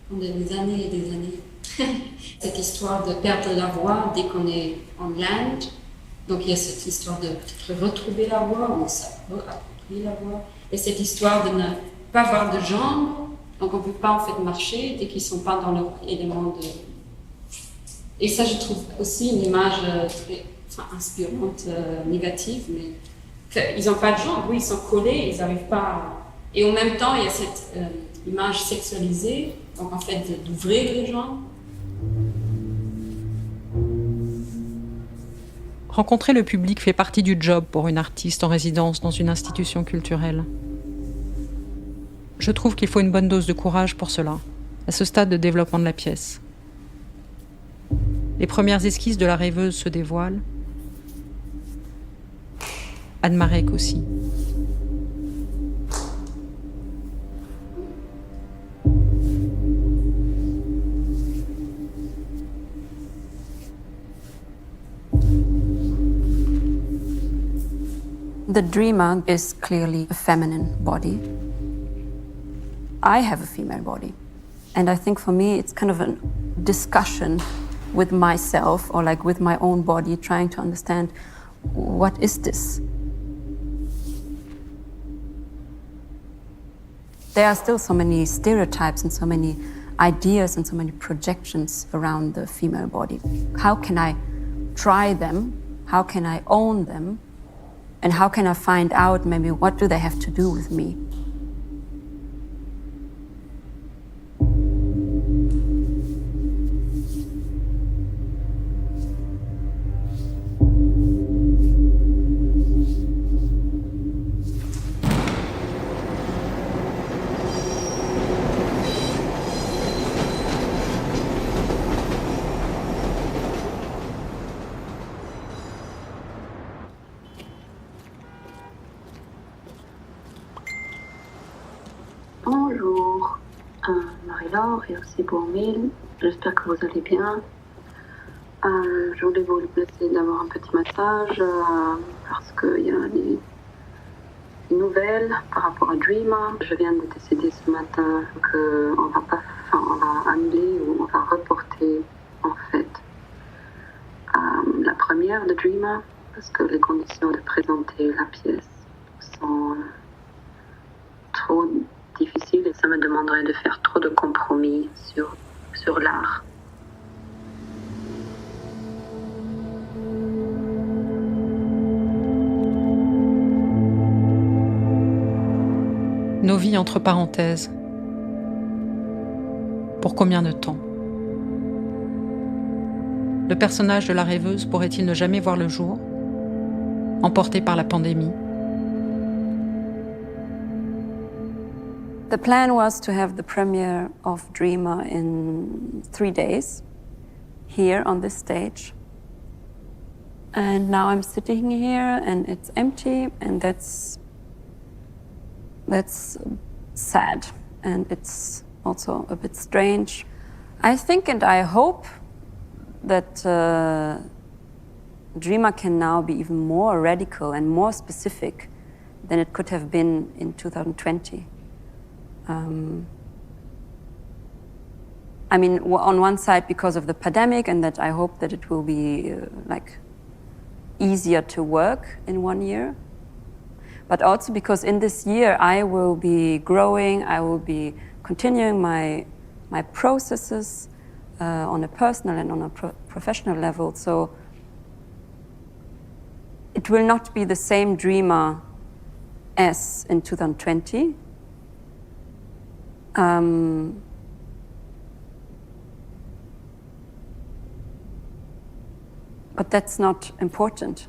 pendant des années et des années cette histoire de perdre la voix dès qu'on est en land, donc il y a cette histoire de retrouver la voix, on s'approprie la voix, et cette histoire de ne pas avoir de jambes, donc on ne peut pas en fait marcher dès qu'ils ne sont pas dans leur élément de... Et ça je trouve aussi une image très inspirante, négative, mais ils n'ont pas de jambes, oui, ils sont collés, ils n'arrivent pas à... Et en même temps, il y a cette image sexualisée, donc en fait d'ouvrir les jambes. Rencontrer le public fait partie du job pour une artiste en résidence dans une institution culturelle. Je trouve qu'il faut une bonne dose de courage pour cela, à ce stade de développement de la pièce. Les premières esquisses de la rêveuse se dévoilent. Anne-Marek aussi. The dreamer is clearly a feminine body. I have a female body. And I think for me, it's kind of a discussion with myself or like with my own body, trying to understand what is this? there are still so many stereotypes and so many ideas and so many projections around the female body. How can I try them? How can I own them? And how can I find out maybe what do they have to do with me? Bonjour, Marie-Laure et aussi pour Mille. J'espère que vous allez bien. Je voulais vous laisser d'avoir un petit message parce qu'il y a des nouvelles par rapport à Dreama. Je viens de décider ce matin qu'on va pas, on va annuler ou on va reporter en fait la première de Dreama parce que les conditions de présenter la pièce sont trop difficile et ça me demanderait de faire trop de compromis sur l'art. Nos vies entre parenthèses. Pour combien de temps? Le personnage de la rêveuse pourrait-il ne jamais voir le jour, emporté par la pandémie? The plan was to have the premiere of Dreama in 3 days, here on this stage. And now I'm sitting here and it's empty, and that's sad. And it's also a bit strange. I think and I hope that Dreama can now be even more radical and more specific than it could have been in 2020. I mean, on one side because of the pandemic, and that I hope that it will be like easier to work in 1 year. But also because in this year I will be growing, I will be continuing my processes on a personal and on a professional level. So it will not be the same Dreama as in 2020. But that's not important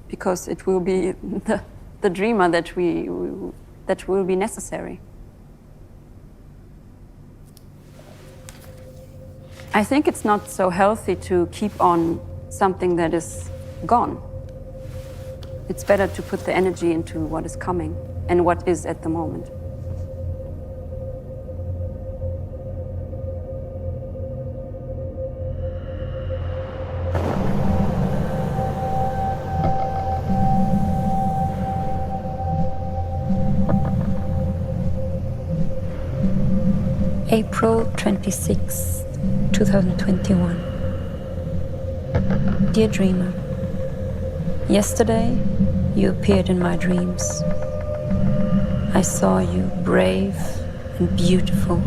because it will be the Dreama that will be necessary. I think it's not so healthy to keep on something that is gone. It's better to put the energy into what is coming and what is at the moment. April 26, 2021. Dear Dreama, yesterday you appeared in my dreams. I saw you brave and beautiful,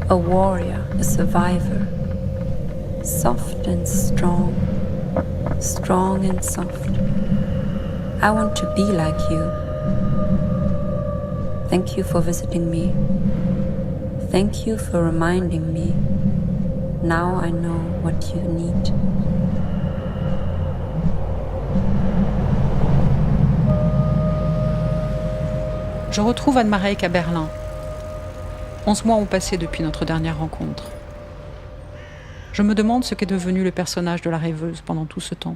a warrior, a survivor, soft and strong, strong and soft. I want to be like you. Thank you for visiting me. Thank you for reminding me. Now I know what you need. Je retrouve Anne Marek à Berlin. 11 mois ont passé depuis notre dernière rencontre. Je me demande ce qu'est devenu le personnage de la rêveuse pendant tout ce temps.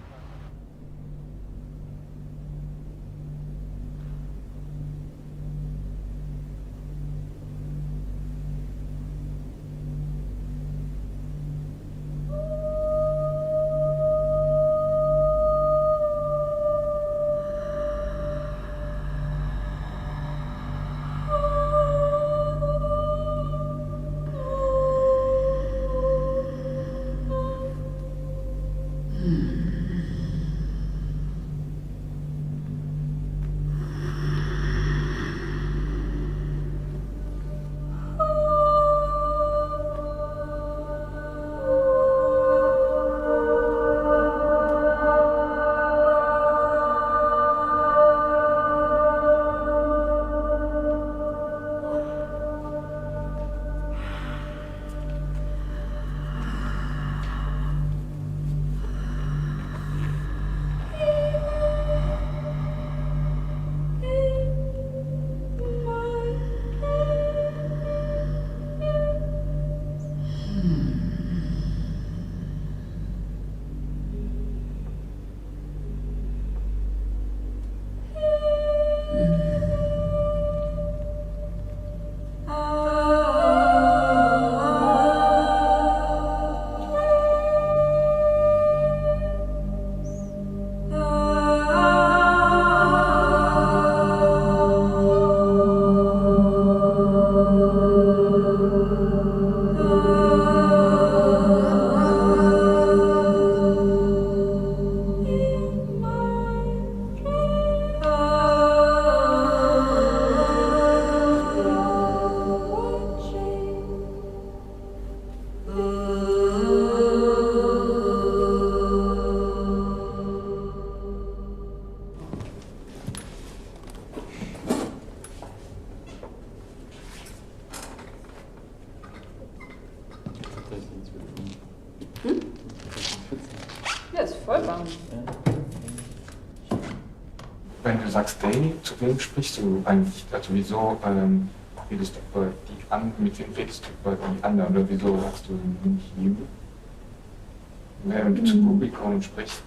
wenn du sagst Day, zu wem sprichst du eigentlich? Also wieso redest du über die anderen, mit wem redest du über die anderen oder wieso sagst du nicht you? Während du zum Publikum sprichst,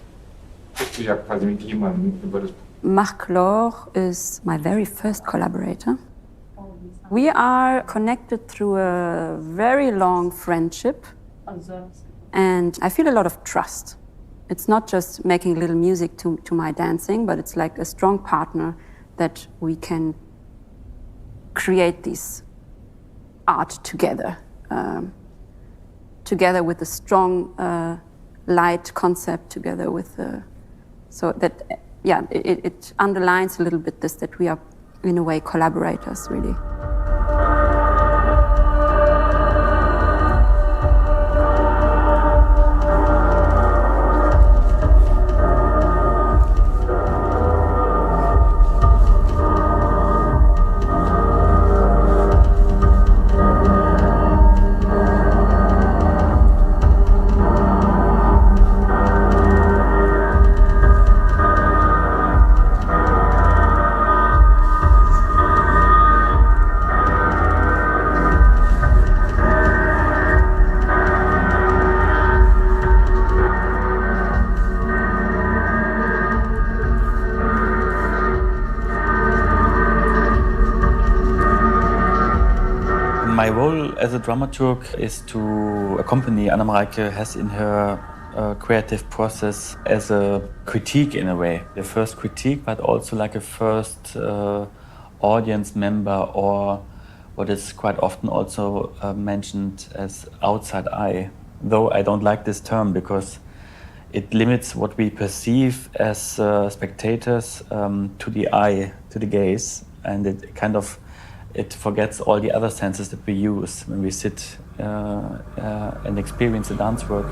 sprichst du ja quasi mit jemandem über das Publikum. Marc Laure is my very first collaborator. We are connected through a very long friendship, and I feel a lot of trust. It's not just making little music to my dancing, but it's like a strong partner that we can create this art together, together with a strong light concept, together with so that, yeah, it underlines a little bit this, that we are in a way collaborators, really. My role as a dramaturg is to accompany Anna Mareike Hess in her creative process as a critique in a way. The first critique, but also like a first audience member, or what is quite often also mentioned as outside eye. Though I don't like this term because it limits what we perceive as spectators to the eye, to the gaze, and it kind of it forgets all the other senses that we use when we sit and experience the dance work.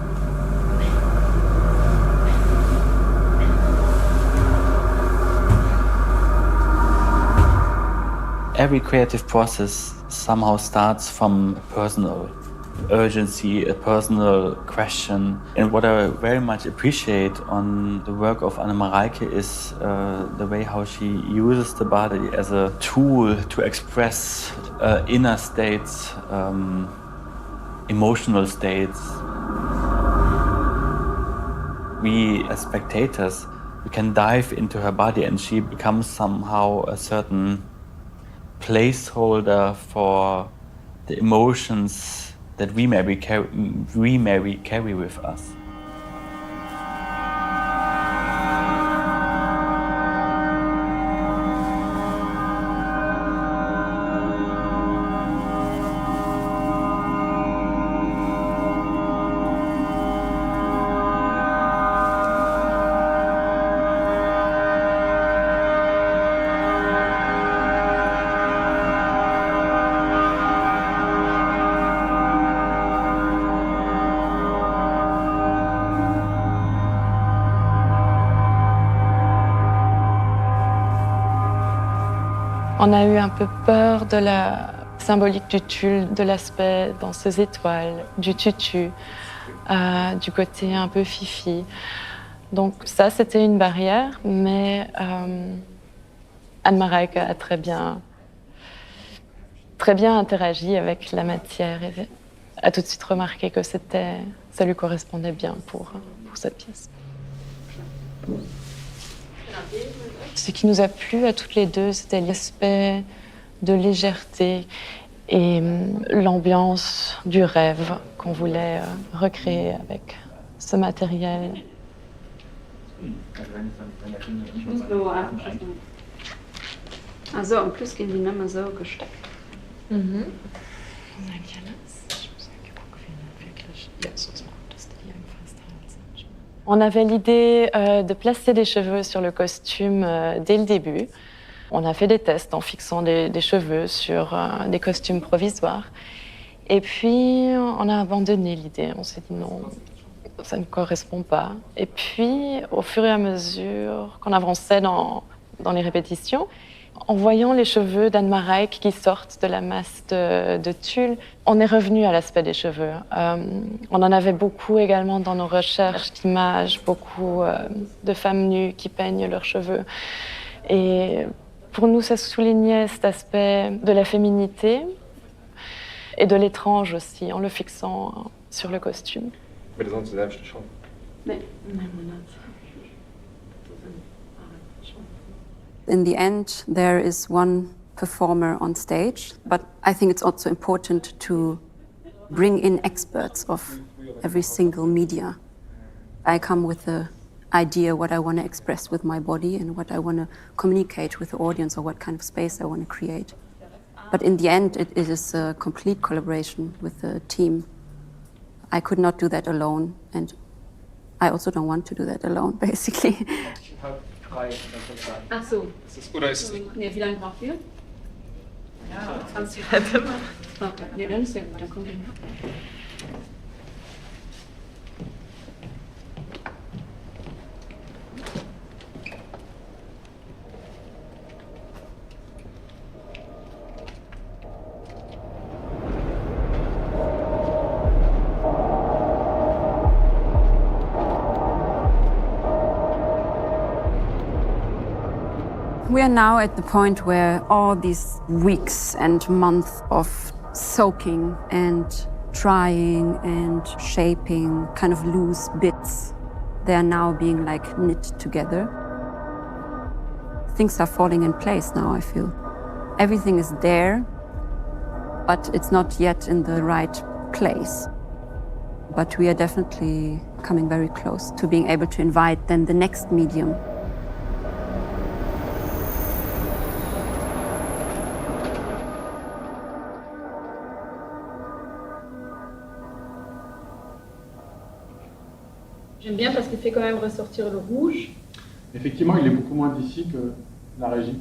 Every creative process somehow starts from a personal urgency, a personal question. And what I very much appreciate on the work of Anna Mareike is the way how she uses the body as a tool to express inner states, emotional states. We as spectators, we can dive into her body and she becomes somehow a certain placeholder for the emotions that we maybe carry with us. On a eu un peu peur de la symbolique du tulle, de l'aspect dans ces étoiles, du tutu, du côté un peu fifi. Donc ça, c'était une barrière, mais Anne Mareike a très bien interagi avec la matière et a tout de suite remarqué que ça lui correspondait bien pour cette pièce. Ce qui nous a plu à toutes les deux, c'était l'aspect de légèreté et l'ambiance du rêve qu'on voulait recréer avec ce matériel. Also en plus gehen die nimmer so gesteckt. Mhm. On avait l'idée de placer des cheveux sur le costume dès le début. On a fait des tests en fixant des cheveux sur des costumes provisoires. Et puis, on a abandonné l'idée. On s'est dit non, ça ne correspond pas. Et puis, au fur et à mesure qu'on avançait dans les répétitions, en voyant les cheveux d'Anne Mareike qui sortent de la masse de tulle, on est revenu à l'aspect des cheveux. On en avait beaucoup également dans nos recherches d'images, beaucoup de femmes nues qui peignent leurs cheveux. Et pour nous, ça soulignait cet aspect de la féminité et de l'étrange aussi, en le fixant sur le costume. Mais les autres élèves, je te chante. In the end, there is one performer on stage, but I think it's also important to bring in experts of every single media. I come with the idea what I want to express with my body and what I want to communicate with the audience or what kind of space I want to create. But in the end, it is a complete collaboration with the team. I could not do that alone, and I also don't want to do that alone, basically. Ach so. Oder ist es Nee, wie lange braucht ihr? Ja, 20 Minuten. Okay, nee, dann ist ja gut, dann kommen wir hin. We are now at the point where all these weeks and months of soaking and trying and shaping kind of loose bits, they are now being like knit together. Things are falling in place now, I feel. Everything is there, but it's not yet in the right place. But we are definitely coming very close to being able to invite then the next medium. J'aime bien parce qu'il fait quand même ressortir le rouge. Effectivement, il est beaucoup moins d'ici que la régie.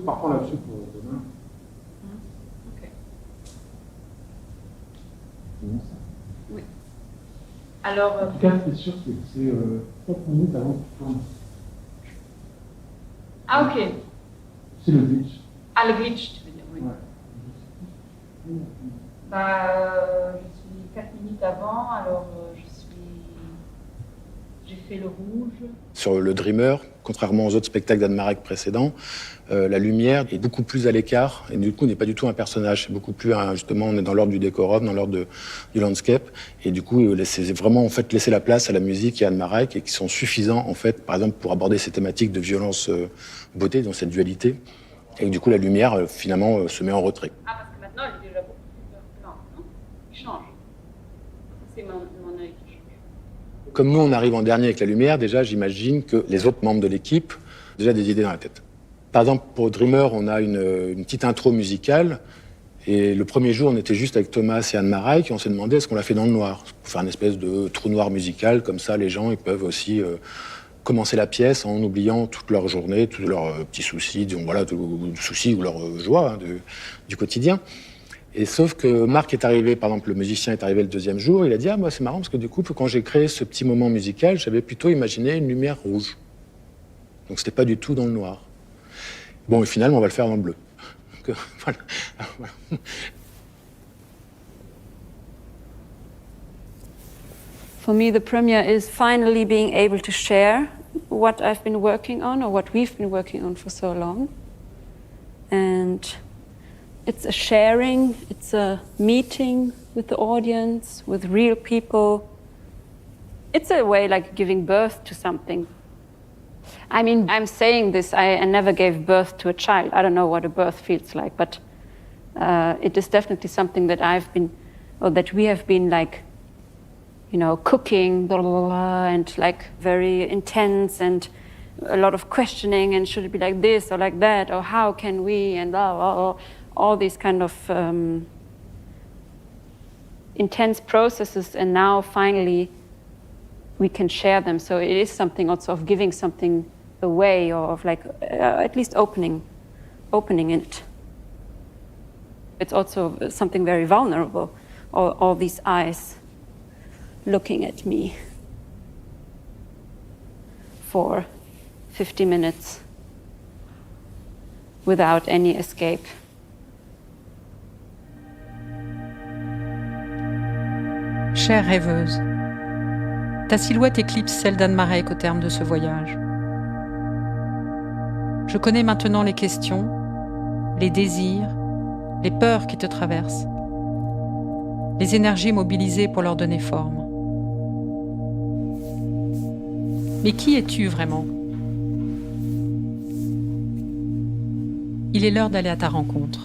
Parfois là-dessus pour demain. Ok. Bon, ça. Oui. Alors. En tout cas, c'est sûr que c'est 4 minutes avant que tu tournes. Ah, ok. C'est le glitch. Ah, le glitch, tu veux dire, oui. Ouais. Bah, je suis 4 minutes avant, alors j'ai fait le rouge. Sur le Dreamer, contrairement aux autres spectacles d'Anne Marek précédents, la lumière est beaucoup plus à l'écart et du coup n'est pas du tout un personnage. C'est beaucoup plus justement, on est dans l'ordre du décorum, dans l'ordre du landscape et du coup c'est vraiment en fait laisser la place à la musique et à Anne Marek et qui sont suffisants en fait, par exemple pour aborder ces thématiques de violence beauté, dans cette dualité. Et du coup la lumière finalement se met en retrait. Ah, parce que maintenant elle est déjà beaucoup plus blanche, non? Il change. C'est mon œil qui change. Comme nous, on arrive en dernier avec la lumière, déjà, j'imagine que les autres membres de l'équipe ont déjà des idées dans la tête. Par exemple, pour Dreamer, on a une petite intro musicale. Et le premier jour, on était juste avec Thomas et Anne Marek, et on s'est demandé est-ce qu'on l'a fait dans le noir, pour faire une espèce de trou noir musical, comme ça, les gens ils peuvent aussi commencer la pièce en oubliant toute leur journée, tous leurs petits soucis, disons, voilà, soucis ou leur joie du quotidien. Et sauf que Marc est arrivé, par exemple, le musicien est arrivé le deuxième jour, il a dit « Ah, moi, c'est marrant, parce que du coup, quand j'ai créé ce petit moment musical, j'avais plutôt imaginé une lumière rouge. Donc, c'était pas du tout dans le noir. Bon, et finalement, on va le faire dans le bleu. Donc, voilà. For me, the premiere is finally being able to share what I've been working on or what we've been working on for so long. And it's a sharing, it's a meeting with the audience, with real people. It's a way like giving birth to something. I mean, I'm saying this, I never gave birth to a child. I don't know what a birth feels like, but it is definitely something that I've been, or that we have been like, you know, cooking, blah, blah, blah, and like very intense and a lot of questioning and should it be like this or like that or how can we and blah, blah, blah. All these kind of intense processes, and now finally we can share them. So it is something also of giving something away, or of like at least opening it. It's also something very vulnerable, all these eyes looking at me for 50 minutes without any escape. Chère rêveuse, Ta silhouette éclipse celle d'Anne Marek au terme de ce voyage. Je connais maintenant les questions, les désirs, les peurs qui te traversent, les énergies mobilisées pour leur donner forme. Mais qui es-tu vraiment? Il est l'heure d'aller à ta rencontre.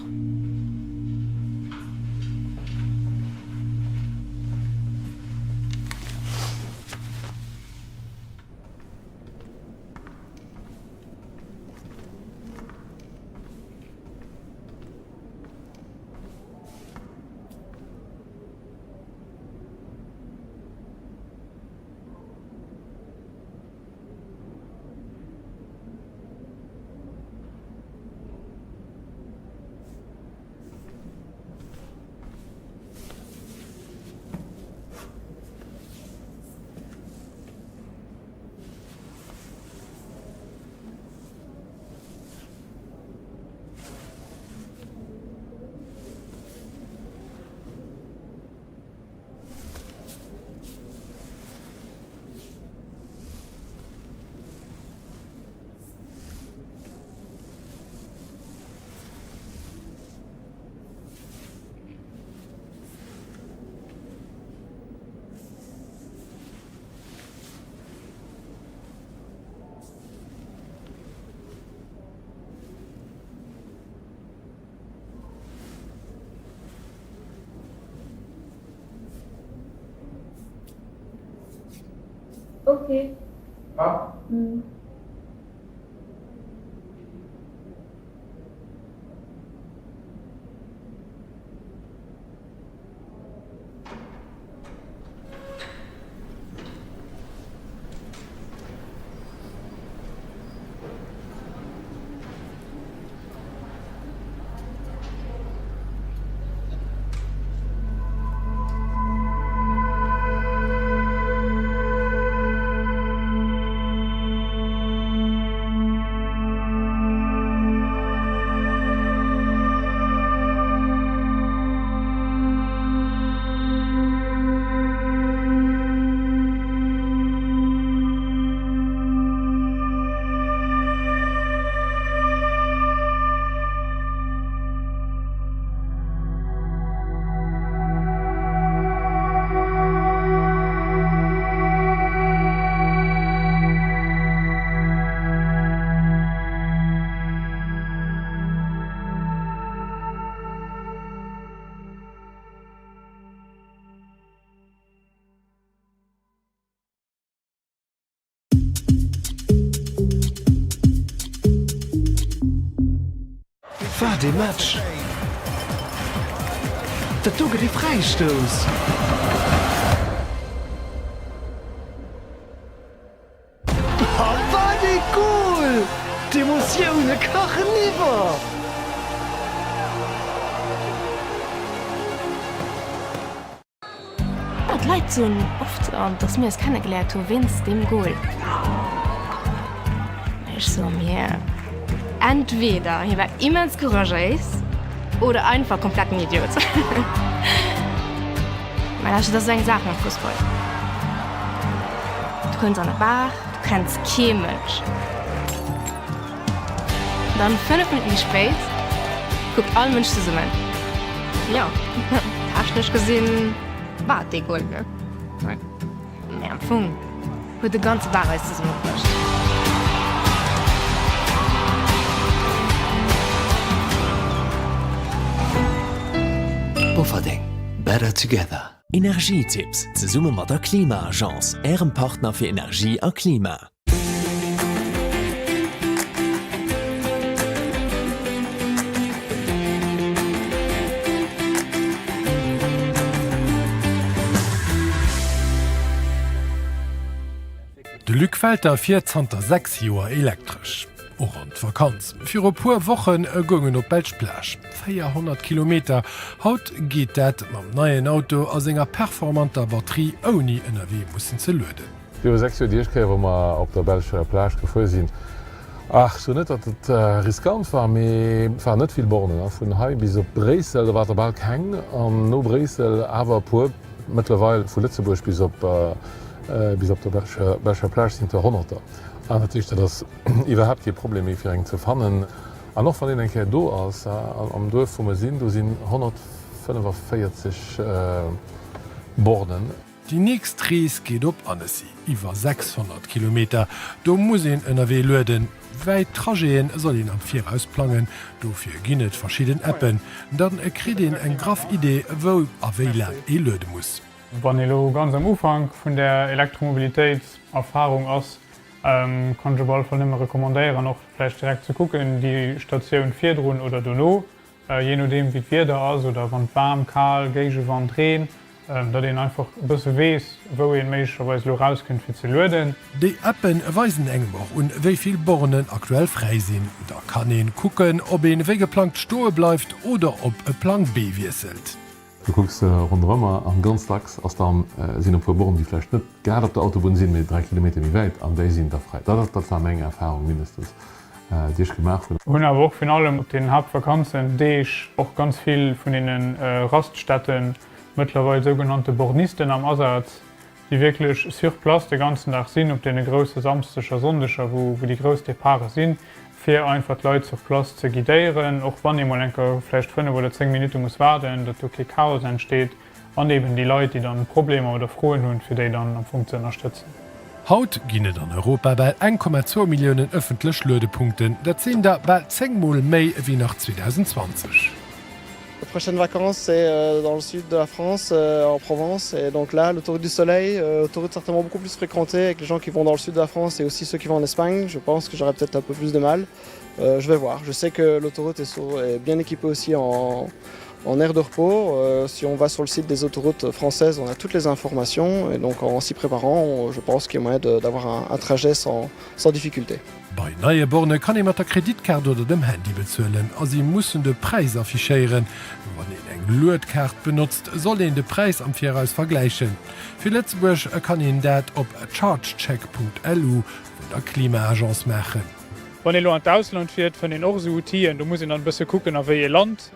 Okay. Ah. War de Match. Dat toge de Freistoß. War de cool! D'Emoioune kachen lieber! Dat Leiit zun oft an dats mir es kennengelert, du winst dem Goal. Ech so mir. Entweder hier war immens courageus oder einfach komplett ein Idiot. Man hast das eine Sache im Fußball. Du kannst an der Bar, du kannst kein Mensch. Dann 5 Minuten spät guckt alle Menschen zusammen. Ja, hast nicht gesehen, war die Gold, ne? Mehr empfangen. Wird die ganze Bar ist zusammengebracht. Bofferding. Better together. Energietipps ze summe mat der Klimaagegenz, Ärem Partner fir Energie a Klima. De Lückfelter 1406 Joer elektrisch. Och an Vakanz. Fir op puer Wochen gongen op Belschplage. 400 km haut geht dat mam neien Auto as enger performanter Batterie oni NRW mussssen ze löden. Di 6 Dirkewer ma op der Belger Plage gefo sinn. Ach so net dat het riskant war méi war net vill Bornen vun Hai bis op Bresel der war der Ball keng an no Bresel awer puer mittlerwe vu Lützeburg bis op bis op der Belcher Plage sind der 100er. An das überhaupt die Probleme fir eng ze fannen. An noch van den enke do ass am Douf vu sinn, du sinn 145 Borden. Die nächst Rees geht op Annecy, iwwer 600 km. Do muss en NRW löden. Wei Tragéen soll ihn am Vier ausplangen, dofir ginnet verschieden Appen, dann krit den eng Grafidee, wo aéi lang löde muss. Wann ganz am Ufang vun der Elektromobilitätserfahrung ass, kann je bald von immer rekommandéieren noch vielleicht direkt zu gucken, die Station 4 droen oder Donno, je nachdem wie wir da ass oder wann warm, kal, Geige wann drehen, da den einfach bësse wees, wo en méicherweis lo rauskënnt fir ze löden. Die Appen weisen engem und wieviel Bornen aktuell frei sind. Da kann ihn gucken, ob ein wegeplant Stohe bleibt oder ob ein Plan B wieselt. Du guckst rundrömmer am ganz Tags aus dann sind op Bohren, die vielleicht net gar op der Autobahn sind mit 3 km wie weit an déi sind da frei. Dat war Menge Erfahrung mindestens. Dich gemacht hun auch von allem op den Hauptvakanzen Dich auch ganz viel von den Raststätten mittlerweile sogenannte Bornisten am Ersatz, die wirklich surplas den ganzen Tag sind, op den große samstischer Sondescher, wo die größte Paare sind, fir einfach Leute auf Platz zu gidéieren, auch wann Molenker vielleicht 5 oder 10 Minuten muss warten, dat okay Chaos entsteht, aneben die Leute, die dann Probleme oder Frohen hun für die dann am Funk zu unterstützen. Haut ginnet an Europa bei 1,2 Millionen öffentlich Lödepunkten, dat sind da bei 10 Mal méi wie nach 2020. Les prochaines vacances, c'est dans le sud de la France, en Provence. Et donc là, l'autoroute du Soleil, autoroute certainement beaucoup plus fréquentée avec les gens qui vont dans le sud de la France et aussi ceux qui vont en Espagne. Je pense que j'aurai peut-être un peu plus de mal. Je vais voir. Je sais que l'autoroute est bien équipée aussi en aire de repos. Si on va sur le site des autoroutes françaises, on a toutes les informations. Et donc en s'y préparant, je pense qu'il y a moyen d'avoir un trajet sans difficulté. Bei neue Borne kann e mat der Kreditkarte oder dem Handy bezzuelen, as sie mussssen de Preis affichéieren. Wann en eng Loetkart benutzt, soll en de Preis am Viraus vergleichen. Fi Letzburg kann en dat op chargecheck.lu vu der Klimaagegenz machen. Wann lo an d'Ausland firiert vun den Orsuutieren, du muss an bësse kucken a wéi Land.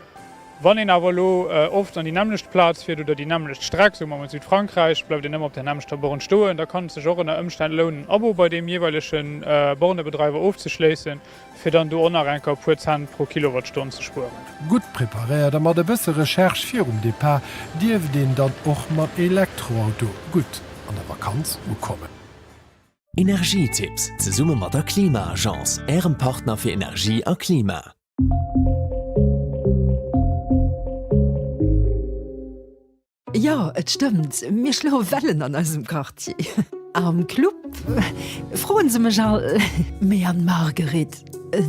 Wann en Avalo oft an die nämlecht Platz fir oder die nämlecht Streck, so man Südfrankreich bleibt den immer op der nämlichster Born stoen, da kann sech an der Ömstein lohnen, Abo bei dem jeweiligen Bornebetreiber aufzuschleessen, fir dann du onrenker pu Cent pro Kilowattstunde zu spuren. Gut präpariert, da mat de bësse Recherch fir Depart, Dief den dann och mat Elektroauto gut an der Vakanz kommen. Energietipps ze Summe mat der Klimaagegenz, Ärem Partner fir Energie a Klima. Ja, et stimmt. Mir schlo Wellen an ausem Quartier. Am Club froen se mech mé an Margaret.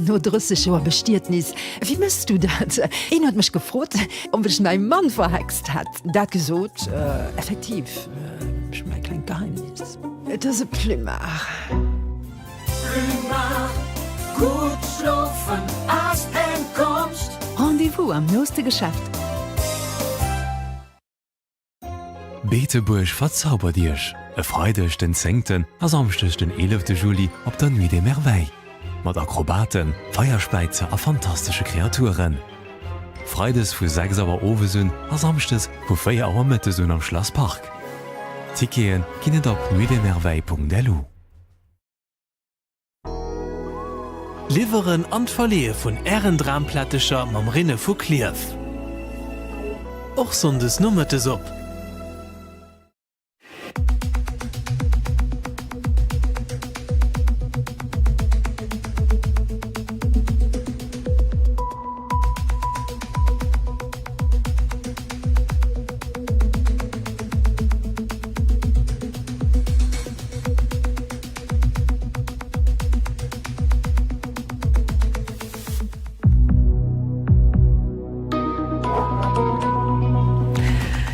No drüsse Joer Bestietnis. Wie misst du dat? Een hat mech gefrot, wech mei Mann verhext hat. Dat gesot effektiv mei klein Geheimnis. Et se Plumar. Plumar, gut schlofen ass en Konst. Rendezvous am noste Geschäft. Beeteburg verzauber Dich. E Freidech den 10. as amstech den 11. Juli op der Nuit des Merveilles. Mat Akrobaten, Feierspeizer a fantastische Kreaturen. Freides vu 6 Auer Owesinn as amstes vu 4 Auer Mëttesinn am Schlosspark. Tikeen kinnet op nuitdesmerveilles.delu. Liveren an Verlee vun Ärendramplattecher mam Rinne vu Klief. Och sondes nummertes op.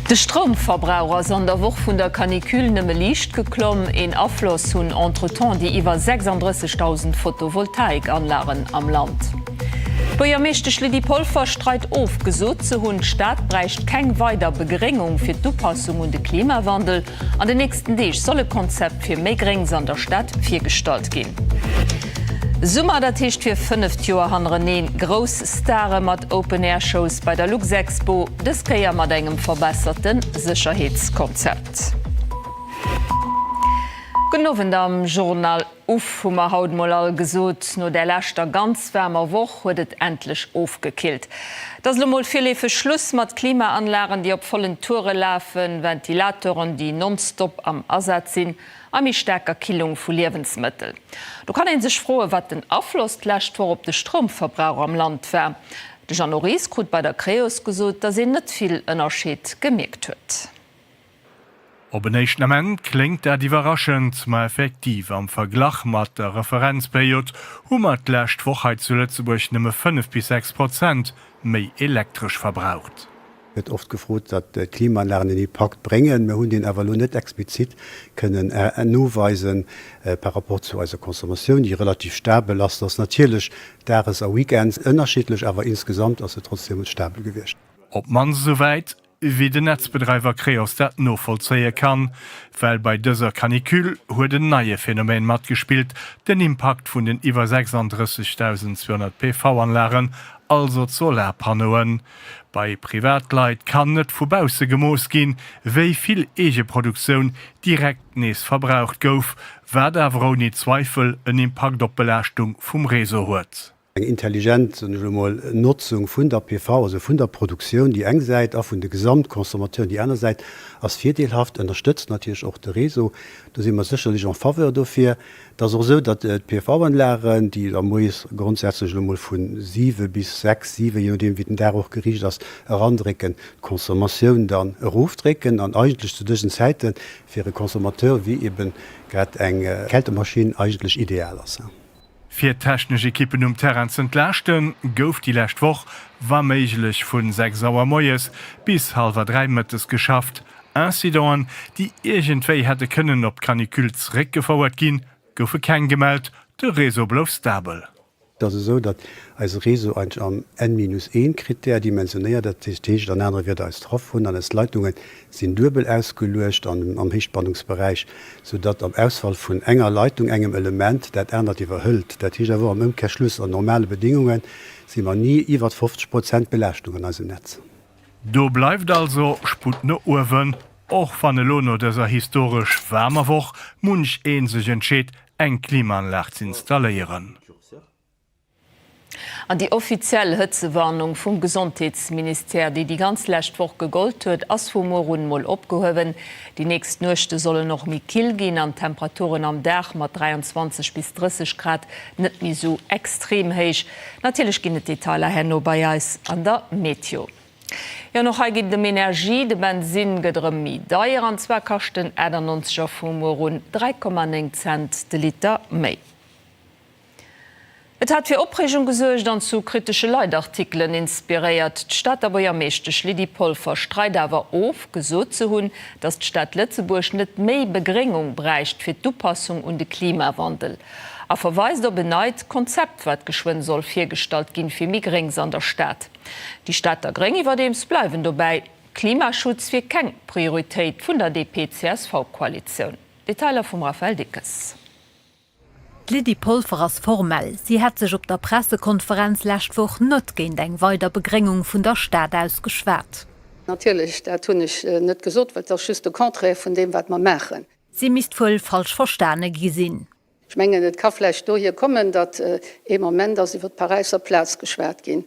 De Stromverbraucher an der Woch vun der Kanikül nëmme liicht geklomm en Affloss hunn entretemps die iwwer 36.000 Photovoltaikanlagen am Land. Beier meeschtechle die Polverstreit ofgesot ze hunn Staat breicht keng weider Begeringung fir d'Upassung und de Klimawandel. An den nächsten Deeg solle Konzept fir méi Grings an der Stadt firstalt gin. Summer dat Techt fir 5 Joer han Reneen Gros Starre mat Open-Air-Shows bei der Luxexpo, des kreier mat engem verbesserten Sicherheitskonzept. Genowen am Journal Uff hummer Hautmoll gesot, no der lächtter ganz wärmer woch huet et endlich aufgekillt. Das Lomoll fir Schluss mat Klimaanlagen, die op vollen Toure läfen, Ventilatoren, die nonstop am Ersatz sinn, a mi stärker Killung vu Lebensmittel. Du kann en sech froe, wat den Affloss lächt vor op de Stromverbrauch am Land wär. De Jean Noris krut bei der Kreos gesot, dat se net viel ënnerscheet gemerkt huet. Op een Eament klingt er überraschend, maar effektiv am Verglach mat der Referenzperiod hummer lächt Wochheit zu Lützeburg nimme 5-6% méi elektrisch verbraucht. Wird oft gefrot, dat Klimaanlagen die Pakt bringen, wir hun den Evalu net explizit können nuweisen par rapport zu einer Konsumation, die relativ stabil last das natürlich der ist a Weekends unterschiedlich, aber insgesamt also trotzdem stabil gewircht. Ob man soweit wie de Netzbetreiber Kreos dat no vollzeie kann, weil bei dëser Kanikül huet den neue Phänomen mat gespielt, den Impact vun den iwwer 36.200 PV-Anlagen, also Solarpanoen. Bei Privatleit kann net vubause gemoos gin, wéi viel Egeproduktion direkt nees verbraucht gouf, wär der Vroni Zweifel en Impact op Belastung vum Reso huet. Eng intelligent Nutzung vun der PV, also vun der Produktion, die eng seit a vun de Gesamtkonsumateur, die einer Seite als vierteilhaft unterstützt natürlich auch der Reso. Da sind wir sicherlich en faveur dafür. Das auch so, dass PV-Anlagen, die da muss grundsätzlich von 7 bis 6, 7, je nachdem wie der auch gerichtet ist, herandrecken, Konsumation dann ruftrecken, an eigentlich zu diesen Zeiten für den Konsumateur wie eben gerade eine Kältemaschine eigentlich ideal ist. Vier technische Kippen Terran zu entlasten, gouf die letzte Woche war möglich von 6 Sauer Moyes bis 2:30 Mittags geschafft. Incidenten, die irgendwie hätte können ob Kanikül zurückgefordert gehen, goufe kein gemeldet, der Reso bleif stabil. Das ist so, dass als Reso am N-1 Kriter dimensioniert, dat dann andere wird als drauf und als Leitungen sind Dürbel ausgelöscht am Höchstspannungsbereich, sodass am Ausfall von enger Leitung engem Element dat ändert die verhüllt. Dat ist aber am Umkehrschluss an normale Bedingungen sind wir nie über 50% Belastungen als Netz. Du bleibt also sputne Urwen, auch van de Lono dieser historisch wärmer Woche munch een sich entscheet, eng Klimaanlage zu installieren. An die offizielle Hëtzewarnung vum Gesundheitsminister, die die ganz lächt woch gegolt huet, ass vu Morun moll opgehowen. Die nächst Nuchte solle noch mi kill gin an Temperaturen am Dach mat 23 bis 30 Grad net mi so extrem héich. Natilech ginnet Detailer henno bei Eis an der Meteo. Ja noch ha gin dem Energie de Benzin gedrem mi. Deier an Zwerkachten Äder 90 vu Morun 3,9 Cent de Liter méi. Et hat fir Opregung gesuercht an zu kritische Leitartikeln inspiriert. D'Stadt aber ja meeschtech Lidipolver streit awer of gesot ze hunn, dat d'Stadt Lützeburg net méi Begringung bräicht fir d'Upassung und de Klimawandel. A verweist op beneit Konzept wat geschwun soll firstalt ginn fir Migrings an der Stadt. Die Stadt der Gring iwwer dems bleiwen dobei Klimaschutz fir keng Prioritéit vun der DP-CSV-Koalition. Detailer vum Raphael Dickes. Lidi Pulver as formell. Sie hat sich op der Pressekonferenz lächtwoch not géint eng weiter Begringung vun der Stadt ausgeschwert. Natürlich, da tun ich net gesot, wat der schüste Kontre von dem wat man machen. Sie misst voll falsch verstane gesinn. Ich menge net Kaffleisch do hier kommen, dat e moment dass sie wird Pariser Platz geschwert gin.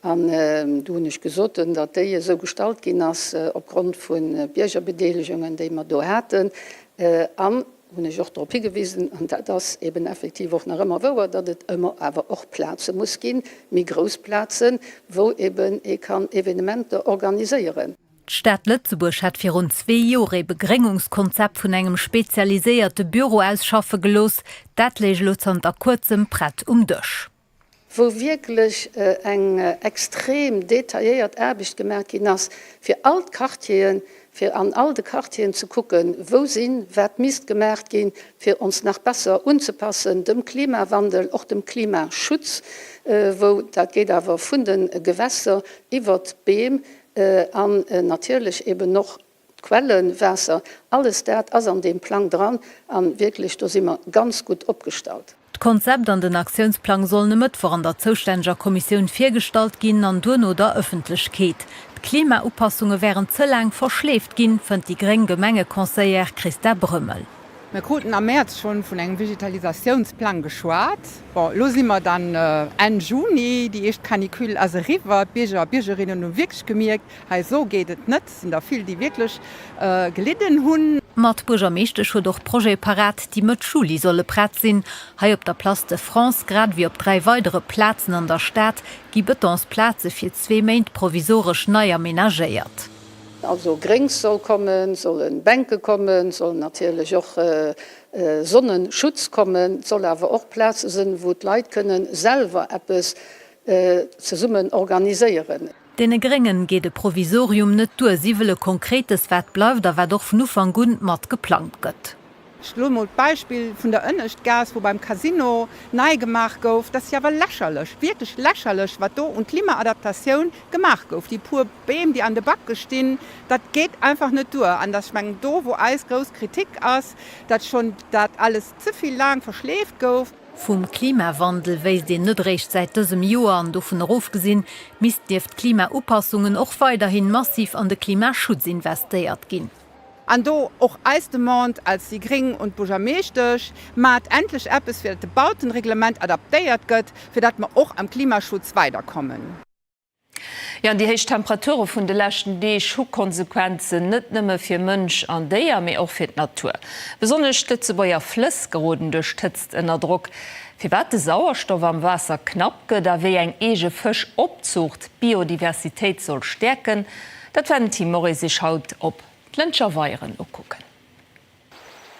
Du nicht gesotten, dat de so gestalt gin as aufgrund von Biergerbedeligungen, die man do hatten an hun ich auch darauf hingewiesen und das eben effektiv auch noch immer wo, dass es immer aber auch Plätze muss gehen, mit Großplätzen, wo eben ich kann Evenemente organisieren. Die Stadt Lützeburg hat für rund 2 Jahre Begrengungskonzept von einem spezialisierten Büro ausschaffen gelost, das legt Lutz unter kurzem Brett durch. Wo wirklich eng extrem detailliert Arbeit gemerkt ist, für Altkartieren, für an alte Kartien zu gucken, wo sind, wat misst gemerkt gehen, für uns nach besser anzupassen, dem Klimawandel, auch dem Klimaschutz, wo das geht aber von den Gewässer über Beem an natürlich eben noch Quellenwässer, alles das ist an dem Plan dran, wirklich, da sind wir ganz gut abgestellt. Das Konzept an den Aktionsplan soll net vor an der zuständiger Kommission firstalt gin an Duno der Öffentlichkeit. Klimaupassungen wären zu lang verschläft gin, fand die geringe Menge Conseiller Christa Brümmel. Wir konnten am März schon von einem Vegetalisationsplan geschwart. Bon, los sind wir dann Ende Juni, die erste Kanikül also River, Bürgerinnen und wirklich gemerkt, hey, so geht es nicht. Es sind da viele, die wirklich gelitten haben. Mat Burgermeechte scho doch Projekt parat, die mat Schuli solle prat sinn, hai op der Place de France grad wie op 3 weitere Plazen an der Stadt gi Betonsplaze fir 2 Meint provisorisch neu aménagéiert. Also Grings soll kommen, sollen Bänke kommen, soll natürlich auch Sonnenschutz kommen, soll aber auch Plätze sind, wo Leute können selber etwas zusammen organisieren. Dene Gringen geht de Provisorium net durch, sie will konkretes Wert bleibt, da war doch nu van Gun mat geplant gött. Schlummel Beispiel von der Önnechtgas, wo beim Casino nei gemacht gouf, das ja war lächerlich, wirklich lächerlich, was do und Klimaadaptation gemacht gouf. Die pur Beam, die an der Back gestehen, das geht einfach nicht durch. An das schmengt do, wo alles groß Kritik aus, dass schon das alles zu viel lang verschläft gouf. Vom Klimawandel weis den nëtrecht seit dësem Joer an do vun Rof gesinn, mis deft Klimaupassungen och weiterhin massiv an de Klimaschutz investéiert ginn. An do och Eisdemand als die Gring und Burgermeechtech mat endlich Appes fir de Bautenreglement adaptéiert gëtt, fir dat man och am Klimaschutz weiterkommen. Ja, die heiche Temperature vun de lächten Dee Schukonsequenzen net nëmme fir Mënsch an déier méi auch fir d Natur. Besonders stütze beier Flüss geoden durchstützt ënner Druck. Fi wat de Sauerstoff am Wasser knapp gët, da wéi eng ege Fisch opzucht, Biodiversitéit soll stärken, dat wenn Team Morris sich haut op Lënscher Weieren okucken.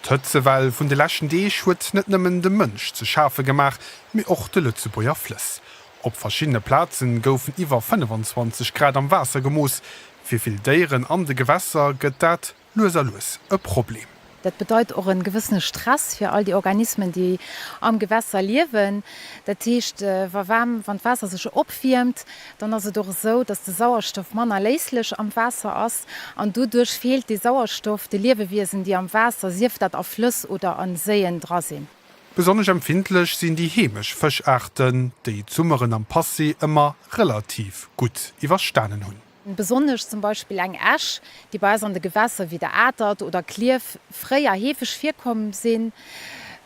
D'Hëtzewell vun de lächen Dee huet net nëmmen de Mënsch ze Schafe gemach, mé och de Lützebauer Flüss. Op verschiedene Plazen goufen iwwer 25 Grad am Wasser gemoos. Wieviel Déieren an de Gewässer gëtt dat loserlos e Problem. Das bedeutet auch einen gewissen Stress für all die Organismen, die am Gewässer leben. Das heißt, wenn das Wasser sich abwärmt, dann ist es doch so, dass der Sauerstoff unerlässlich am Wasser ist. Und dadurch fehlt der Sauerstoff der Lebewesen, die am Wasser, sei das auf Flüssen oder an Seen dran sind. Besonders empfindlich sind die hämisch Fischarten, die Zummeren am Passé immer relativ gut überstanden haben. Besonders zum Beispiel ein Asch, die bei an de Gewässer wie der Adert oder Klief freier hefisch vorkommen sind,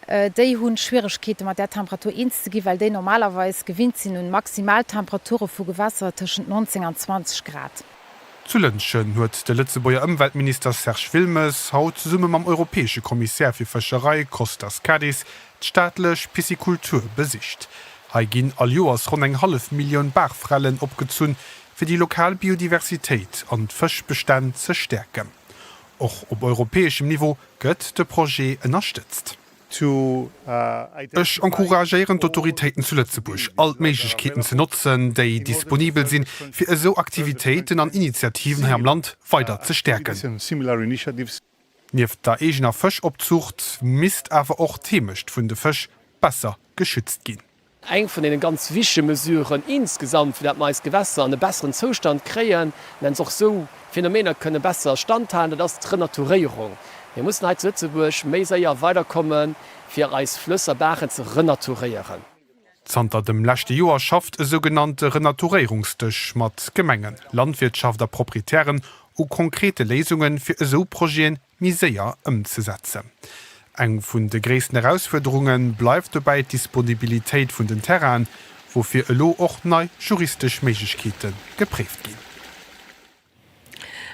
die haben Schwierigkeiten mit der Temperatur einzugehen, weil die normalerweise gewinnt sind und Maximaltemperaturen für Gewässer zwischen 19 und 20 Grad. Zu Lünschen hat der Lützebauer Umweltminister Serge Wilmes haut zusammen am Europäischen Kommissar für Fischerei Kostas Kadis die staatliche Piscikultur besicht. Er gehen all Jahres rund 1,5 Millionen Bachfrellen abgezogen, für die Lokalbiodiversität und Fischbestand zu stärken. Auch auf europäischem Niveau wird das Projekt unterstützt. Ich encouragiere die Autoritäten zu Lützeburg, all Möglichkeiten zu nutzen, die disponibel sind, für so Aktivitäten und Initiativen hier im Land weiter zu stärken. Neben der eigener Fischabzucht misst aber auch Themischt von den Fisch besser geschützt gehen. Eng von den ganz wichtigen Mesuren insgesamt für das meiste Gewässer einen besseren Zustand kreieren, wenn auch so Phänomene können besser standhalten, das ist die Renaturierung. Wir müssen heute in Lützeburg mehr weiterkommen, für uns Flüsse, Bäche zu renaturieren. Zanter dem letzten Jahr schafft ein sogenannter Renaturierungstisch mit Gemengen, Landwirtschaft der Proprietären und konkrete Lösungen für so Projekte sehr umzusetzen. Eng vun de größten Herausforderungen bleibt dabei die Disponibilität von den Terrain, wofür lo auch neu juristische Möglichkeiten geprägt gehen.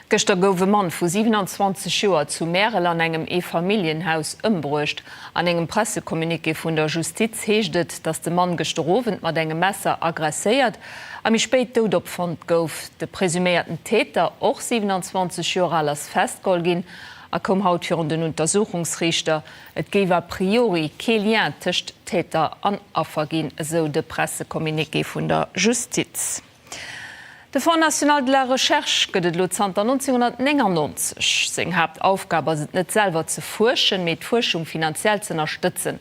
Gestern gouf ein Mann von 27 Jahren zu Merel an engem E-Familienhaus ëmbrucht. An engem Pressekommuniqué von der Justiz heeschtet, dass der Mann gestorben mit engem Messer aggressiert. Am spät tot opfand gouf de presumierten Täter auch 27 Jahre als festgeholt gin. Kom haut fir den Untersuchungsrichter, et géwer a priori ke lien tcht Täter an Affer gin, so de Pressekommuniqué vun der Justiz. De Fonds National de la Recherche gëtt Lozanter 1999 seg Hauptaufgabe sind net selber ze forschen, mit Forschung finanziell zu unterstützen.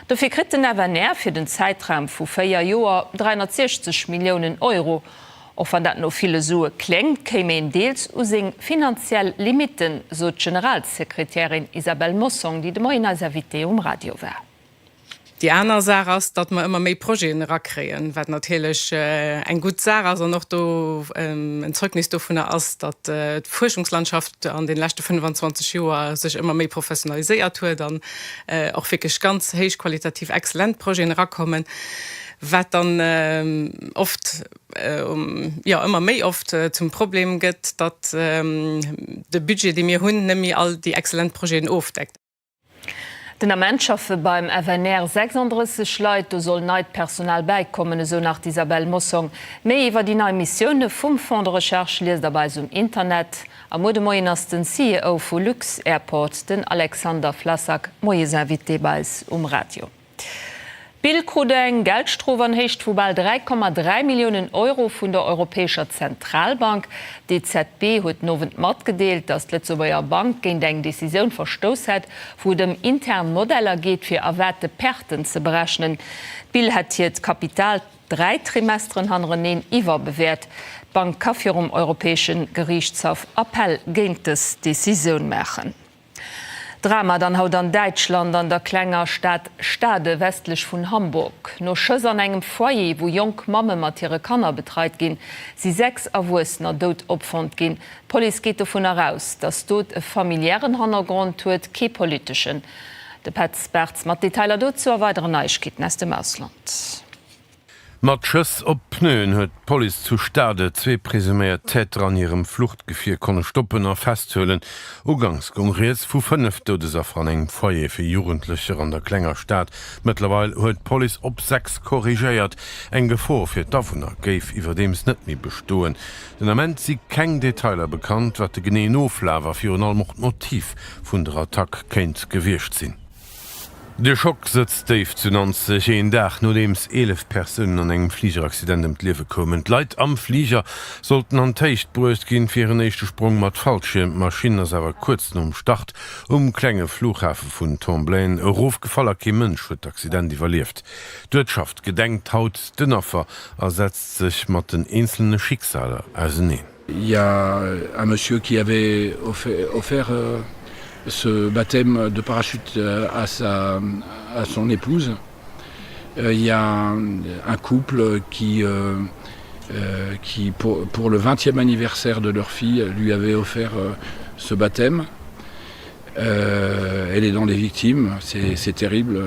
Dafür krit den Avenir fir den Zeitraum vu 4 Joer 360 Millionen Euro. Auch wenn das noch viele Sue klingt, kämen Deals aus finanziell Limiten, so die Generalsekretärin Isabelle Mossong, die de Moiner Servité Radio war. Die andere Sache ist, dass wir immer mehr Projekte rankriegen, was natürlich ein gut Sache, also noch ein Zeugnis davon ist, dass die Forschungslandschaft an den letzten 25 Jahren sich immer mehr professionalisiert hat, dann auch wirklich ganz hochqualitativ exzellent Projekte rankommen, was dann oft immer mehr oft zum Problem geht, dass das Budget, das wir haben, nämlich all die exzellenten Projekte aufdeckt. Den Ammentschaffe beim FNR 36 Leiit do soll neit Personal beikommen, so nach Isabel Mossong. Méi iwwer die neue Missionioune vum Fond de Recherche lies dabei zum Internet. Am Modemoien ass den CEO vu Lux Airport, den Alexander Flassack, Moie Invité beis Radio. Billkrudeng Geldstrowern hecht vu bald 3,3 Millionen Euro vun der Europäischer Zentralbank. Die ZB huet nowend mat gedeelt, dats Lettzebauer Bank géint eng Deciioun verstoss het, wo dem internen Modeller geht fir erwerte Perten ze berechnen. Bill hat hiet Kapital 3 Trimesteren hanreneen iwwer bewährt. Bank kafir Europäischen Gerichtshof Appell géint es Deciioun machen. Drama dann haut an Deutschland an der klenger Stadt Stade westlich vun Hamburg. No schëss an engem Foyer, wo Jong Mamme mat ihre Kanner betreit gin, sie 6 Awusner dod opfand gin. Police geht davon heraus, dass dort e familiären Hannergrund huet ke politischen. De Petsperz mat Detailer dort zu weiteren Neuigkeiten aus dem Ausland. Mat Schëss op Pnøen huet Poli zu Stade 2 presuméiert Täter an ihrem Fluchtgefir konne stoppen a festhhöllen. Ugangskongress vu 5 Todeser an eng Foyer fir Jugendlicher an der klenger Staat. Mittlerweile huet Poli op 6 korrigéiert. Eng Gefor fir Dafuner géif iwwer dems net mi bestoen. Den Amment si keng Detailer bekannt, wat de genee Noflawer fir an allmocht Motiv vun der Attack kenint gewircht sinn. Der Schock sitzt Dave zu 90 en Dach, no dems 11 Personen an engem Fliegerakcident im Liewe kommen. Leiit am Flieger sollten an Teicht brust gin fir een echte Sprung mat falsche Maschinen awer kurz Start klenge Flughafen vun Tomblain Rofgefaller ke Mënsch huet d'Accident überlieft. D'Wirtschaft gedenkt haut den Offer ersetzt sich mat den einzelne Schicksale as ne. Il y a un monsieur qui avait offert ce baptême de parachute à son épouse. Il y a un couple qui pour le 20e anniversaire de leur fille, lui avait offert ce baptême. Elle est dans les victimes, c'est terrible.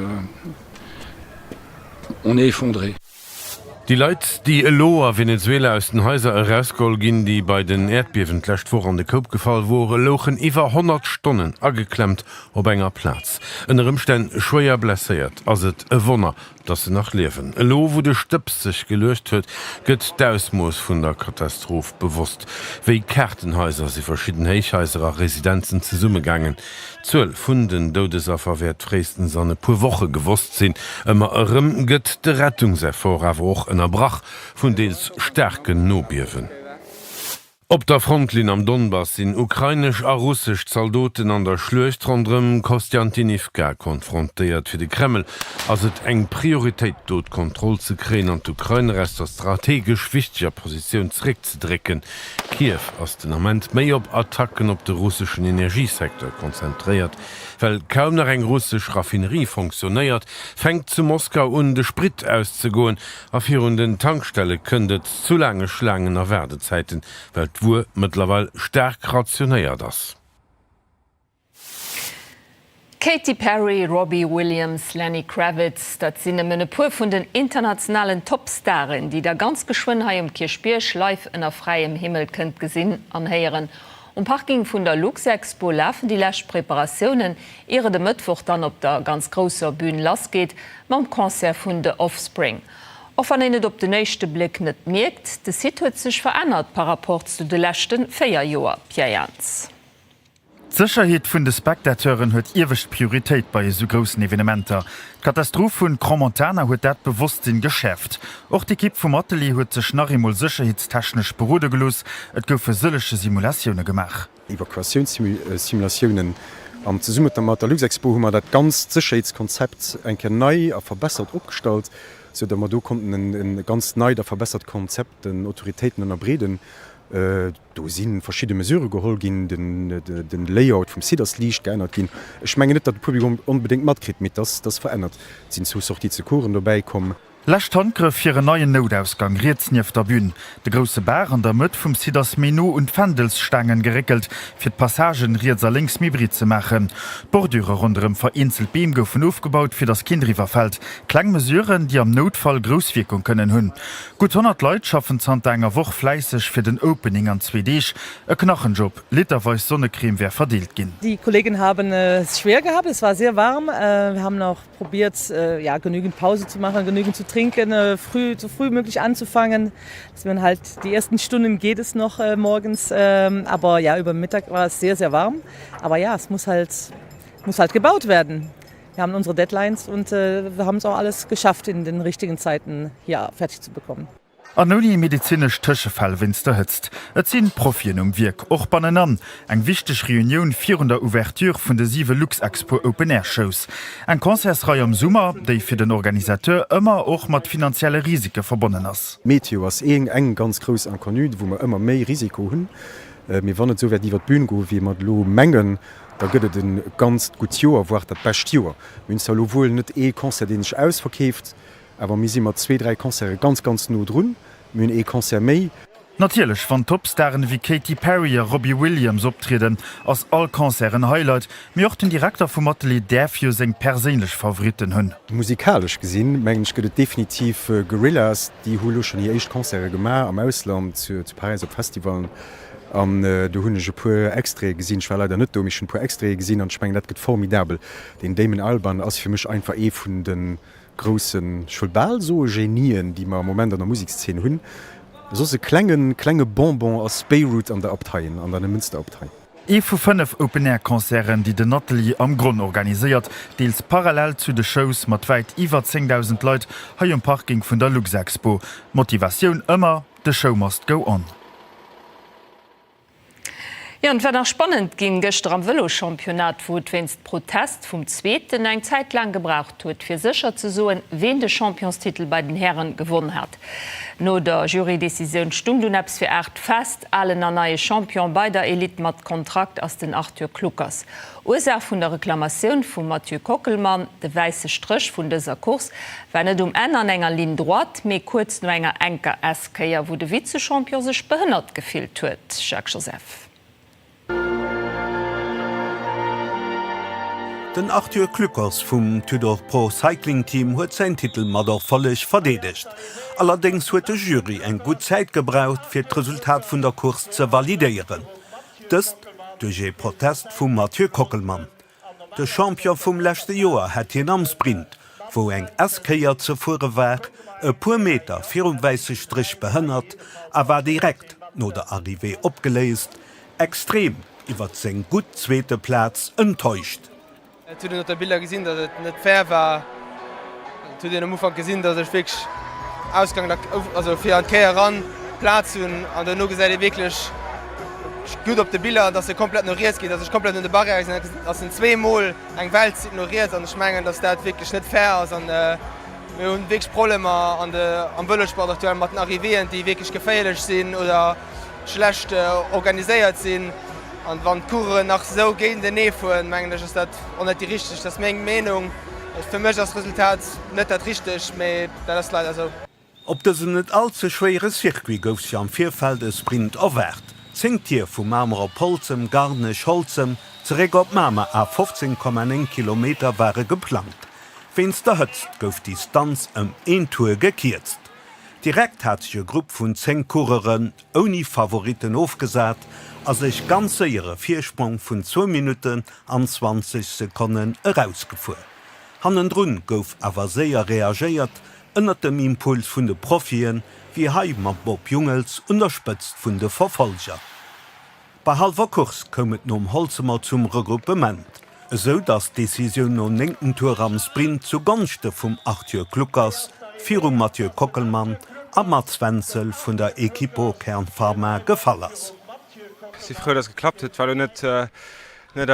On est effondré. Die Leiit, die Elo a Venezuela aus den Häuser herausgeholt ginn, die bei den Erdbeben lächt vor an de Kopf gefallen wurde, lochen iwwer 100 Stunden angeklemmt op enger Platz. En Rümstein schwéier blessiert, as et e Wonner, dat se nach lewen. Elo, wo de Stöps sich gelöst huet, gëtt d'Ausmoos vun der Katastrophe bewusst. Wéi Kärtenhäuser se verschieden Heichhäuserer Residenzen ze Summe gangen. 12 Funden Dodesaffer werd frésten sonne pu Woche gewusst sinn. Immer ërëm gëtt de Rettungseffort awer och ënnerbrach vun dees Stärken nobiewen. Op der Frontlin am Donbass sind ukrainisch a russisch Soldaten an der Schlucht rondrem Kostjantinivka konfrontiert für die Kreml, als et eng Priorität dort Kontrolle zu kreen an Ukraine rest der strategisch wichtiger Position zurückzudrücken. Kiew aus dem Moment mehr op Attacken op den russischen Energiesektor konzentriert, weil kaum noch eng russisch Raffinerie funktioniert, fängt zu Moskau an de Sprit auszugehen, auf hier und den Tankstelle kündet zu lange Schlangen nach Werdezeiten, weil wo mittlerweile stark rationiert das. Katy Perry, Robbie Williams, Lenny Kravitz, das sind eine pur von den internationalen Topstaren, die da ganz geschwind im Kirchbirch live in der freiem Himmel könnt gesehen anhören. Parking vun der Luxexpo laufen die Lächpräparationen ihre de Mittwoch dann op der ganz großer Bühne las geht, mam Konzert vun der Offspring. Of an net op de nächte Blick net merkt, de Sit huet sich verändert par rapport zu de lächten 4 Joer Pijans. Sicherheet vun de Spektateuren huet iwwecht Prioritéit bei so großen Evenementer. Katastrophe vun Cromontana huet dat bewusstsinn Geschäft. Och die Kipp vum Atelier huet sech nachmol sicherheitstechnech berude gelos, et goufe sëllesche Simulationune gemach. Evakuationssimulationen am ze summe mat der Luxexpo hummer dat ganz Sicherheitskonzept enke nei a verbessert opstalt, so dat man do konnten en ganz neider verbessert Konzept den Autoritäten an erbreden. do sinn verschiedene Mesure geholt gin den Layout vum Siders Liicht geënnert gin. Ech menge net, dat de Publikum unbedingt matkrit mit das verändert. Sinn zu sorti ze Kuren dabei kommen. Lächt Handgriff fir en neien Notausgang Rietsnief der Bün. De grosse Bär an der Mët vum Siders Menu und Fdelsstangen gerekelt, fir d Passagen Rietser links Mibri ze machen. Bordüre runm vereinzelt Beam goufen aufgebaut fir das Kindriverfeld. Klangmesuren, die am Notfall Groswirkung können hunn. Gut 100 Leiit schaffen zan enger woch fleissig fir den Opening an 2D. E Knochenjob, literweis Sonnecreme wär verdeelt ginn. Die Kollegen haben es schwer gehabt, es war sehr warm. Wir haben noch probiert, genügend Pause zu machen, genügend zu trinken, so früh möglich anzufangen. Dass man halt die ersten Stunden geht es noch morgens, aber ja, über Mittag war es sehr, sehr warm. Aber ja, es muss halt gebaut werden. Wir haben unsere Deadlines und wir haben es auch alles geschafft, in den richtigen Zeiten hier fertig zu bekommen. An noni medizinisch Tëschefall winst der hëtzt. Et sinn Profien Wirk och bannen an. Eg wichteg Reunion vir der Ouverture vun de 7 Luxexpo Open Air Shows. Eg Konzersrei am Summer, déi fir den Organisateur ëmmer och mat finanzielle Risike verbonnen ass. Meteo ass eng ganz gros ankonnut, wo man ëmmer méi Risiko hunn. Mir wannet sower iwwer Bün go, wie mat lo menggen, da gëtt den ganz gut Joer woer dat best Joer. Mün sal wohl net Konzer dench ausverkkeft, aber mis si mat 2-3 Konzere ganz no runn. Mün Konzer méi. Natierlech van Topstarren wie Katy Perry a Robbie Williams optreden ass all Konzeren Highlight, mir och den Direktor vum Atelier derfir seg perélech Favoriten hunn. Musikalisch gesinn mengg gëtt definitiv Gorillas, die hulo schon die echt Konzere gemar am Ausland zu Paris op Festivalen. Du hunnege puer extré gesinn schwaler der net domischen puer extré gesinn an schmeng net gët formidabel. Den Damon Alban ass fir mech einfach vun den großen Schulbal so Genien, die man moment an der Musikszene hunn. So se klenge Bonbon aus Beirut an der Abteien, an der Münsterabtei. Vu 5 Open-Air-Konzeren, die de Natalie am Grund organisiert, deels parallel zu de Shows mat weit iwwer 10.000 Leiit ha im Parking vun der Luxexpo. Motivationun ëmmer, de Show must go on. Ja, und wenn spannend ging gestern am Velochampionat, wo wennst Protest vom Zweiten eng Zeit lang gebraucht huet, fir sicher zu soen, wen de Championstitel bei den Herren gewonnen hat. No der Jurydecision stung du nebst fir 8 fest, allen an neue Champion bei der Elite mat Kontrakt aus den Arthur Kluckers. Ursach vun der Reklamation vum Mathieu Kockelmann, de weiße Strich vun dieser Kurs, wenn et en enger Lin droit, mé kurz no enger enker Eskeier, wo de Vizechampion sech behënnert gefilt huet, Jacques Joseph. Den Arthur Kluckers vum Tudor Pro Cycling Team huet sein Titel mat auch vollech verdedigt. Allerdings huet de Jury eng gut Zeit gebraucht fir d' Resultat vun der Kurs ze validieren. Dëst durch e Protest vum Mathieu Kockelmann. De Champion vum lächte Joer hat hien am Sprint, wo eng Eskeier ze fure war, e puer Meter 34 Strich behënnert, awer direkt no der Arrivé opgeleest, extrem iwwer seg gut zweete Platz enttäuscht. Zu den Bilder gesinn, dat et net fair war zu den Ufang gesinn, dat fi Ausgang fir an Käier ran Platz hun an der no gesäide wirklich gut op de Bilder, dat se komplett ignoriert geht, dat ich komplett in de Barriere ass den 2 Mol eng Welt ignoriert an schmengen, dats dat wirklich net fair ass an hun wegs Probleme an am Wëllesport aktuell mat Arrivieren, die wirklich geféilech sinn oder schlecht organiséiert sinn. Und wann Kuren nach so gehen den Neefen mengen ist dat net die richtig, das mengg Menung für mech das Resultat net dat richtig méi das leider so. Op dat net allze schwere Circuit gouf sie am Vierfeld Sprint erwert. Zingt hier vum Marmerer Polzem, Garnech, Holzem, zeré op Mame a 15,1 Kilometer waren geplant. Wenn's der hëtzt gouf die Distanz 1 Tour gekiertzt. Direkt hat sich Gruppe vun 10 Kureren oni Favoriten aufgesat, as ich ganze ihre Viersprung vun 2 Minuten an 20 Sekunden herausgefu. Hannen Drun gouf awer séier reagiert, ënnert dem Impuls vun de Profien wie Heimer Bob Jungels unterspëtzt vun de Verfolger. Bei halber Kurs kommet nom Holzemer zum Regroupement, so dass Decision no 9. Tour am Sprint zugunste vum Arthur Kluckers, Firum Mathieu Kockelmann, a Mats Wenzel vun der Equipo Kernpharma gefall ass. Ich bin froh, dass es geklappt hat, weil nicht der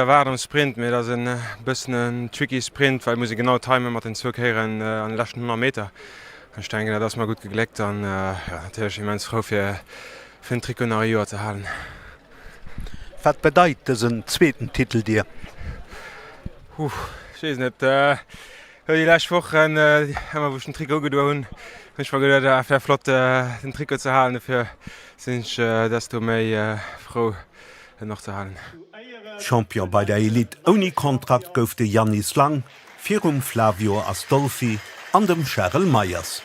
war am Sprint, mir das ein bisschen ein tricky Sprint, weil muss ich genau timen mit den Zugkehren an den letzten 100 Meter. Ich denke, das ist mal gut gelegt. Und ja, natürlich ich meine froh für für den Trikonario zu halten. Was bedeutet diesen zweiten Titel dir? Ich weiß nicht. Die letzte Woche haben wir ein Trikot getan. Ich war gedacht, wäre flott, den Trikot zu halten. Dafür sind ich desto mehr froh, noch zu halten. Champion bei der Elite ohne Kontrakt gouf de Janis Lang, Firum Flavio Astolfi an dem Cheryl Meyers.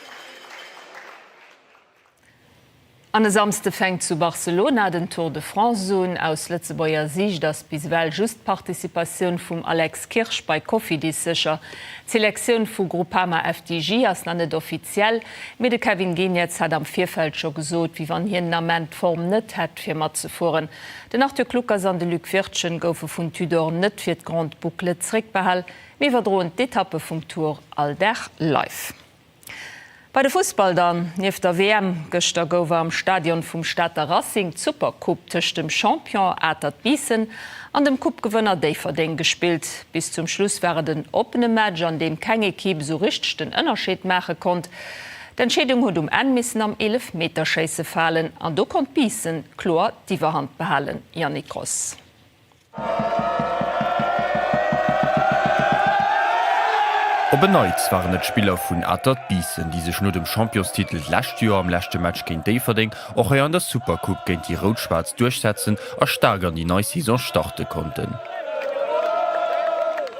An der Samste fängt zu Barcelona den Tour de France Zone aus Letzebauer Sieg, dass biswell just Partizipation vom Alex Kirsch bei Cofidis sicher. Selektion vu Groupama FDG as net offiziell, mit de Kevin Genetz hat am Vierfeld schon gesot, wie wann hier Nament Form net het fir mat zu fuhren. Den nach der Kluckers an de Luc Virtschen goufe vun Tudor net fir d Grand Boucle zrick behall, wie verdroen d'Etappe vum Tour all der live. Bei der Fußball dann nief der WM gëster gower am Stadion vum Stadter Racing Supercup tech dem Champion Atert Biesen an dem Cupgewënner Daverding gespielt. Bis zum Schluss wäre den opene Match, an dem keng Ekip so richtig den Ënnerscheet mache kont. D'Entschädung huet enmissen am 11 Meter Scheisse fallen, an do kont Biesen Chlor diewerhand behalen. Jannik Ross. Obeneits waren net Spieler vun Atert Biesen, die sech no dem Championstitel Lächtjuer am lächte Match géint Daverding och an der Supercup géint die Rotschwarz durchsetzen a stark an die neue Saison starte konnten.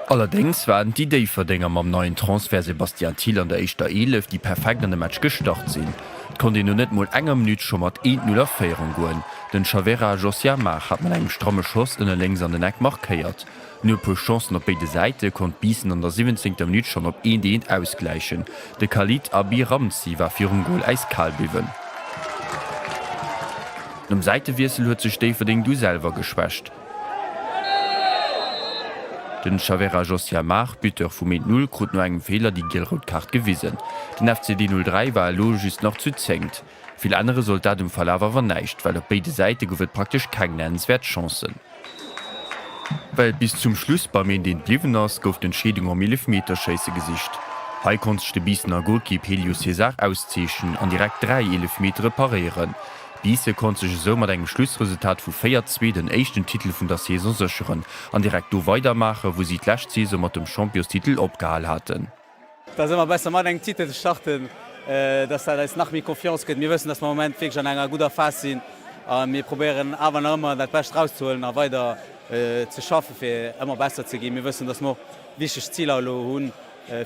Allerdings waren die Daverdinger am neuen Transfer Sebastian Thiel an der Eischter 11 die perfekt an dem Match gestart sinn. Konnte no net mal enger Minute schon mat 1-0 Féierung goen. Den Chavera Josiamach hat man engem stramme Schoss in längs an den Eck markéiert. Nur pu Chancen op beide Seite kon Biesen an der 17. Minute schon op 1-1 ausgleichen. De Khalid Abi Ramzi war fir un Goal eiskal bliwen. Nom Seitewirsel huet sech Daverding du selber geschwächt. Den Chavera Josiamach Büter vum 0 krut no engem Fehler die Gelrotkart gewiesen. Den FCD 03 war logisch noch zu zengt. Viel andere Soldaten im Verlawer war neicht, weil op beide Seite gowet praktisch kein nennenswert Chancen. Weil bis zum Schluss bei mir in den Bliwen ass gouf den Schädung am 11 Meter Scheisse Gesicht. Hei konste Biesener Goalkeeper Helios Cesar auszeechen an direkt 3 11 Meter parieren. Biese kon sech so mat engem Schlussresultat vu 4-2 den echten Titel vun der Saison sicheren, an direkt do weitermache, wo sie d'lächt Saison mat dem Championstitel opgehall hatten. Da sind wir besser mal den Titel starten, dass da nach mir Konfianz geht. Wir wissen, dass wir im Moment wirklich an einer guter Phase sind. Wir probieren aber noch immer das Beste rauszuholen, und weiter zu schaffen, für immer besser zu gehen. Wir wissen, dass wir wichtige Ziele haben,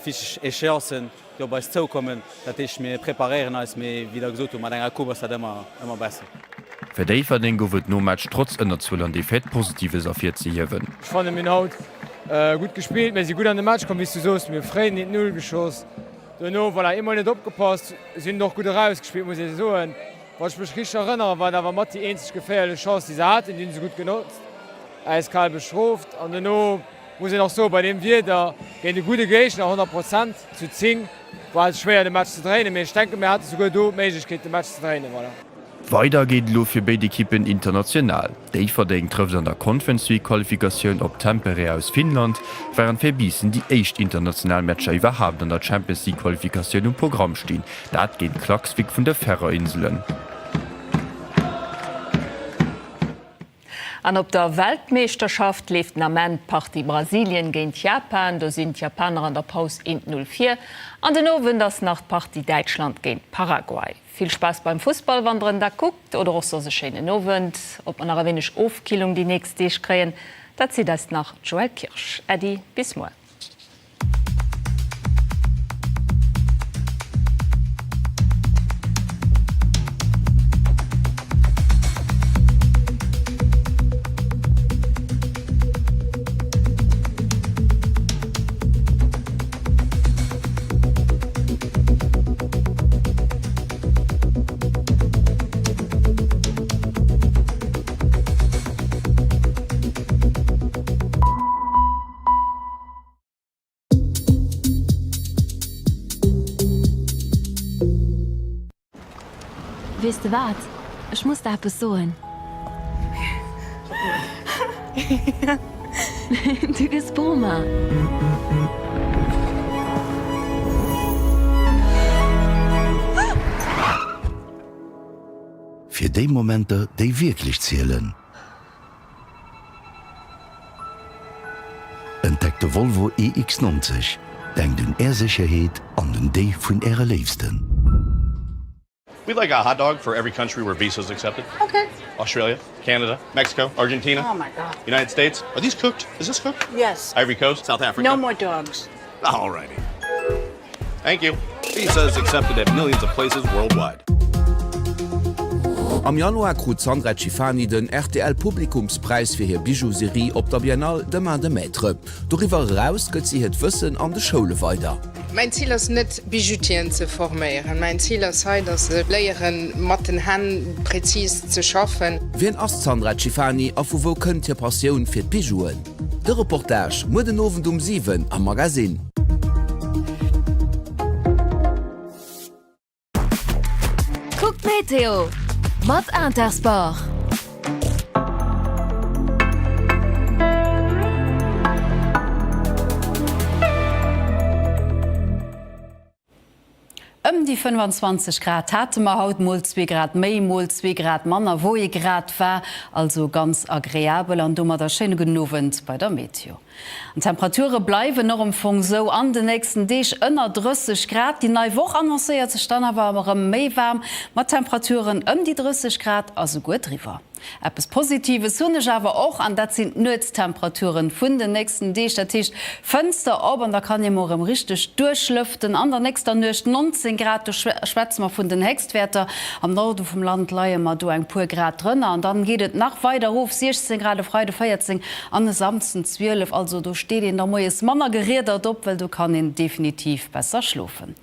wichtige Chancen, die bei uns zukommen, dass ich mir präparieren, als mir wieder gesagt habe, mit einer Kurve ist das immer besser. Für Daverding wird no Match trotz einer 12 Defekt Positives auf 40 Jahren. Ich fand ihn haut gut gespielt, wenn sie gut an den Match kommen, wie du sagst, mir frei nicht 0 geschossen. Danach, weil er immer nicht abgepasst, sind noch gut rausgespielt, muss ich sagen. Was ich mich richtig erinnere, war, da war Matti die einzige gefährliche Chance, die sie hatte, die sie gut genutzt. Eiskalt bestraft. Und danach muss ich noch so, bei dem wir da gegen die gute Gegner 100% zu ziehen, war es schwer, den Match zu drehen. Ich denke, wir hatten sogar die Möglichkeit, den Match zu drehen. Voilà. Weiter geht lo fir beide Kippen international. Daverding trëft an der Conference League-Qualifikation op Tampere aus Finnland, wären fir Biesen die echt international Matscher iwwerhab an der Champions League-Qualifikation im Programm stehen. Dat geht Klacksvik vun der Färöerinseln. An op der Weltmeisterschaft lebt Nament Party Brasilien géint Japan, da sind Japaner an der Pause 1:04. An den Owen das Nacht Party Deutschland géint Paraguay. Viel Spaß beim Fußball, wann da guckt oder auch so schönen Owen, ob man eine wenig Aufkühlung die nächste kriegen, da zieht das nach Joel Kirsch. Eddie, bis morgen. Weißt du was? Ich muss da etwas sagen. Du bist Boma. für die Momente, die wirklich zählen. Entdeckt der Volvo EX90. Denkt an Sicherheit an den Day von ihrer Liebsten. We'd like a hot dog for every country where Visa is accepted. Okay. Australia, Canada, Mexico, Argentina. Oh my God. United States. Are these cooked? Is this cooked? Yes. Ivory Coast, South Africa. No more dogs. All righty. Thank you. Visa is accepted at millions of places worldwide. Am Januar krut Sandra Cifani den RTL-Publikumspreis fir hir Bijouserie op der Biennale de Main de Maître. Doriwer raus gëtt sie het Wëssen an de Schule weiter. Mein Ziel ist nicht Bijoutien zu formieren. Mein Ziel ist halt, dass Lehrerinnen mit den Händen präzise zu schaffen. Wien ass Sandra Cifani a wo könnt ihr Passioun fir Bijouen? De Reportage Muden Owen 7 am Magasin. Guckt Meteo! Mat Antersbach. Die 25 Grad hatte ma haut mal 2 Grad méi mal 2 Grad Manner wo je Grad war, also ganz agréabel an dummer der schön genowend bei der Meteo. Und Temperature bleiwen noch Fong so an den nächsten Dich ënner 30 Grad, die neii woch annoncéiert ze stand war méi warm, mat Temperaturen die 30 Grad also gut drüber. Etwas Positives hunnech aber auch an dat sind Nutztemperaturen vun den nächsten Dstatich Fenster op an da kann je morgen richtig durchlüften an der nächster Nucht 19 Grad Schwetzmer vun den Hextwerter am Norden vom Land leiie mat du eng pur Grad drinnner und dann geht nach weiter hoch 16 Grad Freude 14 an den samsten 12 also du steht in der moes Manner geredet op weil du kann ihn definitiv besser schlufen.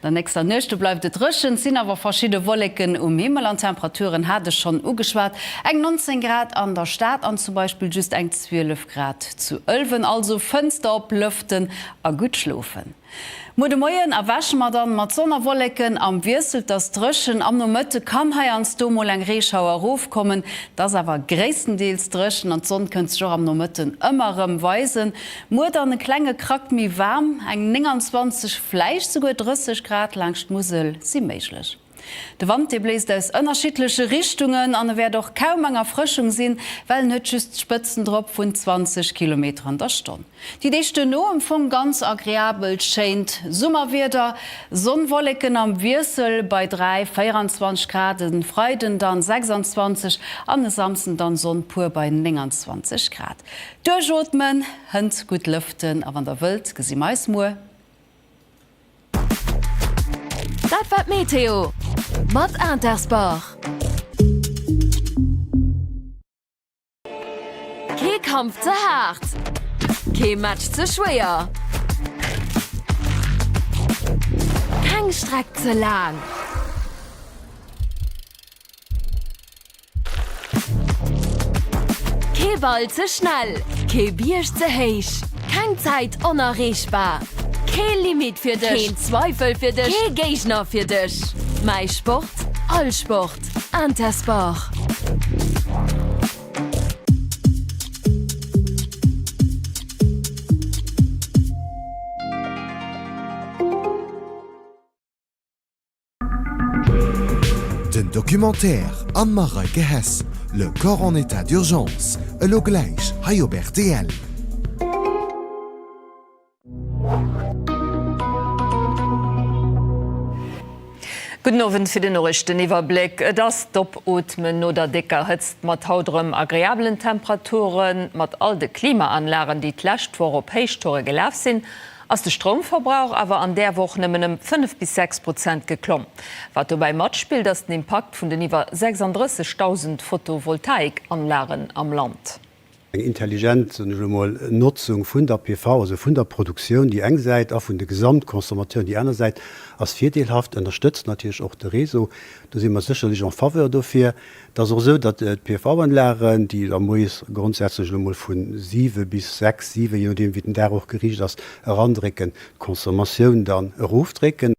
Der nächster Nuchte bleibt drschen sind aber verschiedene Wolken Himmel an Temperaturen hatte schon ugeschwart. Eg 19 Grad an der Stadt an zum Beispiel just eng 12 Grad zu 11, also Fenster oplüften a gut schlufen. Mode Moien erwäsch mat dann mat Sonnerwolleken am Wirselt das Drschen am no Mëtte kam hai ans Domol eng Reschauer Rof kommen, das awer gräendeels dreschen an Sonn kënst jo am no Mëtten ëmmerem weisen. Mo an e klenge krakt mi warm, eng 20 Fleisch zu go 30 Grad langcht Musel si méiglech. De Wand bläst aus unterschiedliche Richtungen an wer doch kaum enger Frischung sinn, weil net just Spëtzendrop vun 20 km an der Stunde. Die Dichte no vum ganz agréabel scheint Summerwider, Sonnenwolleken am Wirsel bei 3-24 Grad, den Freuden dann 26, an den Samsten dann Sonnenpur bei 29 Grad. Durchotmen, hënd gut lüften, aber an der Welt gesi meistmur. Dat wat Meteo mat Antersbach. Ke Kampf ze hart. Ke Match ze schwer. Keng Streck ze lang. Ke Ball ze schnell. Ke Biersch ze heich. Keng Zeit onerreichbar. Kein Limit für dich, kein Zweifel für dich, kein Gegner für dich. Mein Sport, all Sport, Antersbach. Den Dokumentär an Mareike Hess, Le corps en état d'urgence, lo gleich, ha op RTL. Guten für den Norrichten Iwerblick, das Doppotmen oder dicker hëtzt mat hautdrem agréablen Temperaturen, mat all de Klimaanlagen, die d'lächt vor Europäischtore gelaf sinn, ass de Stromverbrauch awer an der Woche nëmmen 5-6% geklomm. Wat du bei Mat spielt das den Impact vun den iwwer 36.000 Photovoltaikanlagen am Land. Intelligent Nutzung vun der PV, also vun der Produktion, die eng seit a vun de Gesamtkonsumateuren, die einer Seite als vierteilhaft unterstützt natürlich auch der Reso. Da sind wir sicherlich en faveur dafür. Das auch so, dass PV-Anlagen, die da muss grundsätzlich von 7 bis 6, 7, je nachdem wie der auch gerichtet ist, herandrücken, Konsumation dann ruftrecken.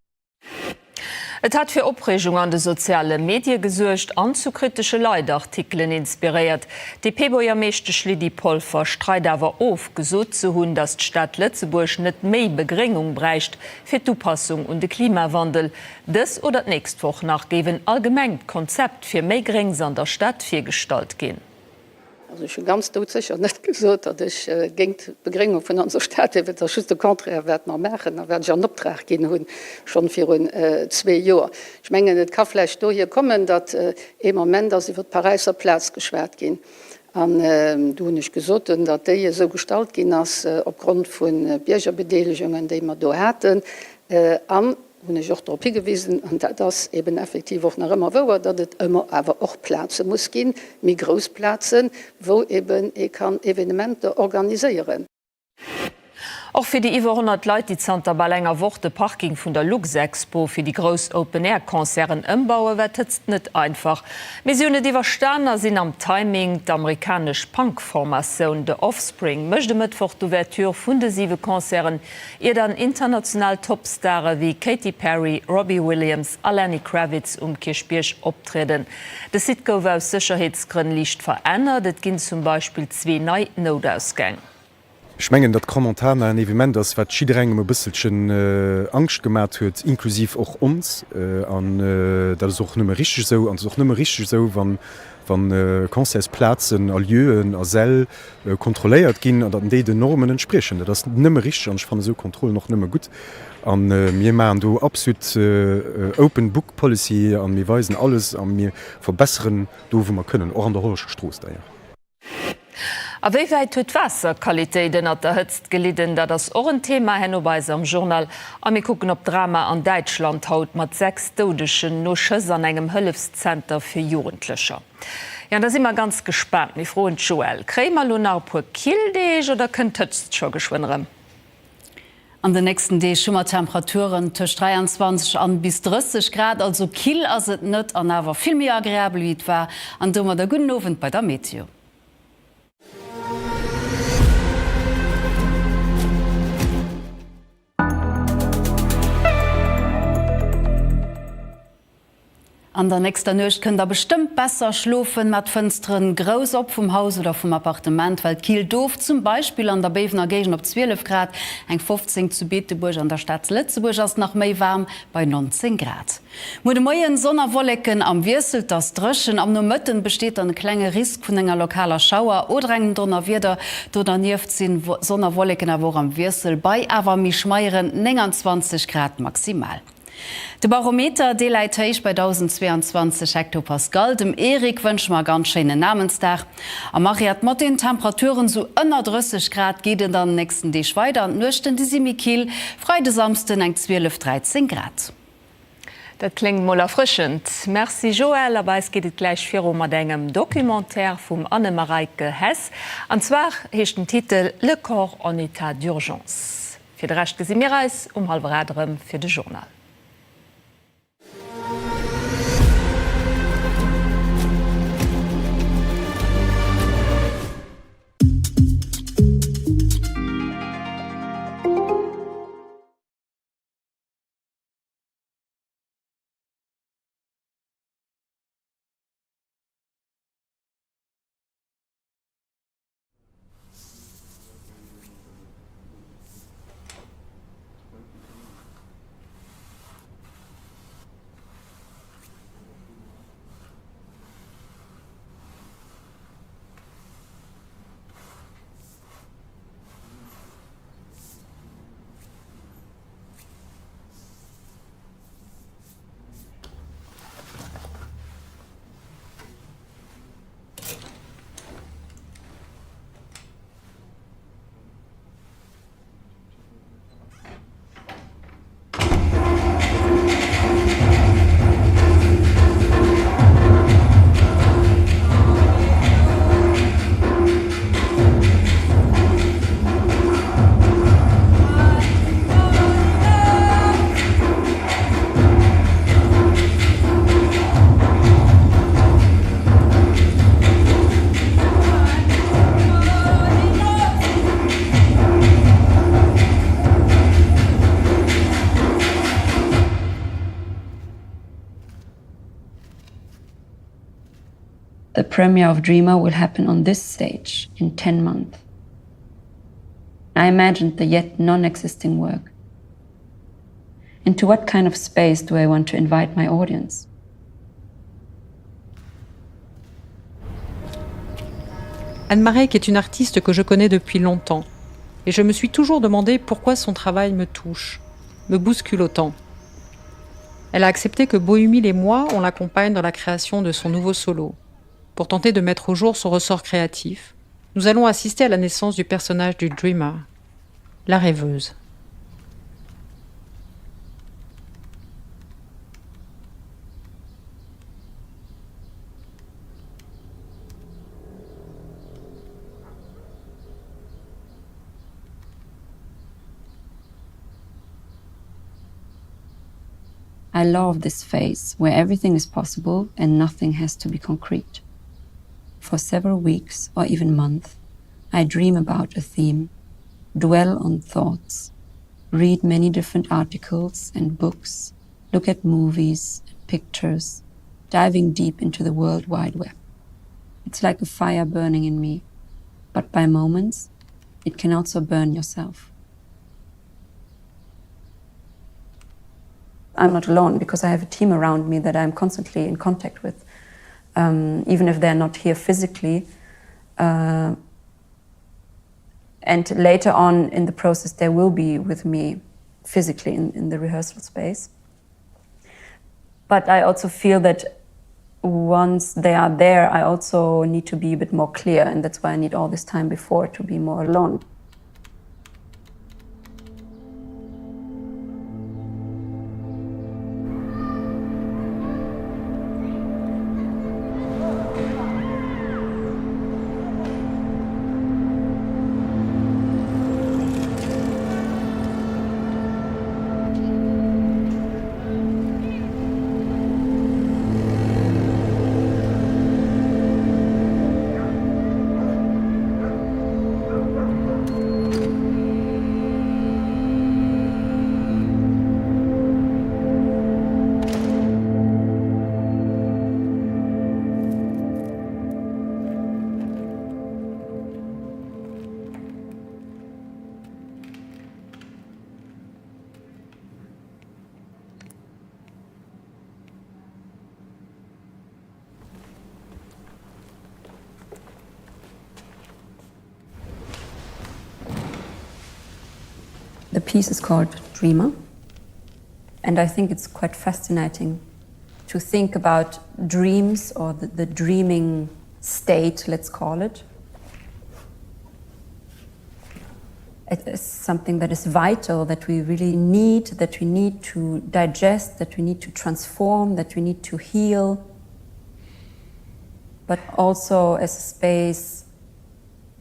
Et hat fir Opregung an de soziale Medien gesuercht an zu kritische Leiartikeln inspiriert. Die Peboier meeschtech Lidi Polfer streit awer of gesot zu hunn, dat d'Stadt Lützeburg net méi Begringung breicht fir d'Upassung und de Klimawandel. Dës oder nächstwoch nachgewen allgemeng Konzept fir méi Grings an der Stadt fir Gestalt gin. Also ich bin ganz sicher net gesot, dat ich géint Begringung vun an Stadt iwt der schüste Kontre werd noch mechen, da werd an Optrag gin hunn schon fir hun 2 Joer. Ich menggen net Kaflecht do hier kommen, dat e moment as iwwer Pariser Platz geschwert gin. Du nicht gesotten, dat déie so stalt gin ass opgrund vun Biergerbedeligungen, déi man do hätten an hun ich auch darauf hingewiesen und das eben effektiv auch noch immer wower, dat het immer aber auch Plätze muss gehen, mit Großplätzen, wo eben ich kann Evenemente organisieren. Auch für die über 100 Leute, die Santa Balenga Worte Parking von der Luxexpo für die großen Open-Air-Konzern umbauen, wird jetzt nicht einfach. Missionen, die verstanden sind am Timing, der amerikanische Punk-Formation, der Offspring, möchte Mittwoch die Ouvertüre von den 7 Konzernen ihr dann international Topstars wie Katy Perry, Robbie Williams, Lenny Kravitz Kirchbirch auftreten. Das Sitco war aus Sicherheitsgründen leicht verändert, es gibt zum Beispiel 2 neue Notausgänge. Schmengen dat Kommentar ein Element, das wat Schiregem e bisselchen Angst gemat huet, inklusiv auch uns dat is auch nëmme richtig so an auch nëmme richtig so, wann Konzersplazen a Lieuen a sell kontroléiert ginn an dat déi de Normen entsprechen. Dat nëmme richtig an fan so Kontrolle noch nëmme gut. An mir ma do absolut Open Book Policy an mir weisen alles an mir verbesseren do wo man können och an der Holsche Stroos daier. A wéi wäit huet Wasserqualitéiten at der hëtzt geliden, dat das och ein Thema hennoweis am Journal a mir kucken op Drama an Deitschland haut mat 6 Todeschen no Schëss an engem Hëllefszenter fir Jugendlöcher. Ja, da immer ganz gespannt wie froh Joel. Krämer Lunar pur Kildeeg oder könnt hëtzt scho geschwinnrem? An den nächsten Dee Schummertemperaturen tuch 23 an bis 30 Grad, also Kiel ass et net an awer filmmi agréabel wie war an dummer der guten Nowen bei der Meteo. An der nächster Nøcht könnt ihr bestimmt besser schlufen mat Fenstern groß op vom Haus oder vom Appartement, weil Kiel doof zum Beispiel an der Bevener Gegend op 12 Grad, eng 15 zu Beteburg an der Stadt Lützeburg ass nach méi warm bei 19 Grad. Mo de moien Sonnerwollecken am Wirsel das Drschen am no Mëtten besteht an klenge Risk vun enger lokaler Schauer oder engen Donner wieder do daneft sinn Sonnerwollecken a wo am Wirsel bei awer mi schmeieren 29 Grad maximal. De Barometer deleitéich bei 1022 Hektopascal, dem Erik wënsch ma ganz schöne Namensdach. Am Mariat mat den Temperaturen so ënner 30 Grad gieden dann nächsten Dech weiter an nuchten die Simikil, Freide samsten eng 12-13 Grad. Dat klingt moll erfrischend. Merci Joel, aber es geht gleich fir mat engem Dokumentär vum Anne-Mareike Hess. Anzwar hecht den Titel Le Corps en état d'urgence. Fir de recht gesinn mir reis 3:30 fir de Journal. The premiere of Dreamer will happen on this stage in 10 months. I imagined the yet non-existing work. Into what kind of space do I want to invite my audience? Anne Marek est une artiste que je connais depuis longtemps, et je me suis toujours demandé pourquoi son travail me touche, me bouscule autant. Elle a accepté que Bohumil et moi, on l'accompagne dans la création de son nouveau solo. Pour tenter de mettre au jour son ressort créatif, nous allons assister à la naissance du personnage du Dreamer, la rêveuse. I love this phase where everything is possible and nothing has to be concrete. For several weeks or even months, I dream about a theme, dwell on thoughts, read many different articles and books, look at movies and pictures, diving deep into the World Wide Web. It's like a fire burning in me, but by moments, it can also burn yourself. I'm not alone because I have a team around me that I'm constantly in contact with, even if they're not here physically. And later on in the process, they will be with me physically in the rehearsal space. But I also feel that once they are there, I also need to be a bit more clear, and that's why I need all this time before to be more alone. The piece is called Dreamer, and I think it's quite fascinating to think about dreams or the dreaming state, let's call it. It is something that is vital, that we really need, that we need to digest, that we need to transform, that we need to heal, but also as a space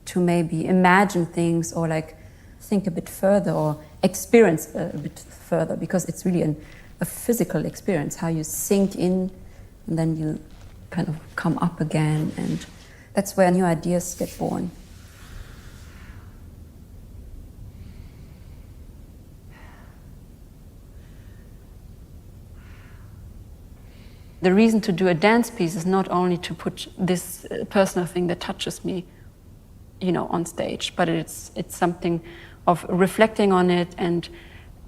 to maybe imagine things or like think a bit further or experience a bit further, because it's really a physical experience, how you sink in and then you kind of come up again, and that's where new ideas get born. The reason to do a dance piece is not only to put this personal thing that touches me, you know, on stage, but it's something of reflecting on it and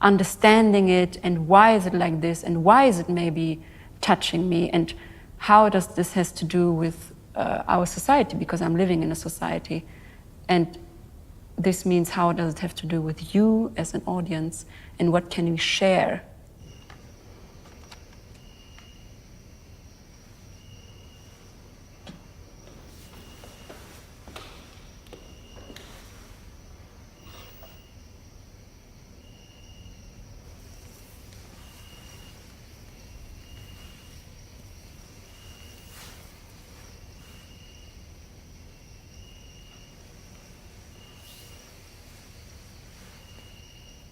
understanding it, and why is it like this, and why is it maybe touching me, and how does this has to do with our society, because I'm living in a society, and this means how does it have to do with you as an audience, and what can we share?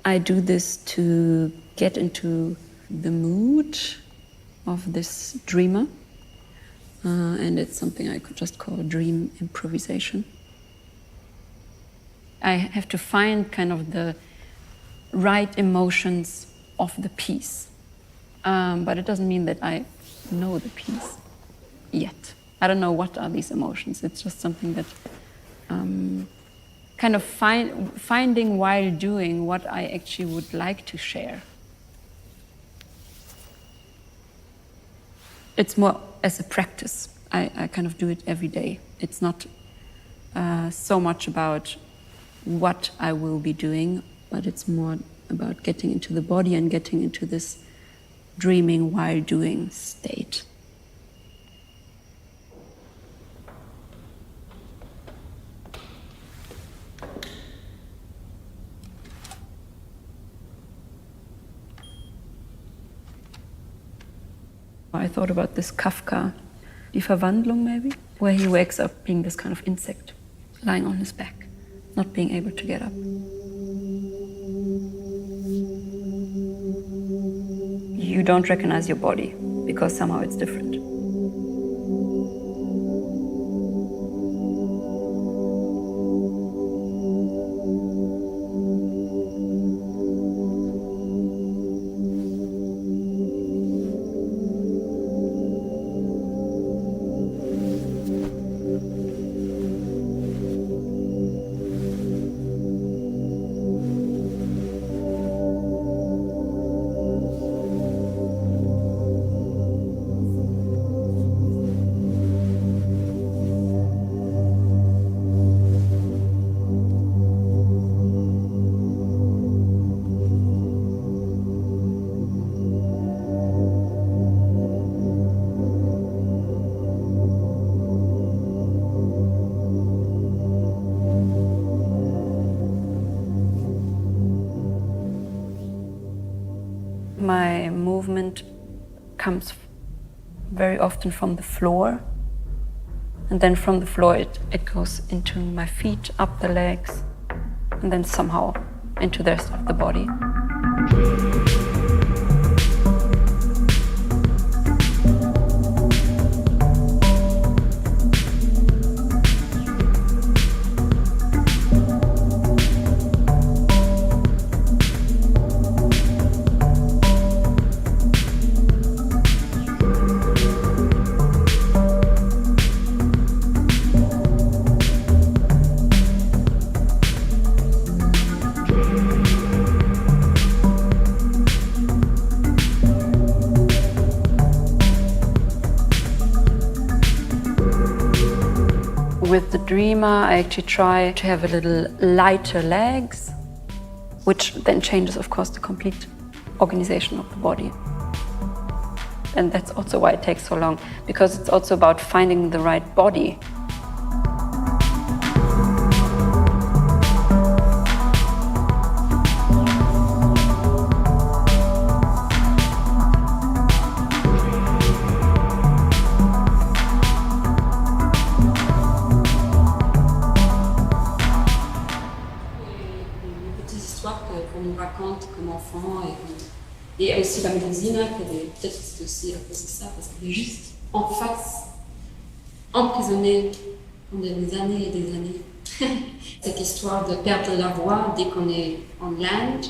I do this to get into the mood of this dreamer, and it's something I could just call dream improvisation. I have to find kind of the right emotions of the piece, but it doesn't mean that I know the piece yet. I don't know what are these emotions. It's just something that kind of finding while doing what I actually would like to share. It's more as a practice. I kind of do it every day. It's not so much about what I will be doing, but it's more about getting into the body and getting into this dreaming while doing state. I thought about this Kafka, Die Verwandlung maybe, where he wakes up being this kind of insect, lying on his back, not being able to get up. You don't recognize your body because somehow it's different. My movement comes very often from the floor, and then from the floor it goes into my feet, up the legs, and then somehow into the rest of the body. With the dreamer, I actually try to have a little lighter legs, which then changes, of course, the complete organization of the body. And that's also why it takes so long, because it's also about finding the right body. Et aussi la médecine, peut-être c'est aussi à cause de ça, parce qu'elle est juste en face, emprisonnée pendant des années et des années. Cette histoire de perdre la voix dès qu'on est en land,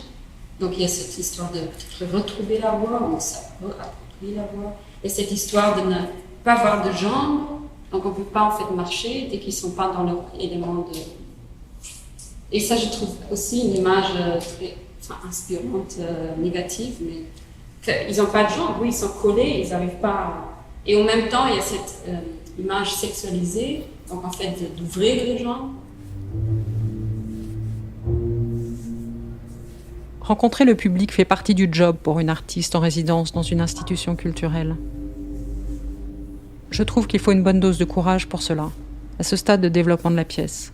donc il y a cette histoire de peut-être retrouver la voix, on s'approprie la voix, et cette histoire de ne pas avoir de jambes, donc on ne peut pas en fait marcher dès qu'ils ne sont pas dans leur élément de... Et ça, je trouve aussi une image très... inspirante, négative, mais ils n'ont pas de jambes, oui, ils sont collés, ils n'arrivent pas à... Et en même temps, il y a cette image sexualisée, donc en fait d'ouvrir les jambes. Rencontrer le public fait partie du job pour une artiste en résidence dans une institution culturelle. Je trouve qu'il faut une bonne dose de courage pour cela, à ce stade de développement de la pièce.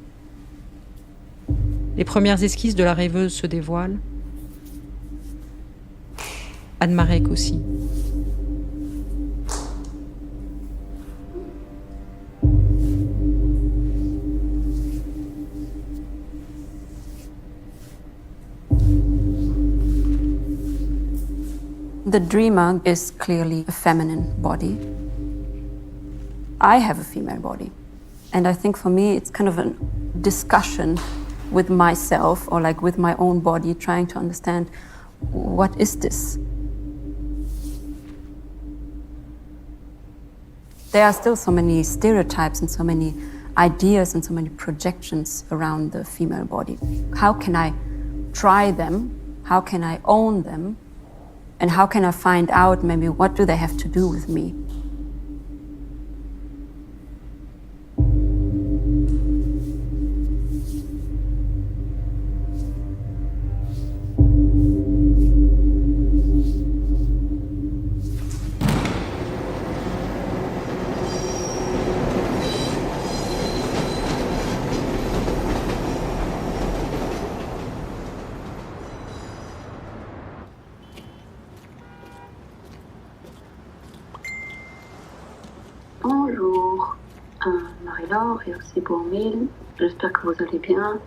Les premières esquisses de la rêveuse se dévoilent. Anne-Marek aussi. The dreamer is clearly a feminine body. I have a female body. And I think for me, it's kind of a discussion with myself or like with my own body, trying to understand what is this? there are still so many stereotypes and so many ideas and so many projections around the female body. How can I try them? How can I own them? And how can I find out maybe what do they have to do with me? Bonjour, Marie-Laure et aussi pour Mille. J'espère que vous allez bien.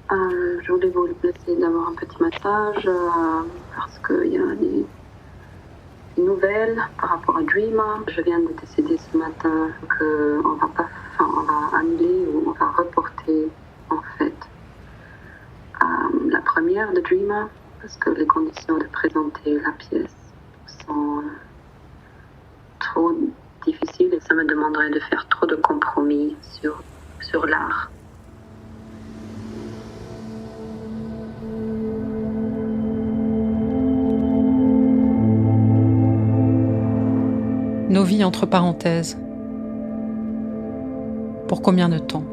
Je voulais vous laisser d'avoir un petit message parce qu'il y a des nouvelles par rapport à Dreamer. Je viens de décider ce matin qu'on va annuler ou on va reporter en fait la première de Dreamer parce que les conditions de présenter la pièce sont trop difficile et ça me demanderait de faire trop de compromis sur l'art. Nos vies entre parenthèses. Pour combien de temps?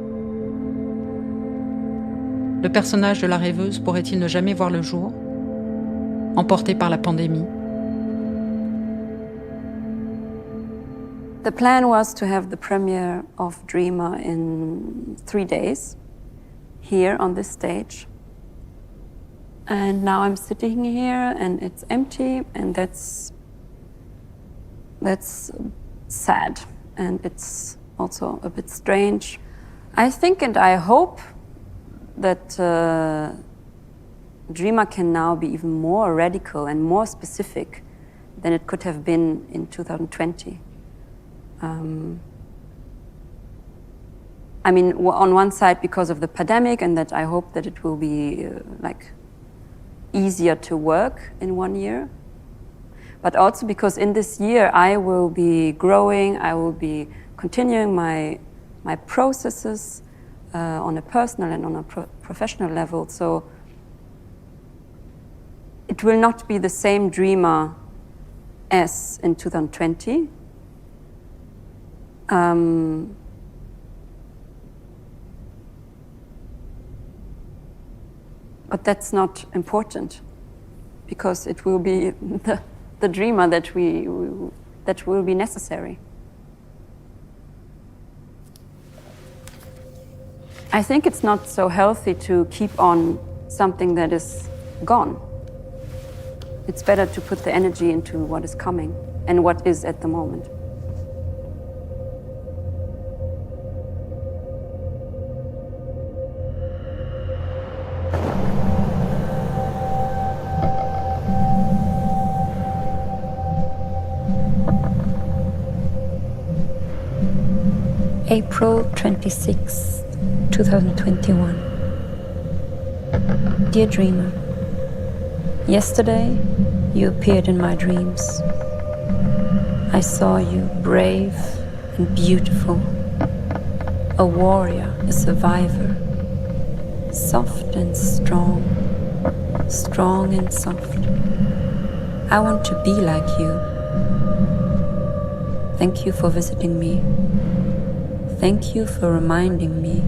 Le personnage de la rêveuse pourrait-il ne jamais voir le jour, emporté par la pandémie? The plan was to have the premiere of Dreamer in 3 days, here on this stage. And now I'm sitting here and it's empty, and that's sad. And it's also a bit strange. I think and I hope that Dreamer can now be even more radical and more specific than it could have been in 2020. I mean, on one side because of the pandemic, and that I hope that it will be easier to work in 1 year. But also because in this year I will be growing, I will be continuing my processes on a personal and on a professional level. So it will not be the same Dreamer as in 2020. But that's not important because it will be the Dreamer that will be necessary. I think it's not so healthy to keep on something that is gone. It's better to put the energy into what is coming and what is at the moment. April 26, 2021. Dear Dreamer, yesterday you appeared in my dreams. I saw you brave and beautiful, a warrior, a survivor, soft and strong, strong and soft. I want to be like you. Thank you for visiting me. Thank you for reminding me.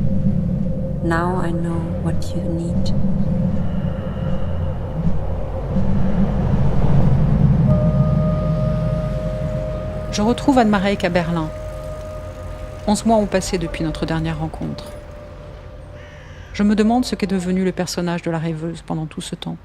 Now I know what you need. Je retrouve Anne Marek à Berlin. 11 mois ont passé depuis notre dernière rencontre. Je me demande ce qu'est devenu le personnage de la rêveuse pendant tout ce temps.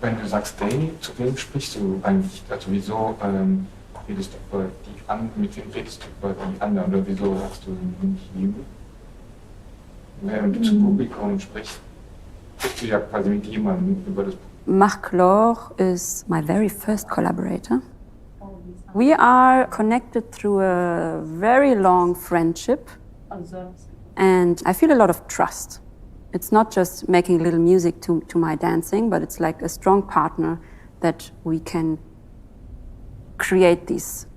Wenn du sagst they, zu wem sprichst du eigentlich? Also wieso redest du über mit wem redest du über die anderen oder wieso sagst du nicht you? Während du zum Publikum sprichst du ja quasi mit jemandem über das Publikum. Marc Laure is my very first collaborator. We are connected through a very long friendship, and I feel a lot of trust. It's not just making little music to my dancing, but it's like a strong partner that we can create this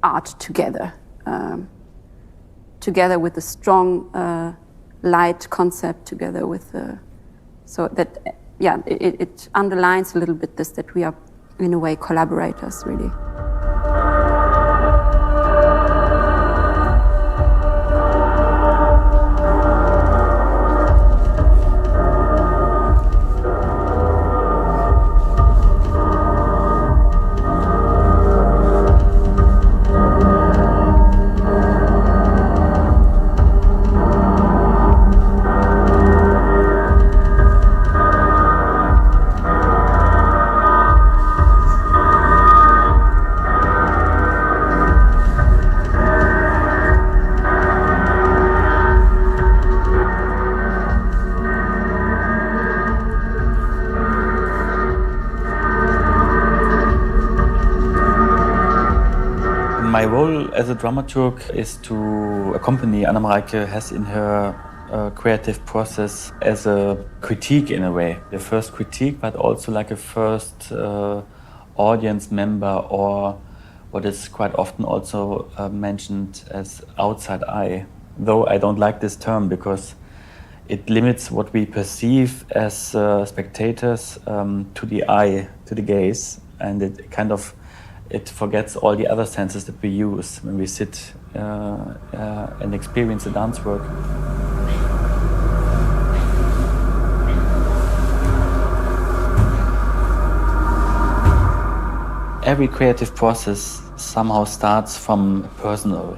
art together, together with a strong light concept, together with so that, yeah, it underlines a little bit this, that we are in a way collaborators, really. My role as a dramaturg is to accompany Anna Mareike Hess in her creative process as a critique in a way. The first critique, but also like a first audience member, or what is quite often also mentioned as outside eye. Though I don't like this term because it limits what we perceive as spectators to the eye, to the gaze, and it forgets all the other senses that we use when we sit and experience the dance work. Every creative process somehow starts from a personal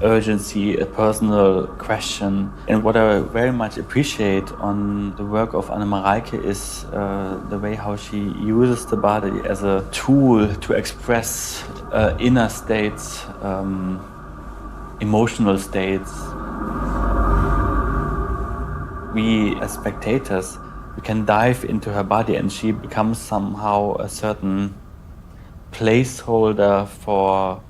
urgency, a personal question. And what I very much appreciate on the work of Anna Mareike is the way how she uses the body as a tool to express inner states, emotional states. We as spectators, we can dive into her body and she becomes somehow a certain placeholder for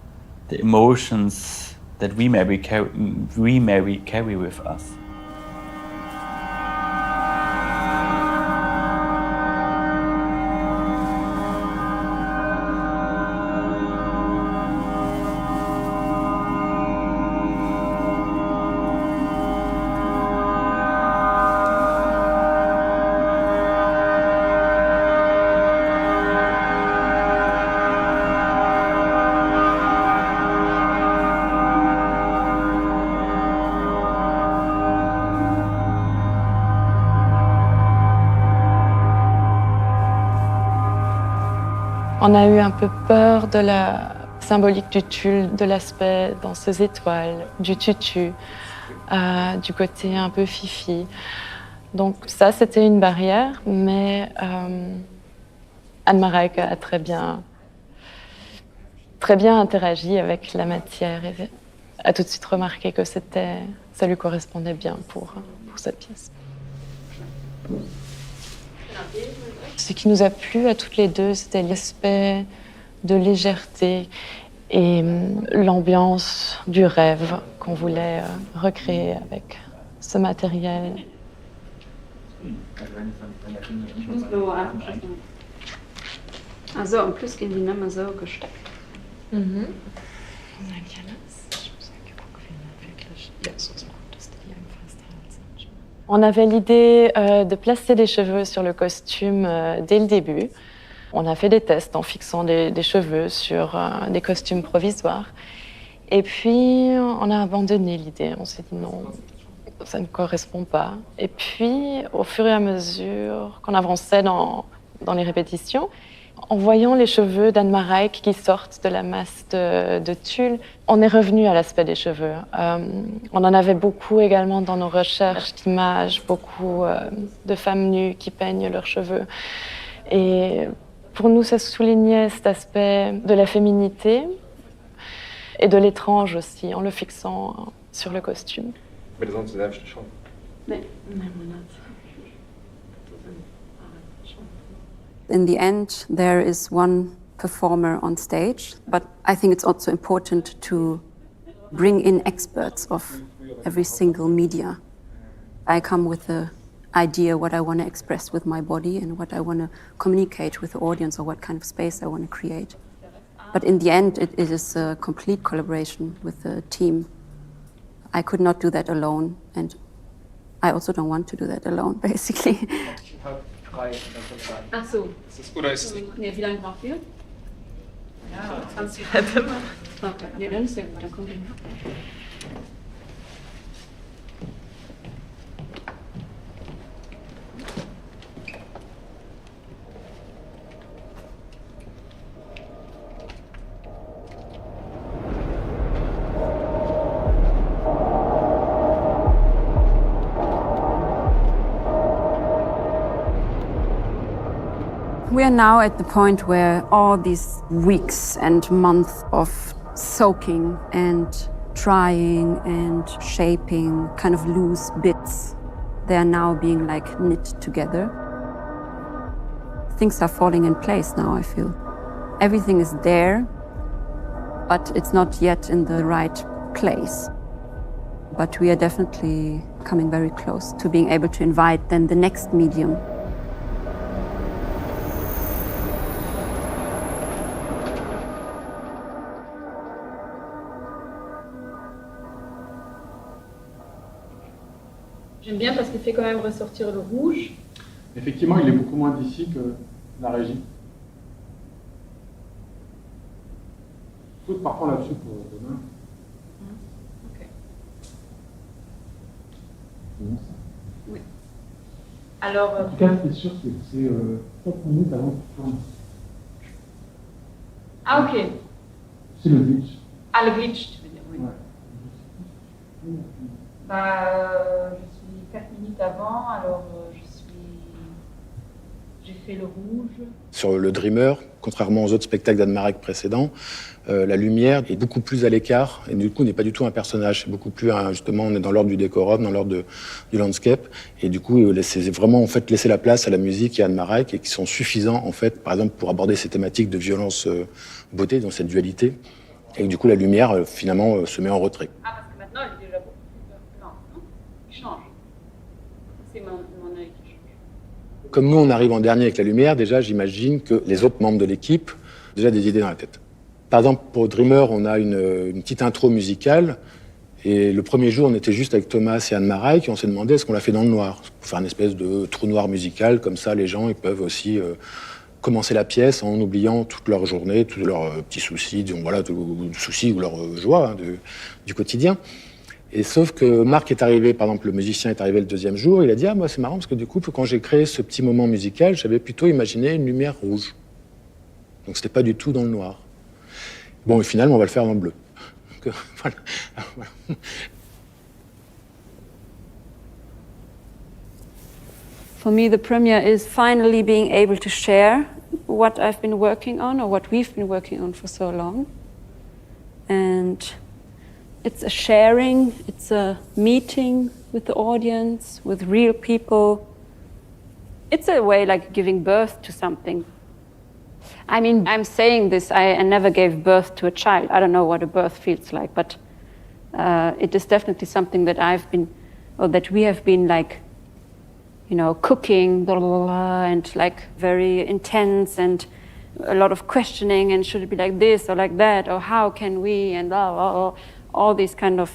the emotions that we maybe carry with us. On a eu un peu peur de la symbolique du tulle, de l'aspect dans ces étoiles, du tutu, du côté un peu fifi. Donc ça, c'était une barrière, mais Anne Mareike a très bien interagi avec la matière et a tout de suite remarqué que ça lui correspondait bien pour cette pièce. Ce qui nous a plu à toutes les deux, c'était l'aspect de légèreté et l'ambiance du rêve qu'on voulait recréer avec ce matériel. Also am Plus gehen die nimmer so gesteckt. On avait l'idée de placer des cheveux sur le costume dès le début. On a fait des tests en fixant des cheveux sur des costumes provisoires. Et puis, on a abandonné l'idée. On s'est dit non, ça ne correspond pas. Et puis, au fur et à mesure qu'on avançait dans dans les répétitions. En voyant les cheveux d'Anne-Mareike qui sortent de la masse de tulle, on est revenu à l'aspect des cheveux. On en avait beaucoup également dans nos recherches d'images, beaucoup de femmes nues qui peignent leurs cheveux. Et pour nous, ça soulignait cet aspect de la féminité et de l'étrange aussi, en le fixant sur le costume. Mais les autres élèves, je te chante. In the end, there is one performer on stage, but I think it's also important to bring in experts of every single media. I come with the idea what I want to express with my body and what I want to communicate with the audience or what kind of space I want to create. But in the end, it is a complete collaboration with the team. I could not do that alone, and I also don't want to do that alone, basically. Ach so. Ist das oder ist es nicht? Nee, wie lange braucht ihr? Ja, 20 Minuten. Okay, nee, dann ist sehr gut, dann kommt ihr. We are now at the point where all these weeks and months of soaking and trying and shaping kind of loose bits, they are now being like knit together. Things are falling in place now, I feel. Everything is there, but it's not yet in the right place. But we are definitely coming very close to being able to invite then the next medium. J'aime bien parce qu'il fait quand même ressortir le rouge. Effectivement, il est beaucoup moins d'ici que la régie. Parfois là-dessus pour demain. Ok. Bon, oui. Alors. En tout cas, ce qui est sûr, c'est que c'est 4 minutes avant que tu tournes. Ah, ok. C'est le glitch. Ah, le glitch, tu veux dire, oui. Ouais. Bah, je suis 4 minutes avant, alors j'ai fait le rouge. Sur le Dreamer, contrairement aux autres spectacles d'Anne-Mareike précédents, la lumière est beaucoup plus à l'écart et du coup n'est pas du tout un personnage. C'est beaucoup plus justement, on est dans l'ordre du décorum, dans l'ordre du landscape et du coup c'est vraiment en fait laisser la place à la musique et à Anne-Mareike et qui sont suffisants en fait, par exemple pour aborder ces thématiques de violence beauté dans cette dualité et du coup la lumière finalement se met en retrait. Ah parce que maintenant elle est déjà beaucoup plus blanche, non? Il change. C'est mon œil qui change. Comme nous, on arrive en dernier avec la lumière, déjà, j'imagine que les autres membres de l'équipe ont déjà des idées dans la tête. Par exemple, pour Dreamer, on a une petite intro musicale. Et le premier jour, on était juste avec Thomas et Anne-Mareike et on s'est demandé est-ce qu'on l'a fait dans le noir pour faire une espèce de trou noir musical. Comme ça, les gens ils peuvent aussi commencer la pièce en oubliant toute leur journée, tous leurs petits soucis, disons, voilà, soucis ou leur joie du quotidien. Et sauf que Marc est arrivé, par exemple, le musicien est arrivé le deuxième jour, il a dit « Ah, moi, c'est marrant, parce que du coup, quand j'ai créé ce petit moment musical, j'avais plutôt imaginé une lumière rouge. Donc, c'était pas du tout dans le noir. Bon, et finalement, on va le faire dans le bleu. Donc, voilà. For me, the premiere is finally being able to share what I've been working on or what we've been working on for so long. And it's a sharing, it's a meeting with the audience, with real people. It's a way like giving birth to something. I mean, I'm saying this, I never gave birth to a child. I don't know what a birth feels like, but it is definitely something that I've been, or that we have been like, you know, cooking, blah, blah, blah, and like very intense and a lot of questioning and should it be like this or like that or how can we and blah, blah, blah. All these kind of